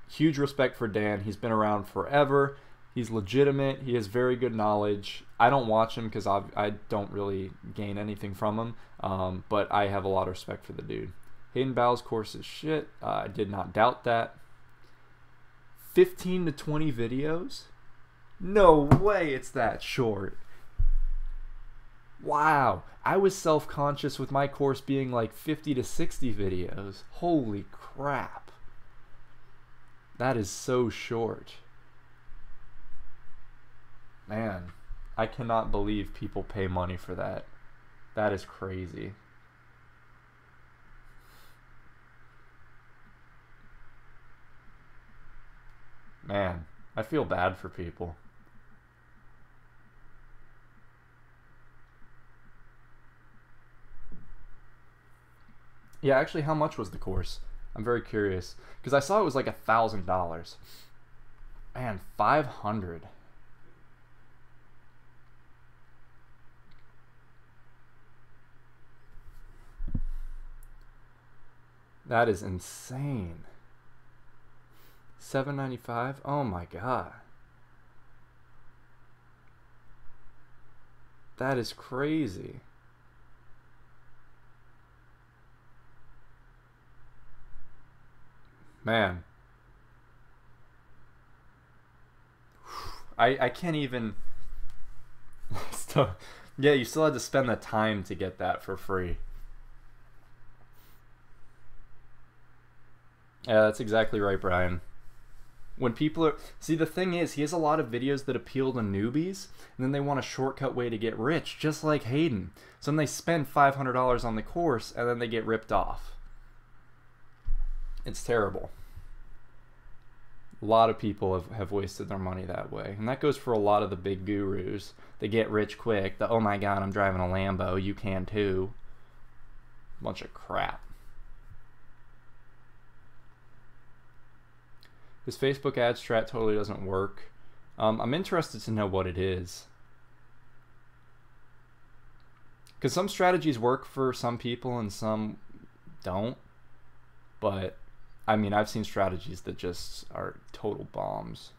huge respect for Dan. He's been around forever. He's legitimate. He has very good knowledge. I don't watch him because I don't really gain anything from him, but I have a lot of respect for the dude. Hayden Bowell's course is shit. I did not doubt that. 15 to 20 videos? No way it's that short. Wow. I was self-conscious with my course being like 50 to 60 videos. Holy crap. That is so short. Man, I cannot believe people pay money for that. That is crazy. Man, I feel bad for people. Yeah, actually, how much was the course? I'm very curious. Because I saw it was like $1,000. Man, 500. That is insane. $7.95? Oh my God. That is crazy. Man. I can't even... Yeah, you still had to spend the time to get that for free. Yeah, that's exactly right, Brian. When people are... See, the thing is, he has a lot of videos that appeal to newbies, and then they want a shortcut way to get rich, just like Hayden. So then they spend $500 on the course, and then they get ripped off. It's terrible. A lot of people have wasted their money that way. And that goes for a lot of the big gurus. They get rich quick. The, oh my God, I'm driving a Lambo, you can too. Bunch of crap. His Facebook ad strat totally doesn't work. I'm interested to know what it is. Because some strategies work for some people and some don't. But, I mean, I've seen strategies that just are total bombs.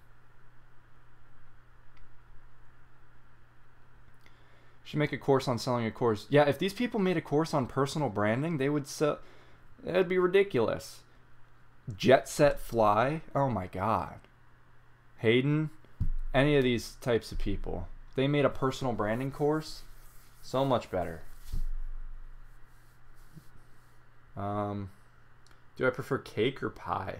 Should make a course on selling a course. Yeah, if these people made a course on personal branding, they would sell... That'd be ridiculous. Jet Set Fly, oh my God. Hayden, any of these types of people, they made a personal branding course, so much better. Do I prefer cake or pie?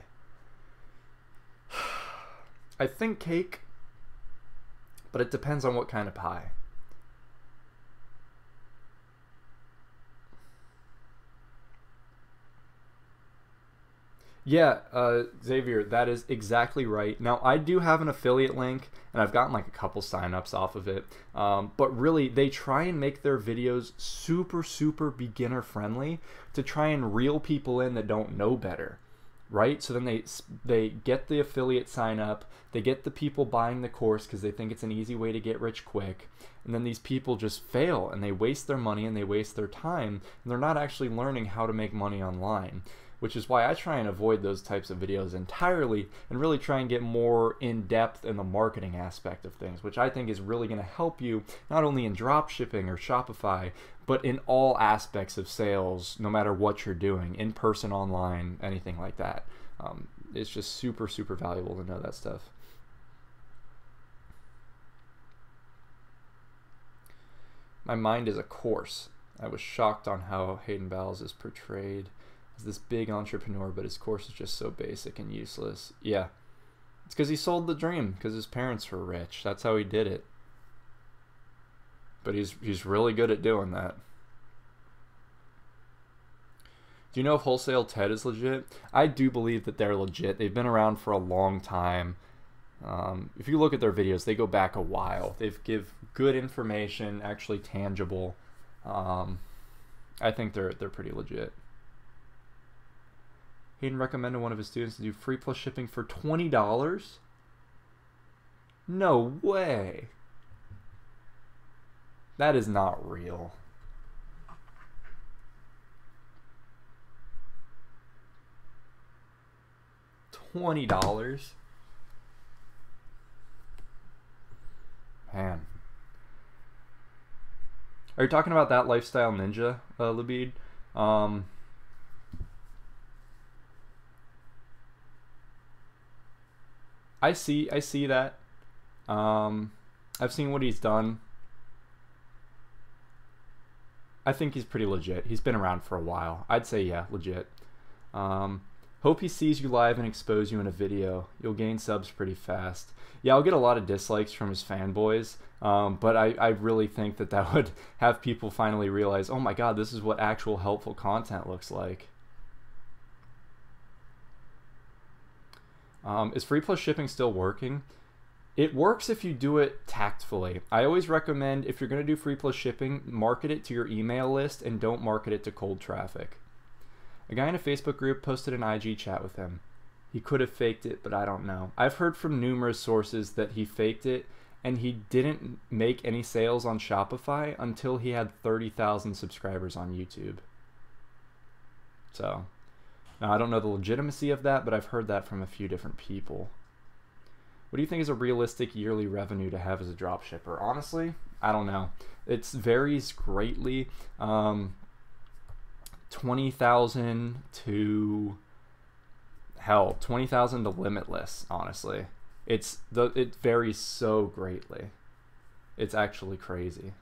I think cake, but it depends on what kind of pie. Yeah, Xavier, that is exactly right. Now, I do have an affiliate link, and I've gotten like a couple signups off of it. But really, they try and make their videos super, super beginner friendly to try and reel people in that don't know better, right? So then they get the affiliate sign up, they get the people buying the course because they think it's an easy way to get rich quick, and then these people just fail and they waste their money and they waste their time, and they're not actually learning how to make money online. which is why I try and avoid those types of videos entirely and really try and get more in depth in the marketing aspect of things, which I think is really going to help you not only in dropshipping or Shopify, but in all aspects of sales, no matter what you're doing, in person, online, anything like that. It's just super, super valuable to know that stuff. My mind is a course. I was shocked on how Hayden Bowles is portrayed as this big entrepreneur, but his course is just so basic and useless. Yeah, it's because he sold the dream, because his parents were rich. That's how he did it. But he's really good at doing that. Do you know if Wholesale TED is legit? I do believe that they're legit. They've been around for a long time. If you look at their videos, they go back a while. They give good information, actually tangible. I think they're pretty legit. Hayden recommended one of his students to do free plus shipping for $20. No way. That is not real. $20. Man. Are you talking about that Lifestyle Ninja, Labid? I see that. I've seen what he's done. I think he's pretty legit. He's been around for a while. I'd say, yeah, legit. Hope he sees you live and expose you in a video. You'll gain subs pretty fast. Yeah, I'll get a lot of dislikes from his fanboys, but I really think that would have people finally realize, oh my god, this is what actual helpful content looks like. Is free plus shipping still working? It works if you do it tactfully. I always recommend, if you're going to do free plus shipping, market it to your email list and don't market it to cold traffic. A guy in a Facebook group posted an IG chat with him. He could have faked it, but I don't know. I've heard from numerous sources that he faked it and he didn't make any sales on Shopify until he had 30,000 subscribers on YouTube. So, now I don't know the legitimacy of that, but I've heard that from a few different people. What do you think is a realistic yearly revenue to have as a dropshipper? Honestly, I don't know. It varies greatly. 20,000 to hell, 20,000 to limitless, honestly. It varies so greatly. It's actually crazy.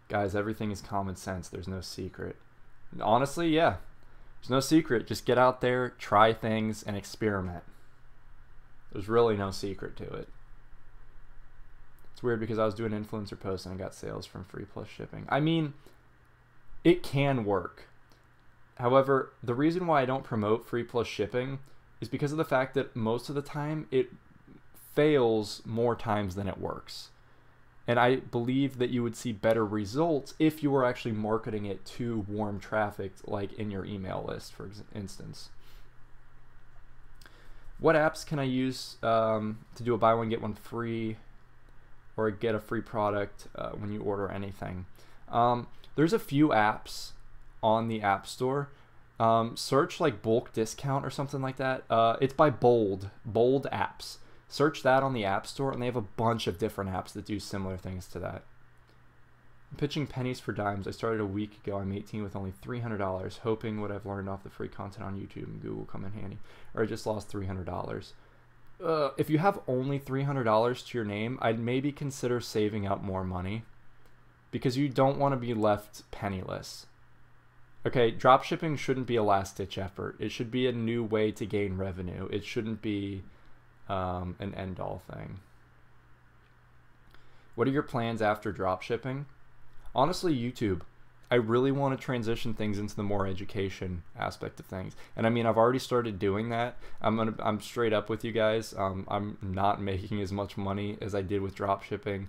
Guys, everything is common sense. There's no secret. Honestly, yeah. There's no secret. Just get out there, try things, and experiment. There's really no secret to it. It's weird because I was doing influencer posts and I got sales from free plus shipping. I mean, it can work. However, the reason why I don't promote free plus shipping is because of the fact that most of the time it fails more times than it works. And I believe that you would see better results if you were actually marketing it to warm traffic, like in your email list, for instance. What apps can I use to do a buy one, get one free or get a free product when you order anything? There's a few apps on the App Store. Search like bulk discount or something like that. It's by Bold Apps. Search that on the App Store, and they have a bunch of different apps that do similar things to that. I'm pitching pennies for dimes. I started a week ago. I'm 18 with only $300, hoping what I've learned off the free content on YouTube and Google come in handy. Or I just lost $300. If you have only $300 to your name, I'd maybe consider saving up more money because you don't want to be left penniless. Okay, dropshipping shouldn't be a last-ditch effort. It should be a new way to gain revenue. It shouldn't be an end-all thing. What are your plans after dropshipping? Honestly, YouTube. I really want to transition things into the more education aspect of things. And I mean, I've already started doing that. I'm straight up with you guys. I'm not making as much money as I did with dropshipping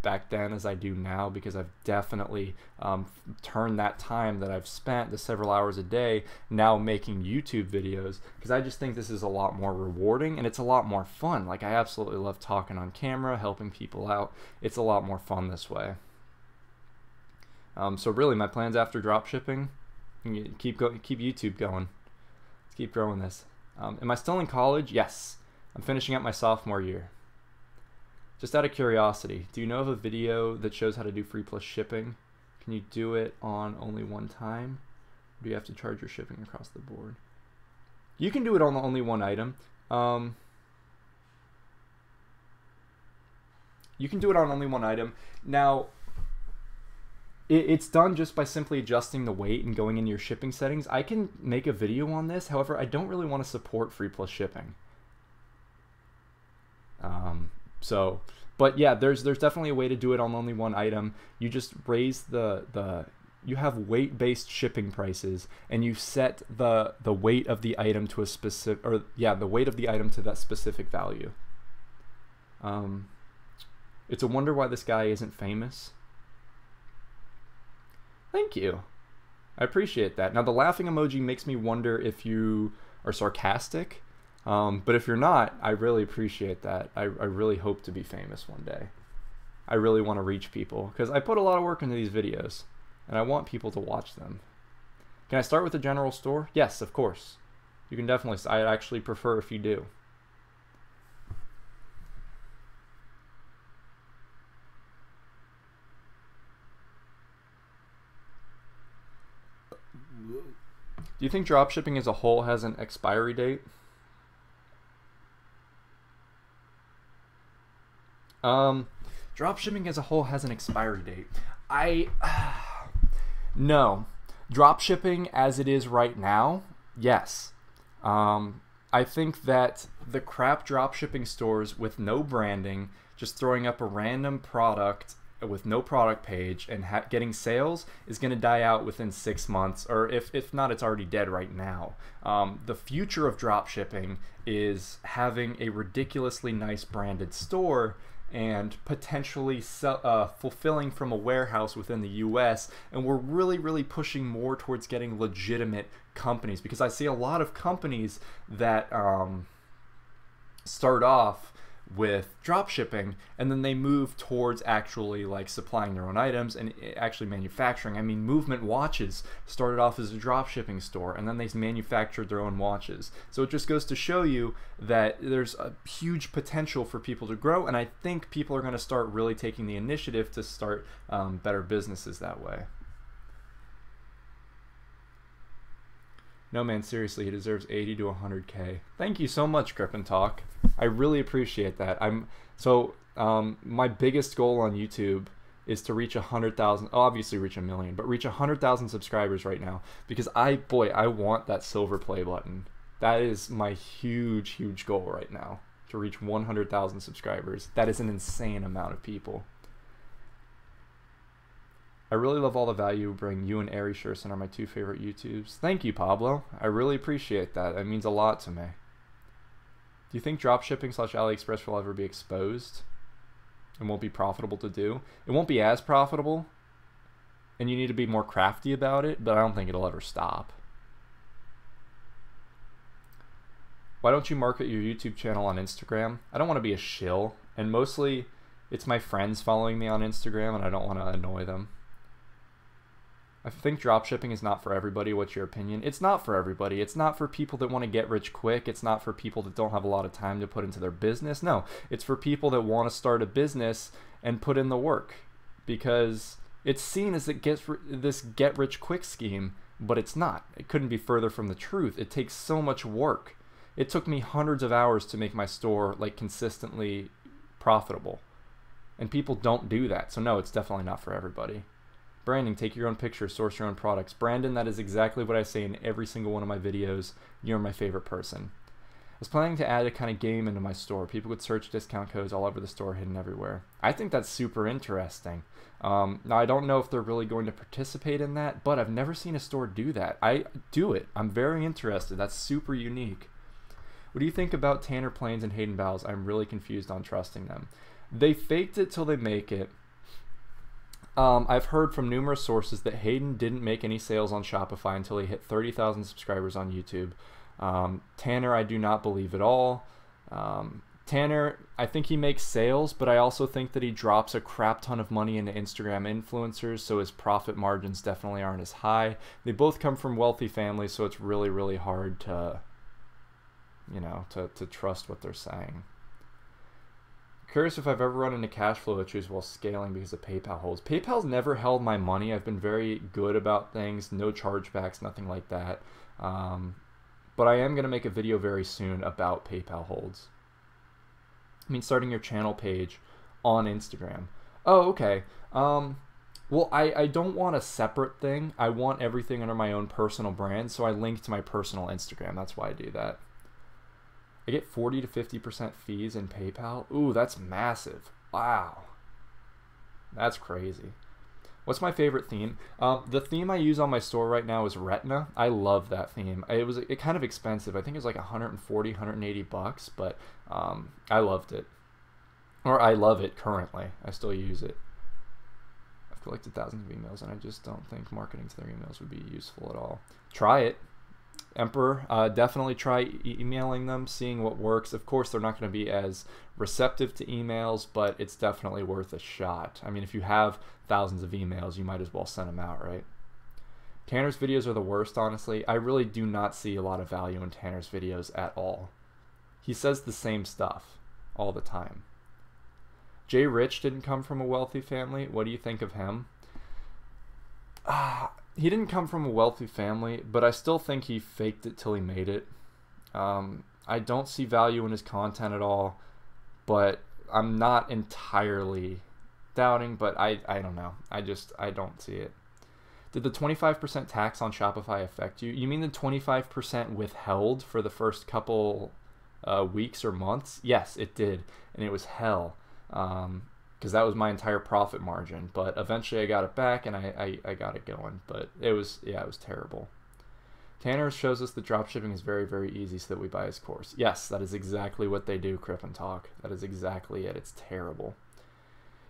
back then as I do now, because I've definitely turned that time that I've spent, the several hours a day, now making YouTube videos, because I just think this is a lot more rewarding and it's a lot more fun. Like, I absolutely love talking on camera, helping people out. It's a lot more fun this way. So really, my plans after dropshipping, keep YouTube going. Let's keep growing this. Am I still in college? Yes. I'm finishing up my sophomore year. Just out of curiosity, do you know of a video that shows how to do free plus shipping? Can you do it on only one time? Or do you have to charge your shipping across the board? You can do it on only one item. You can do it on only one item. Now, it's done just by simply adjusting the weight and going into your shipping settings. I can make a video on this. However, I don't really want to support free plus shipping. But yeah, there's definitely a way to do it on only one item. You just raise you have weight-based shipping prices, and you set the weight of the item to a specific, the weight of the item to that specific value. It's a wonder why this guy isn't famous. Thank you. I appreciate that. Now, the laughing emoji makes me wonder if you are sarcastic. But if you're not, I really appreciate that. I really hope to be famous one day. I really want to reach people because I put a lot of work into these videos and I want people to watch them. Can I start with the general store? Yes, of course. You can definitely. I actually prefer if you do. Do you think dropshipping as a whole has an expiry date? Dropshipping as a whole has an expiry date. No. Dropshipping as it is right now, yes. I think that the crap dropshipping stores with no branding, just throwing up a random product with no product page and getting sales is going to die out within 6 months, or if not, it's already dead right now. The future of dropshipping is having a ridiculously nice branded store and potentially fulfilling from a warehouse within the US, and we're really pushing more towards getting legitimate companies, because I see a lot of companies that start off with drop shipping and then they move towards actually like supplying their own items and actually manufacturing. I mean, Movement Watches started off as a drop shipping store and then they manufactured their own watches. So it just goes to show you that there's a huge potential for people to grow, and I think people are going to start really taking the initiative to start better businesses that way. No, man, seriously, he deserves 80 to 100K. Thank you so much, Grip and Talk. I really appreciate that. My biggest goal on YouTube is to reach 100,000, obviously reach 1 million, but reach 100,000 subscribers right now, because I want that silver play button. That is my huge goal right now, to reach 100,000 subscribers. That is an insane amount of people. I really love all the value you bring. You and Ari Sherson are my 2 favorite YouTubes. Thank you, Pablo. I really appreciate that. It means a lot to me. Do you think dropshipping / AliExpress will ever be exposed and won't be profitable to do? It won't be as profitable, and you need to be more crafty about it, but I don't think it'll ever stop. Why don't you market your YouTube channel on Instagram? I don't want to be a shill, and mostly it's my friends following me on Instagram, and I don't want to annoy them. I think dropshipping is not for everybody. What's your opinion? It's not for everybody. It's not for people that want to get rich quick. It's not for people that don't have a lot of time to put into their business. No, it's for people that want to start a business and put in the work, because it's seen as this get rich quick scheme, but it's not. It couldn't be further from the truth. It takes so much work. It took me hundreds of hours to make my store like consistently profitable, and people don't do that. So no, it's definitely not for everybody. Branding, take your own pictures, source your own products. Brandon, that is exactly what I say in every single one of my videos. You're my favorite person. I was planning to add a kind of game into my store. People could search discount codes all over the store, hidden everywhere. I think that's super interesting. Now, I don't know if they're really going to participate in that, but I've never seen a store do that. I do it. I'm very interested. That's super unique. What do you think about Tanner Plains and Hayden Bowles? I'm really confused on trusting them. They faked it till they make it. I've heard from numerous sources that Hayden didn't make any sales on Shopify until he hit 30,000 subscribers on YouTube. Tanner, I do not believe at all. Tanner, I think he makes sales, but I also think that he drops a crap ton of money into Instagram influencers, so his profit margins definitely aren't as high. They both come from wealthy families, so it's really, really hard to, you know, to trust what they're saying. Curious if I've ever run into cash flow issues while scaling because of PayPal holds. PayPal's never held my money. I've been very good about things, no chargebacks, nothing like that. But I am going to make a video very soon about PayPal holds. I mean, starting your channel page on Instagram. Oh, okay. Well, I don't want a separate thing. I want everything under my own personal brand, so I link to my personal Instagram. That's why I do that. I get 40 to 50% fees in PayPal. Ooh, that's massive. Wow. That's crazy. What's my favorite theme? The theme I use on my store right now is Retina. I love that theme. It kind of expensive. I think it was like 140, 180 bucks, but I loved it. Or I love it currently. I still use it. I've collected thousands of emails, and I just don't think marketing to their emails would be useful at all. Try it. Emperor, definitely try emailing them, seeing what works. Of course, they're not going to be as receptive to emails, but it's definitely worth a shot. I mean, if you have thousands of emails, you might as well send them out, right? Tanner's videos are the worst, honestly. I really do not see a lot of value in Tanner's videos at all. He says the same stuff all the time. Jay Rich didn't come from a wealthy family. What do you think of him? He didn't come from a wealthy family, but I still think he faked it till he made it. I don't see value in his content at all, but I'm not entirely doubting, but I don't know. I don't see it. Did the 25% tax on Shopify affect you? You mean the 25% withheld for the first couple weeks or months? Yes, it did, and it was hell. Because that was my entire profit margin, but eventually I got it back and I got it going, but it was terrible. Tanner shows us that dropshipping is very, very easy so that we buy his course. Yes, that is exactly what they do, Crip and Talk. That is exactly it. It's terrible.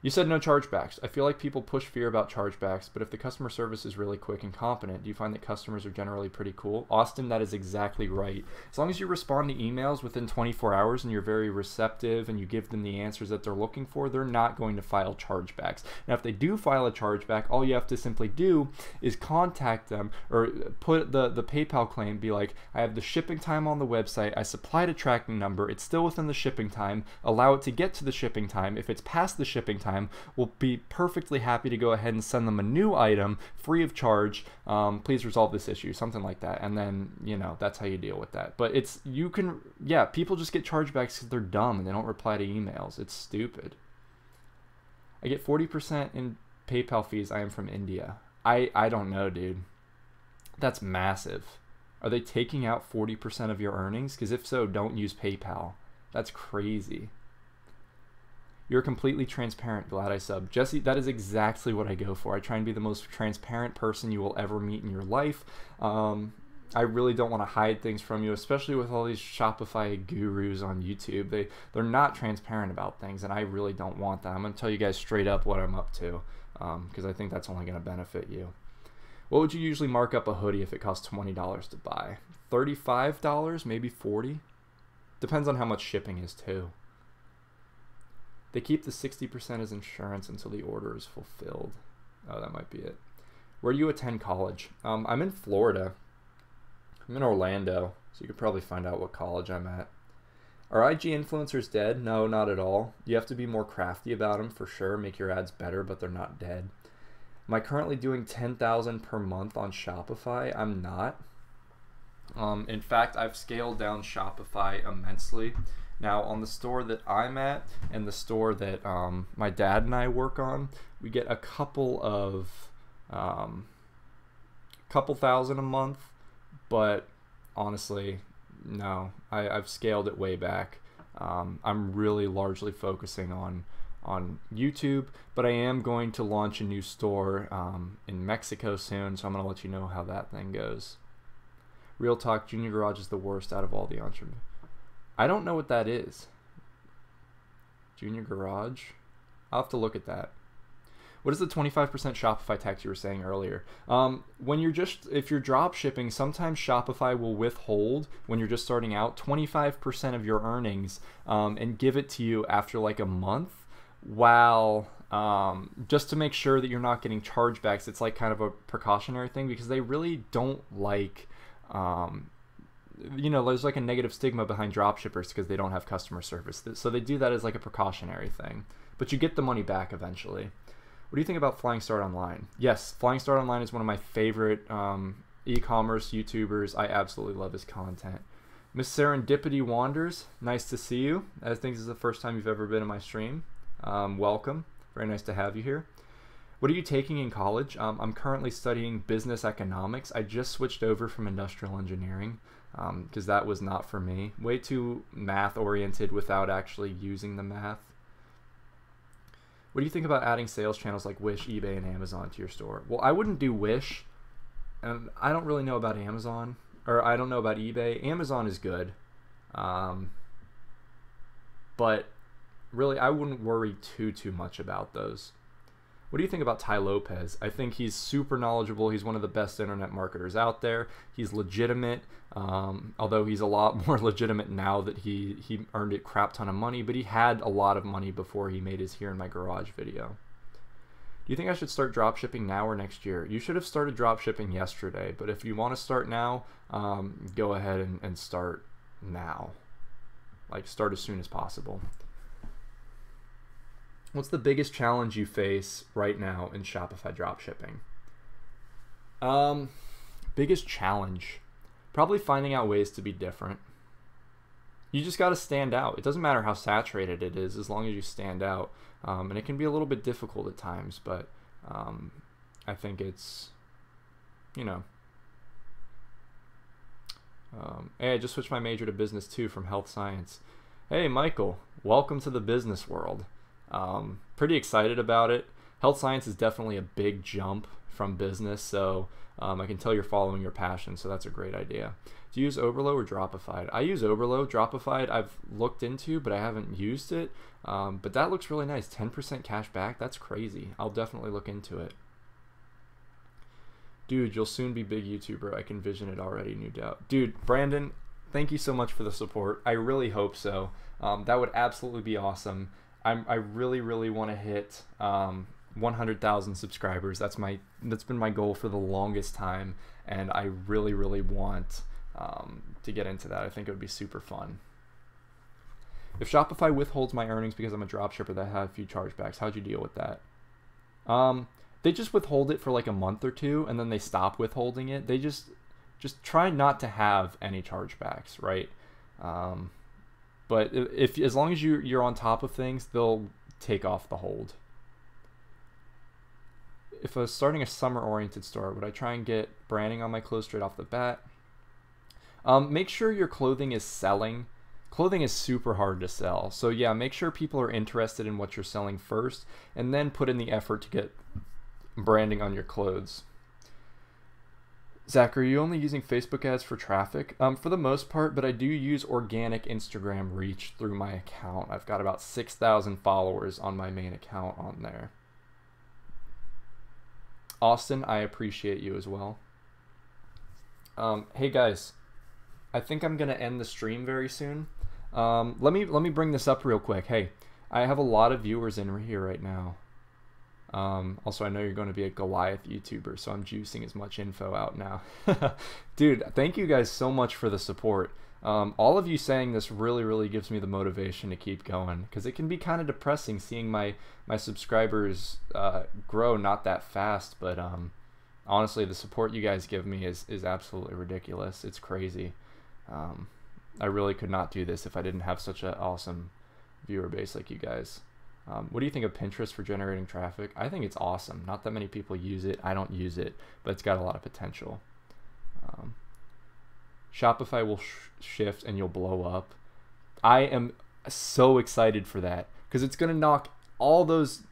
You said no chargebacks. I feel like people push fear about chargebacks, but if the customer service is really quick and competent, do you find that customers are generally pretty cool? Austin, that is exactly right. As long as you respond to emails within 24 hours and you're very receptive and you give them the answers that they're looking for, they're not going to file chargebacks. Now, if they do file a chargeback, all you have to simply do is contact them or put the PayPal claim, be like, I have the shipping time on the website, I supplied a tracking number, it's still within the shipping time, allow it to get to the shipping time. If it's past the shipping time, we'll be perfectly happy to go ahead and send them a new item free of charge. Please resolve this issue, something like that. And then, you know, that's how you deal with that. But people just get chargebacks because they're dumb and they don't reply to emails. It's stupid. I get 40% in PayPal fees. I am from India. I don't know, dude. That's massive. Are they taking out 40% of your earnings? Because if so, don't use PayPal. That's crazy. You're completely transparent. Glad I subbed. Jesse, that is exactly what I go for. I try and be the most transparent person you will ever meet in your life. I really don't want to hide things from you, especially with all these Shopify gurus on YouTube. They're not transparent about things, and I really don't want that. I'm going to tell you guys straight up what I'm up to, because I think that's only going to benefit you. What would you usually mark up a hoodie if it costs $20 to buy? $35, maybe $40? Depends on how much shipping is too. They keep the 60% as insurance until the order is fulfilled. Oh, that might be it. Where do you attend college? I'm in Florida. I'm in Orlando, so you could probably find out what college I'm at. Are IG influencers dead? No, not at all. You have to be more crafty about them for sure, make your ads better, but they're not dead. Am I currently doing $10,000 per month on Shopify? I'm not. In fact, I've scaled down Shopify immensely. Now, on the store that I'm at and the store that my dad and I work on, we get a couple thousand a month, but honestly, no, I've scaled it way back. I'm really largely focusing on YouTube, but I am going to launch a new store in Mexico soon, so I'm going to let you know how that thing goes. Real talk, Junior Garage is the worst out of all the entrepreneurs. I don't know what that is. Junior Garage? I'll have to look at that. What is the 25% Shopify tax you were saying earlier? If you're drop shipping, sometimes Shopify will withhold when you're just starting out 25% of your earnings and give it to you after like a month, while just to make sure that you're not getting chargebacks. It's like kind of a precautionary thing because they really don't like, there's like a negative stigma behind dropshippers because they don't have customer service. So they do that as like a precautionary thing, but you get the money back eventually. What do you think about Flying Start Online? Yes, Flying Start Online is one of my favorite e-commerce YouTubers. I absolutely love his content. Miss Serendipity Wanders, nice to see you. I think this is the first time you've ever been in my stream. Welcome. Very nice to have you here. What are you taking in college? I'm currently studying business economics. I just switched over from industrial engineering because that was not for me. Way too math oriented without actually using the math. What do you think about adding sales channels like Wish, eBay, and Amazon to your store? Well, I wouldn't do Wish. I don't really know about Amazon, or I don't know about eBay. Amazon is good. But really, I wouldn't worry too much about those. What do you think about Ty Lopez? I think he's super knowledgeable. He's one of the best internet marketers out there. He's legitimate, although he's a lot more legitimate now that he earned a crap ton of money, but he had a lot of money before he made his Here in My Garage video. Do you think I should start dropshipping now or next year? You should have started dropshipping yesterday, but if you want to start now, go ahead and start now. Like, start as soon as possible. What's the biggest challenge you face right now in Shopify dropshipping? Biggest challenge? Probably finding out ways to be different. You just got to stand out. It doesn't matter how saturated it is as long as you stand out. And it can be a little bit difficult at times, but I think it's, hey, I just switched my major to business too from health science. Hey, Michael, welcome to the business world. Pretty excited about it. Health science is definitely a big jump from business, so I can tell you're following your passion, so that's a great idea. Do you use Oberlo or Dropified? I use Oberlo. Dropified I've looked into, but I haven't used it. But that looks really nice. 10% cash back, that's crazy. I'll definitely look into it. Dude, you'll soon be big YouTuber. I can vision it already, no doubt. Dude, Brandon, thank you so much for the support. I really hope so. That would absolutely be awesome. I really want to hit 100,000 subscribers. That's been my goal for the longest time, and I really want to get into that. I think it would be super fun. If Shopify withholds my earnings because I'm a dropshipper that had a few chargebacks, how'd you deal with that? They just withhold it for like a month or two, and then they stop withholding it. They just try not to have any chargebacks, right? But as long as you're on top of things, they'll take off the hold. If I was starting a summer-oriented store, would I try and get branding on my clothes straight off the bat? Make sure your clothing is selling. Clothing is super hard to sell. So yeah, make sure people are interested in what you're selling first, and then put in the effort to get branding on your clothes. Zach, are you only using Facebook ads for traffic? For the most part, but I do use organic Instagram reach through my account. I've got about 6,000 followers on my main account on there. Austin, I appreciate you as well. Hey guys, I think I'm gonna end the stream very soon. Let me bring this up real quick. Hey, I have a lot of viewers in here right now. Also, I know you're going to be a Goliath YouTuber, so I'm juicing as much info out now. Dude, thank you guys so much for the support. All of you saying this really gives me the motivation to keep going, because it can be kind of depressing seeing my subscribers grow not that fast, but honestly, the support you guys give me is absolutely ridiculous. It's crazy. I really could not do this if I didn't have such an awesome viewer base like you guys. What do you think of Pinterest for generating traffic? I think it's awesome. Not that many people use it. I don't use it, but it's got a lot of potential. Shopify will shift and you'll blow up. I am so excited for that, because it's going to knock all those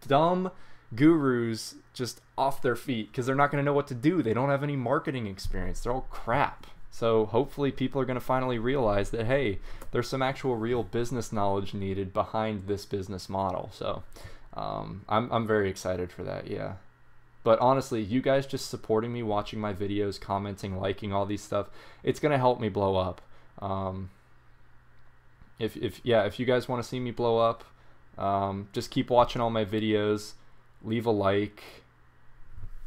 dumb gurus just off their feet, because they're not going to know what to do. They don't have any marketing experience. They're all crap. So hopefully people are going to finally realize that, hey, there's some actual real business knowledge needed behind this business model. So I'm very excited for that, yeah. But honestly, you guys just supporting me, watching my videos, commenting, liking all these stuff, it's gonna help me blow up. If you guys want to see me blow up, just keep watching all my videos, leave a like,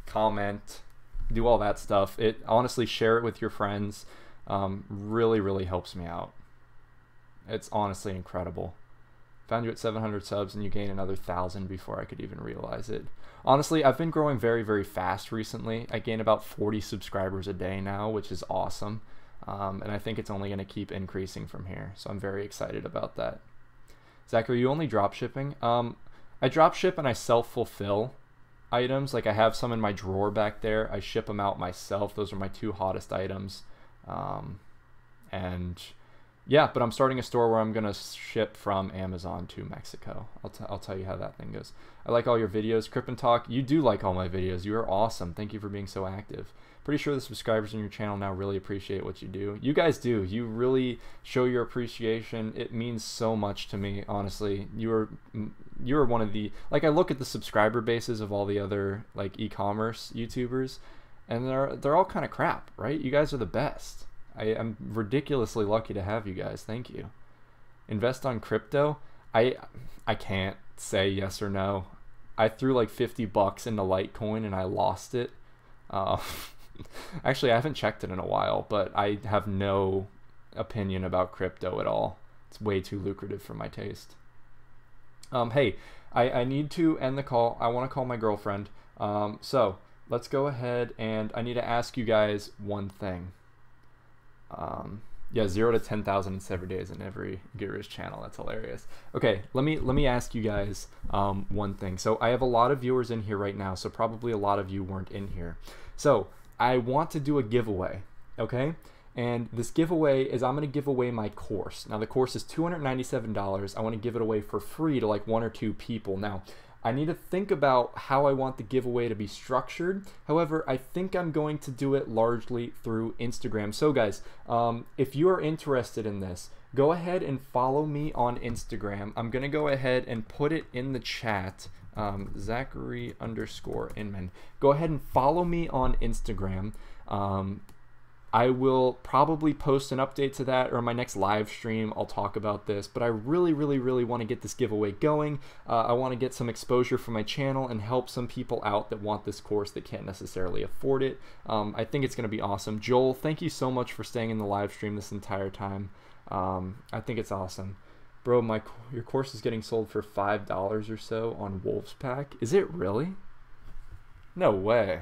comment, do all that stuff. It honestly, share it with your friends. Really helps me out. It's honestly incredible. Found you at 700 subs and you gain another 1,000 before I could even realize it. Honestly, I've been growing very fast recently. I gain about 40 subscribers a day now, which is awesome. And I think it's only going to keep increasing from here. So I'm very excited about that. Zach, are you only drop shipping? I drop ship and I self-fulfill items. Like I have some in my drawer back there. I ship them out myself. Those are my 2 hottest items. And yeah, but I'm starting a store where I'm going to ship from Amazon to Mexico. I'll tell you how that thing goes. I like all your videos. Crip and Talk, you do like all my videos. You are awesome. Thank you for being so active. Pretty sure the subscribers on your channel now really appreciate what you do. You guys do. You really show your appreciation. It means so much to me, honestly. You're one of the, like, I look at the subscriber bases of all the other like e-commerce YouTubers, and they're all kind of crap, right? You guys are the best. I'm ridiculously lucky to have you guys. Thank you. Invest on crypto? I can't say yes or no. I threw like 50 bucks into Litecoin and I lost it. Actually, I haven't checked it in a while, but I have no opinion about crypto at all. It's way too lucrative for my taste. Hey, I need to end the call. I want to call my girlfriend. So let's go ahead and I need to ask you guys one thing. Yeah, 0 to 10,000 in 7 days in every Guru's channel. That's hilarious. Okay, let me ask you guys one thing. So I have a lot of viewers in here right now, so probably a lot of you weren't in here. So I want to do a giveaway, okay? And this giveaway is I'm going to give away my course. Now the course is $297. I want to give it away for free to like 1 or 2 people. Now I need to think about how I want the giveaway to be structured. However, I think I'm going to do it largely through Instagram. So guys, if you are interested in this, go ahead and follow me on Instagram. I'm going to go ahead and put it in the chat. Zachary_Inman. Go ahead and follow me on Instagram. I will probably post an update to that, or my next live stream I'll talk about this, but I really want to get this giveaway going. I want to get some exposure for my channel and help some people out that want this course that can't necessarily afford it. I think it's going to be awesome. Joel, thank you so much for staying in the live stream this entire time. I think it's awesome. Bro, your course is getting sold for $5 or so on Wolves Pack. Is it really? No way.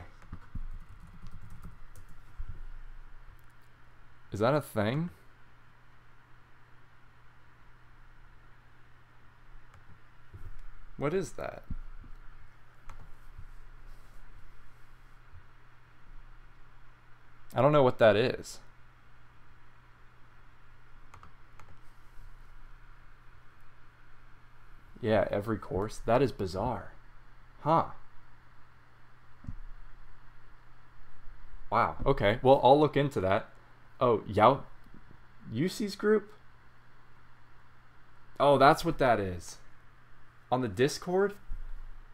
Is that a thing? What is that? I don't know what that is. Yeah, every course. That is bizarre. Huh. Wow. Okay. Well, I'll look into that. Oh, UC's group? Oh, that's what that is. On the Discord?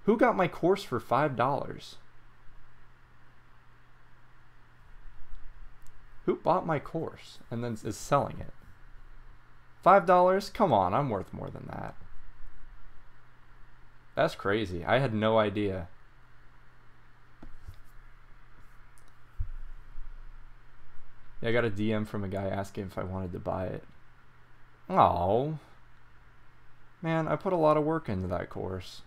Who got my course for $5? Who bought my course and then is selling it? $5? Come on, I'm worth more than that. That's crazy. I had no idea. Yeah, I got a DM from a guy asking if I wanted to buy it. Oh, man, I put a lot of work into that course.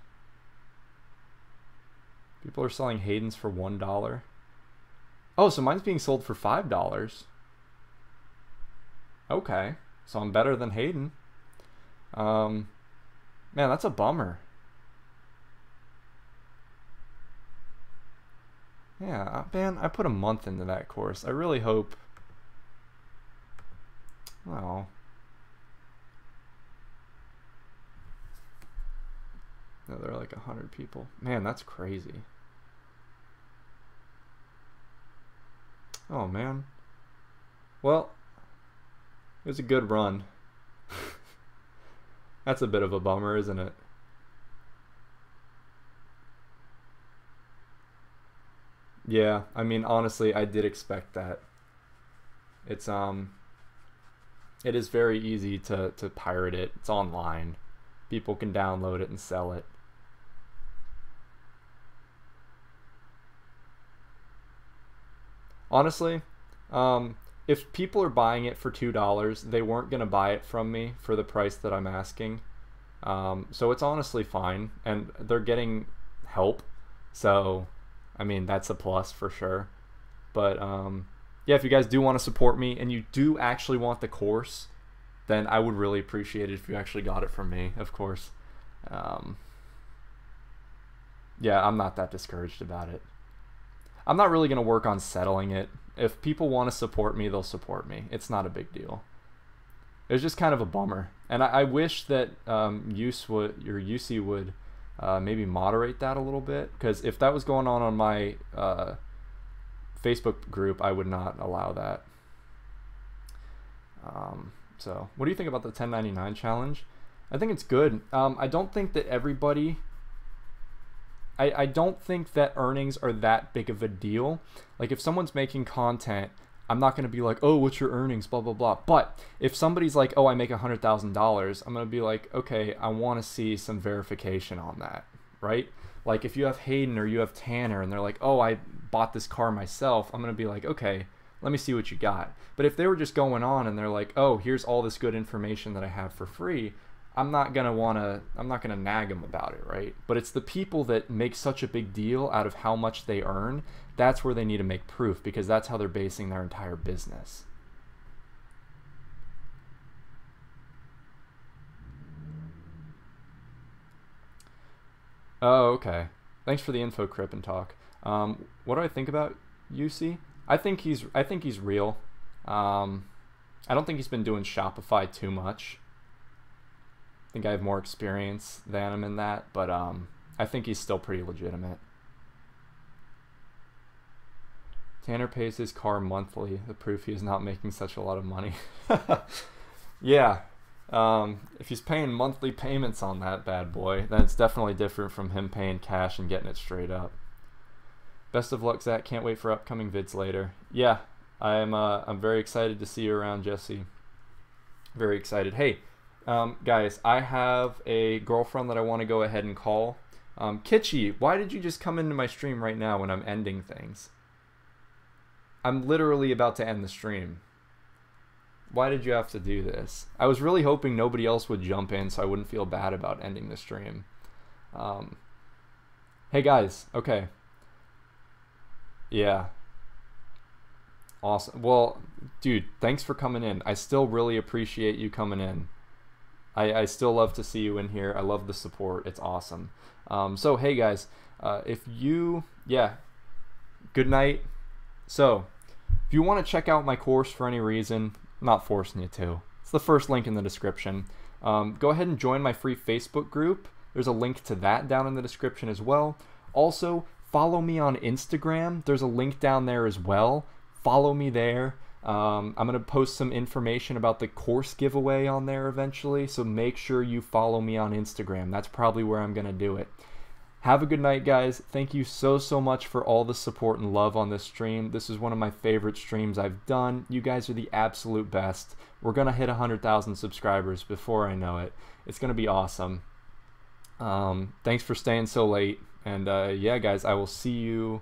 People are selling Hayden's for $1. Oh, so mine's being sold for $5. Okay, so I'm better than Hayden. Man, that's a bummer. Yeah, man, I put a month into that course. I really hope... Oh. No, there are like 100 people. Man, that's crazy. Oh, man. Well, it was a good run. That's a bit of a bummer, isn't it? Yeah, I mean, honestly, I did expect that. It's it is very easy to pirate it. It's online. People can download it and sell it. Honestly, if people are buying it for $2, they weren't gonna buy it from me for the price that I'm asking. So it's honestly fine, and they're getting help. So, I mean, that's a plus for sure. But yeah, if you guys do want to support me and you do actually want the course, then I would really appreciate it if you actually got it from me, of course. Um, yeah, I'm not that discouraged about it. I'm not really going to work on settling it. If people want to support me, they'll support me. It's not a big deal. It was just kind of a bummer. And I wish that UC would maybe moderate that a little bit, because if that was going on my Facebook group, I would not allow that. So what do you think about the 1099 challenge? I think it's good. I don't think that everybody... I don't think that earnings are that big of a deal. Like, if someone's making content, I'm not going to be like, oh, what's your earnings, blah, blah, blah. But if somebody's like, oh, I make $100,000, I'm going to be like, okay, I want to see some verification on that, right? Like, if you have Hayden or you have Tanner and they're like, oh, I bought this car myself, I'm going to be like, okay, let me see what you got. But if they were just going on and they're like, oh, here's all this good information that I have for free, I'm not gonna nag them about it, right? But it's the people that make such a big deal out of how much they earn. That's where they need to make proof, because that's how they're basing their entire business. Oh, okay. Thanks for the info, Crip and Talk. What do I think about UC? I think he's real. I don't think he's been doing Shopify too much. I think I have more experience than him in that, but I think he's still pretty legitimate. Tanner pays his car monthly, the proof he is not making such a lot of money. Yeah, if he's paying monthly payments on that bad boy, then it's definitely different from him paying cash and getting it straight up. Best of luck, Zach. Can't wait for upcoming vids later. Yeah, I'm very excited to see you around, Jesse. Very excited. Hey, guys, I have a girlfriend that I want to go ahead and call. Kitschy, why did you just come into my stream right now when I'm ending things? I'm literally about to end the stream. Why did you have to do this? I was really hoping nobody else would jump in so I wouldn't feel bad about ending the stream. Hey guys, okay. Yeah. Awesome. Well, dude, thanks for coming in. I still really appreciate you coming in. I still love to see you in here. I love the support. It's awesome. So, hey guys, yeah, good night. So, if you want to check out my course for any reason, I'm not forcing you to. It's the first link in the description. Go ahead and join my free Facebook group. There's a link to that down in the description as well. Also, follow me on Instagram. There's a link down there as well. Follow me there. I'm going to post some information about the course giveaway on there eventually, so make sure you follow me on Instagram. That's probably where I'm going to do it. Have a good night, guys. Thank you so much for all the support and love on this stream. This is one of my favorite streams I've done. You guys are the absolute best. We're going to hit 100,000 subscribers before I know it. It's going to be awesome. Thanks for staying so late. And yeah, guys, I will see you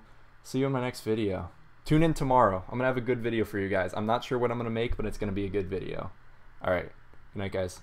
in my next video. Tune in tomorrow. I'm going to have a good video for you guys. I'm not sure what I'm going to make, but it's going to be a good video. All right. Good night, guys.